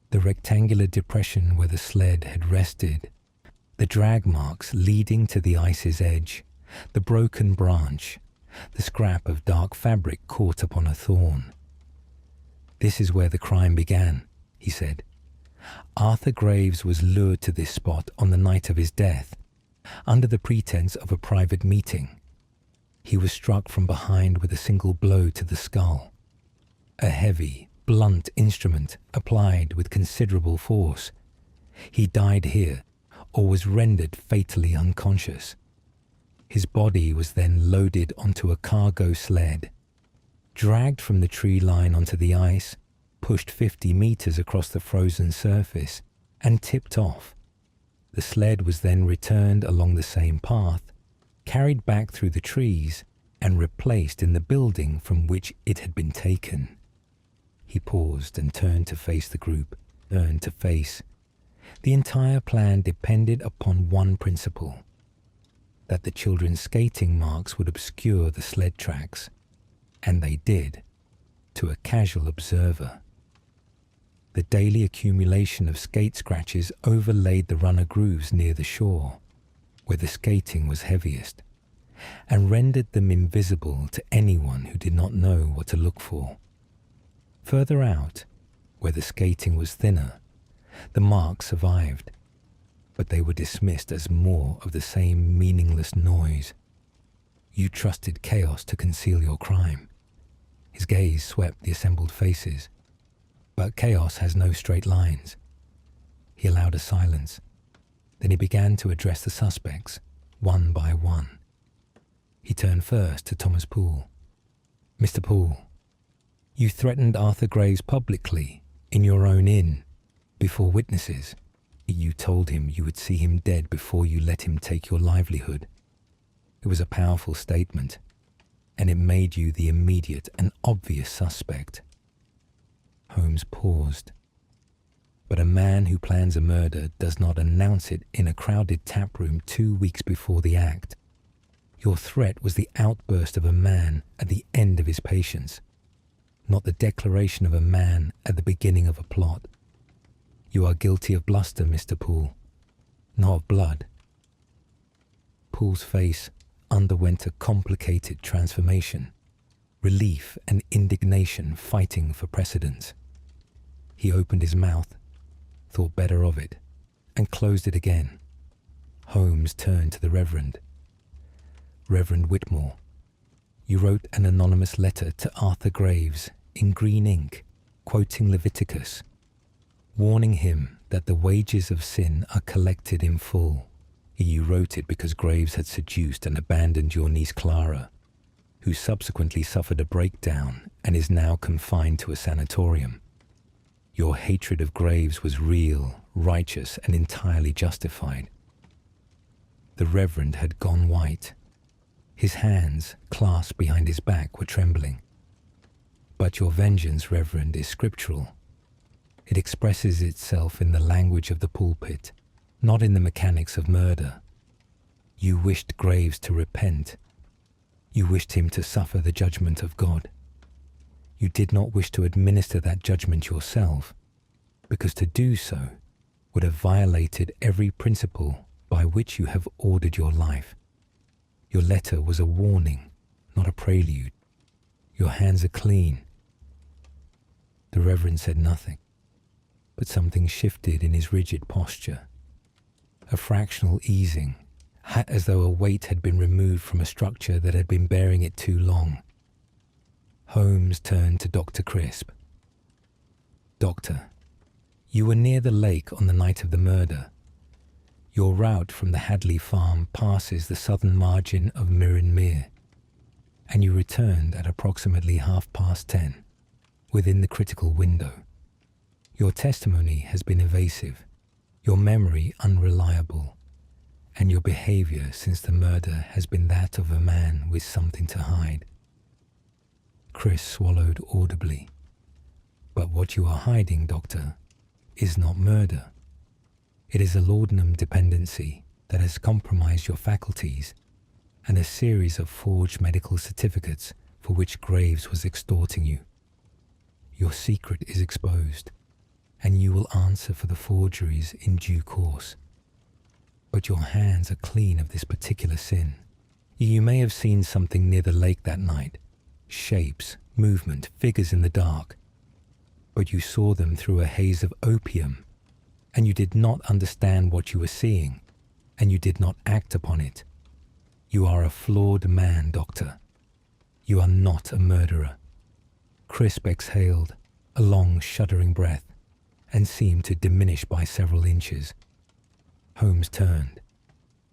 the rectangular depression where the sled had rested, the drag marks leading to the ice's edge, the broken branch, the scrap of dark fabric caught upon a thorn. "This is where the crime began," he said. "Arthur Graves was lured to this spot on the night of his death, under the pretense of a private meeting. He was struck from behind with a single blow to the skull, a heavy, blunt instrument applied with considerable force. He died here, or was rendered fatally unconscious. His body was then loaded onto a cargo sled, dragged from the tree line onto the ice, pushed 50 meters across the frozen surface, and tipped off. The sled was then returned along the same path, carried back through the trees, and replaced in the building from which it had been taken." He paused and turned to face the group, turned to face. The entire plan depended upon one principle: that the children's skating marks would obscure the sled tracks. And they did, to a casual observer. The daily accumulation of skate scratches overlaid the runner grooves near the shore, where the skating was heaviest, and rendered them invisible to anyone who did not know what to look for. Further out, where the skating was thinner, the marks survived, but they were dismissed as more of the same meaningless noise. You trusted chaos to conceal your crime. His gaze swept the assembled faces. But chaos has no straight lines. He allowed a silence. Then he began to address the suspects, one by one. He turned first to Thomas Poole. "Mr. Poole, you threatened Arthur Graves publicly, in your own inn, before witnesses. You told him you would see him dead before you let him take your livelihood. It was a powerful statement, and it made you the immediate and obvious suspect." Holmes paused. But a man who plans a murder does not announce it in a crowded taproom 2 weeks before the act. Your threat was the outburst of a man at the end of his patience, not the declaration of a man at the beginning of a plot. You are guilty of bluster, Mr. Poole, not of blood, Poole's face underwent a complicated transformation, relief and indignation fighting for precedence. He opened his mouth, thought better of it, and closed it again. Holmes turned to the Reverend. Reverend Whitmore, you wrote an anonymous letter to Arthur Graves in green ink, quoting Leviticus, warning him that the wages of sin are collected in full. You wrote it because Graves had seduced and abandoned your niece Clara, who subsequently suffered a breakdown and is now confined to a sanatorium. Your hatred of Graves was real, righteous, and entirely justified. The Reverend had gone white. His hands, clasped behind his back, were trembling. But your vengeance, Reverend, is scriptural. It expresses itself in the language of the pulpit, not in the mechanics of murder. You wished Graves to repent. You wished him to suffer the judgment of God. You did not wish to administer that judgment yourself, because to do so would have violated every principle by which you have ordered your life. Your letter was a warning, not a prelude. Your hands are clean. The Reverend said nothing, but something shifted in his rigid posture. A fractional easing, as though a weight had been removed from a structure that had been bearing it too long. Holmes turned to Dr. Crisp. Doctor, you were near the lake on the night of the murder. Your route from the Hadley farm passes the southern margin of Mirren Mere, and you returned at approximately 10:30, within the critical window. Your testimony has been evasive, your memory unreliable, and your behavior since the murder has been that of a man with something to hide. Chris swallowed audibly. But what you are hiding, Doctor, is not murder. It is a laudanum dependency that has compromised your faculties and a series of forged medical certificates for which Graves was extorting you. Your secret is exposed, and you will answer for the forgeries in due course. But your hands are clean of this particular sin. You may have seen something near the lake that night, shapes, movement, figures in the dark, but you saw them through a haze of opium, and you did not understand what you were seeing, and you did not act upon it. You are a flawed man, Doctor. You are not a murderer. Crisp exhaled a long, shuddering breath and seemed to diminish by several inches. Holmes turned.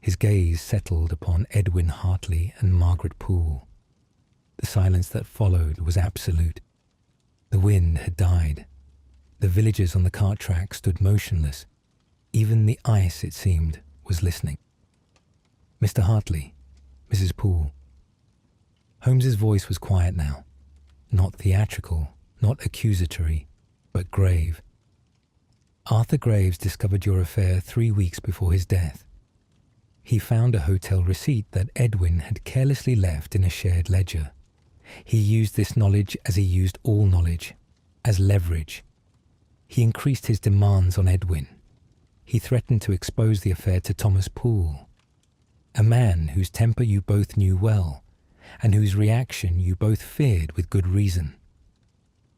His gaze settled upon Edwin Hartley and Margaret Poole. The silence that followed was absolute. The wind had died. The villagers on the cart track stood motionless. Even the ice, it seemed, was listening. Mr. Hartley, Mrs. Poole. Holmes's voice was quiet now, not theatrical, not accusatory, but grave. Arthur Graves discovered your affair 3 weeks before his death. He found a hotel receipt that Edwin had carelessly left in a shared ledger. He used this knowledge as he used all knowledge, as leverage. He increased his demands on Edwin. He threatened to expose the affair to Thomas Poole, a man whose temper you both knew well, and whose reaction you both feared with good reason.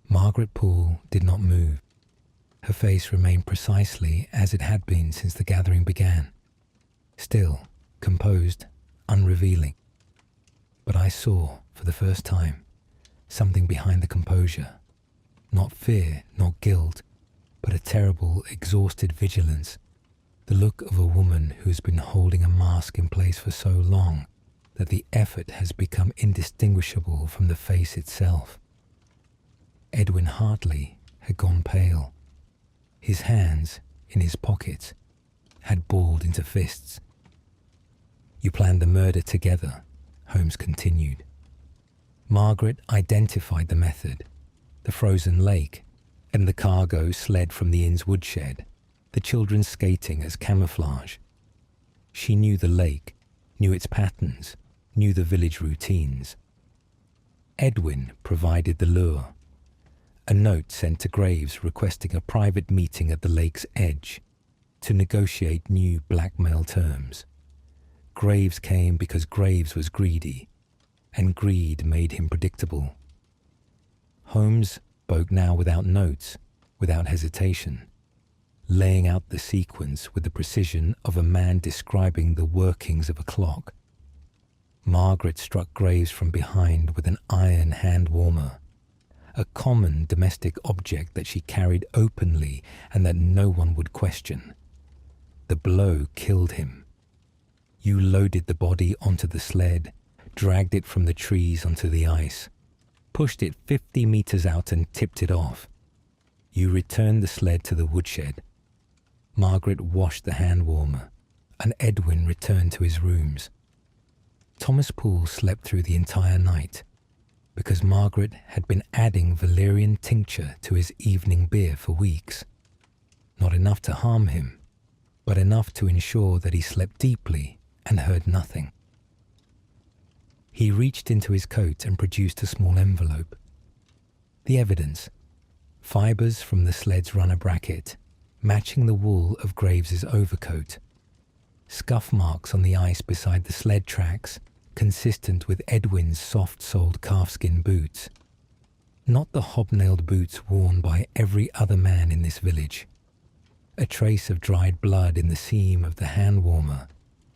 Margaret Poole did not move. Her face remained precisely as it had been since the gathering began, still, composed, unrevealing. But I saw, for the first time, something behind the composure. Not fear, not guilt, but a terrible, exhausted vigilance. The look of a woman who has been holding a mask in place for so long that the effort has become indistinguishable from the face itself. Edwin Hartley had gone pale. His hands, in his pockets, had balled into fists. You planned the murder together, Holmes continued. Margaret identified the method, the frozen lake, and the cargo sled from the inn's woodshed, the children skating as camouflage. She knew the lake, knew its patterns, knew the village routines. Edwin provided the lure. A note sent to Graves requesting a private meeting at the lake's edge to negotiate new blackmail terms. Graves came because Graves was greedy, and greed made him predictable. Holmes spoke now without notes, without hesitation, laying out the sequence with the precision of a man describing the workings of a clock. Margaret struck Graves from behind with an iron hand warmer, a common domestic object that she carried openly and that no one would question. The blow killed him. You loaded the body onto the sled, dragged it from the trees onto the ice, pushed it 50 meters out and tipped it off. You returned the sled to the woodshed. Margaret washed the hand warmer, and Edwin returned to his rooms. Thomas Poole slept through the entire night because Margaret had been adding valerian tincture to his evening beer for weeks. Not enough to harm him, but enough to ensure that he slept deeply and heard nothing. He reached into his coat and produced a small envelope. The evidence: fibers from the sled's runner bracket, matching the wool of Graves's overcoat. Scuff marks on the ice beside the sled tracks, consistent with Edwin's soft-soled calfskin boots. Not the hobnailed boots worn by every other man in this village. A trace of dried blood in the seam of the hand warmer,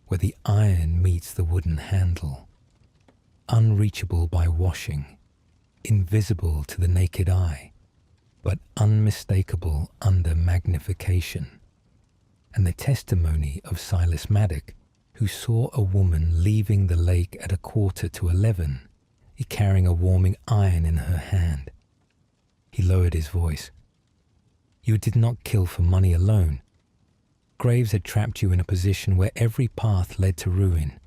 where the iron meets the wooden handle. Unreachable by washing, invisible to the naked eye, but unmistakable under magnification. And the testimony of Silas Maddock, who saw a woman leaving the lake at 11:15, carrying a warming iron in her hand. He lowered his voice. You did not kill for money alone. Graves had trapped you in a position where every path led to ruin.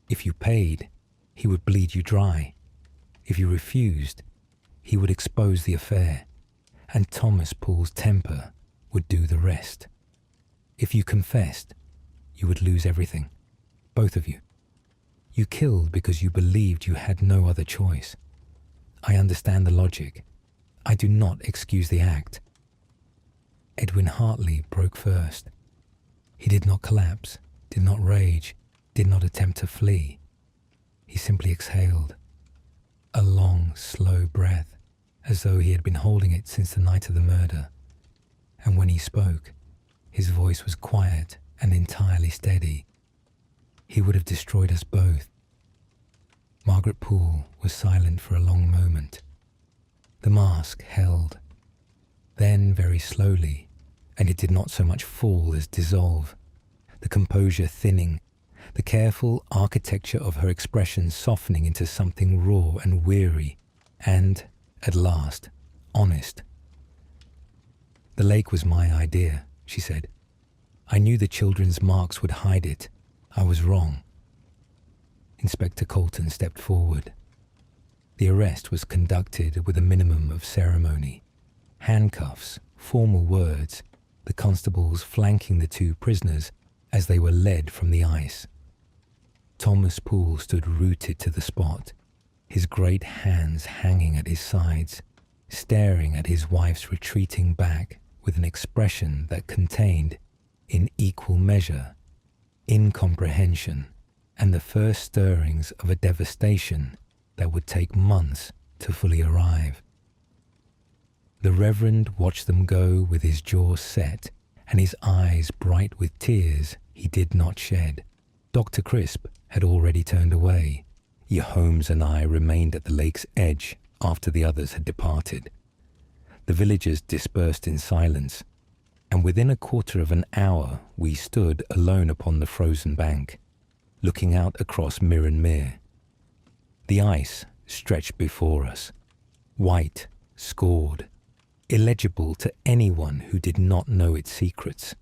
If you paid, he would bleed you dry. If you refused, he would expose the affair, and Thomas Poole's temper would do the rest. If you confessed, you would lose everything, both of you. You killed because you believed you had no other choice. I understand the logic. I do not excuse the act. Edwin Hartley broke first. He did not collapse, did not rage, did not attempt to flee. He simply exhaled, a long, slow breath, as though he had been holding it since the night of the murder. And when he spoke, his voice was quiet and entirely steady. He would have destroyed us both. Margaret Poole was silent for a long moment. The mask held. Then, very slowly, and it did not so much fall as dissolve, the composure thinning, the careful architecture of her expression softening into something raw and weary, and, at last, honest. The lake was my idea, she said. I knew the children's marks would hide it. I was wrong. Inspector Colton stepped forward. The arrest was conducted with a minimum of ceremony. Handcuffs, formal words, the constables flanking the two prisoners as they were led from the ice. Thomas Poole stood rooted to the spot, his great hands hanging at his sides, staring at his wife's retreating back with an expression that contained, in equal measure, incomprehension and the first stirrings of a devastation that would take months to fully arrive. The Reverend watched them go with his jaws set and his eyes bright with tears he did not shed. Dr. Crisp had already turned away. Holmes and I remained at the lake's edge after the others had departed. The villagers dispersed in silence, and within a quarter of an hour we stood alone upon the frozen bank, looking out across Mere. The ice stretched before us, white, scored, illegible to anyone who did not know its secrets.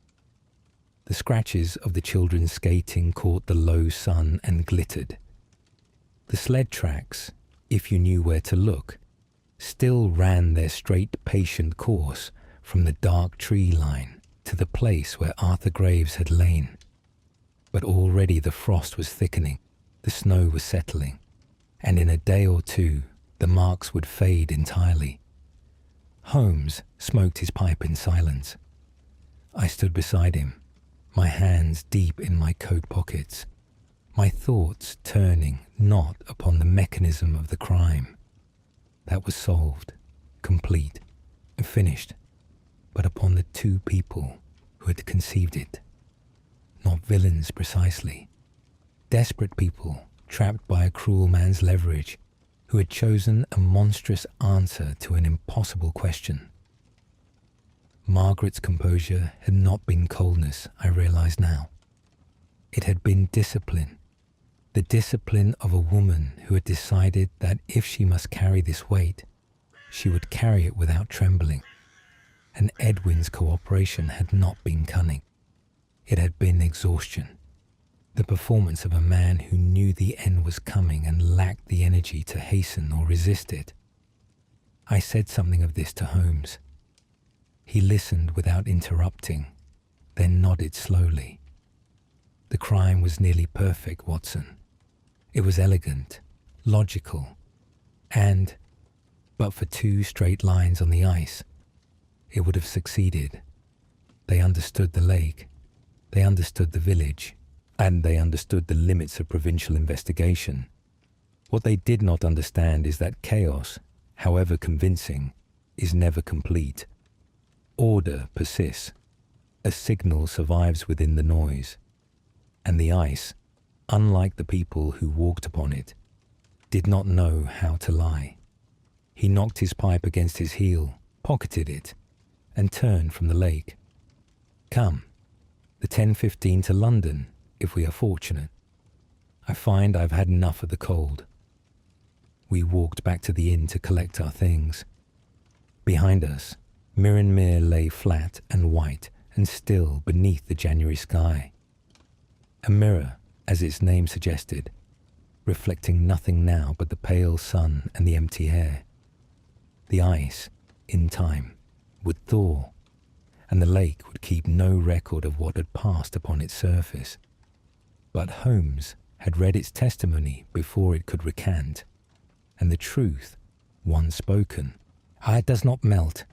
The scratches of the children skating caught the low sun and glittered. The sled tracks, if you knew where to look, still ran their straight, patient course from the dark tree line to the place where Arthur Graves had lain. But already the frost was thickening, the snow was settling, and in a day or two the marks would fade entirely. Holmes smoked his pipe in silence. I stood beside him, my hands deep in my coat pockets, my thoughts turning not upon the mechanism of the crime that was solved, complete, and finished, but upon the two people who had conceived it. Not villains precisely, desperate people trapped by a cruel man's leverage who had chosen a monstrous answer to an impossible question. Margaret's composure had not been coldness, I realize now. It had been discipline, the discipline of a woman who had decided that if she must carry this weight, she would carry it without trembling. And Edwin's cooperation had not been cunning. It had been exhaustion, the performance of a man who knew the end was coming and lacked the energy to hasten or resist it. I said something of this to Holmes. He listened without interrupting, then nodded slowly. The crime was nearly perfect, Watson. It was elegant, logical, and, but for two straight lines on the ice, it would have succeeded. They understood the lake, they understood the village, and they understood the limits of provincial investigation. What they did not understand is that chaos, however convincing, is never complete. Order persists. A signal survives within the noise. And the ice, unlike the people who walked upon it, did not know how to lie. He knocked his pipe against his heel, pocketed it, and turned from the lake. Come, the 10:15 to London, if we are fortunate. I find I've had enough of the cold. We walked back to the inn to collect our things. Behind us, Mere lay flat and white and still beneath the January sky. A mirror, as its name suggested, reflecting nothing now but the pale sun and the empty air. The ice, in time, would thaw, and the lake would keep no record of what had passed upon its surface. But Holmes had read its testimony before it could recant, and the truth, once spoken, it does not melt,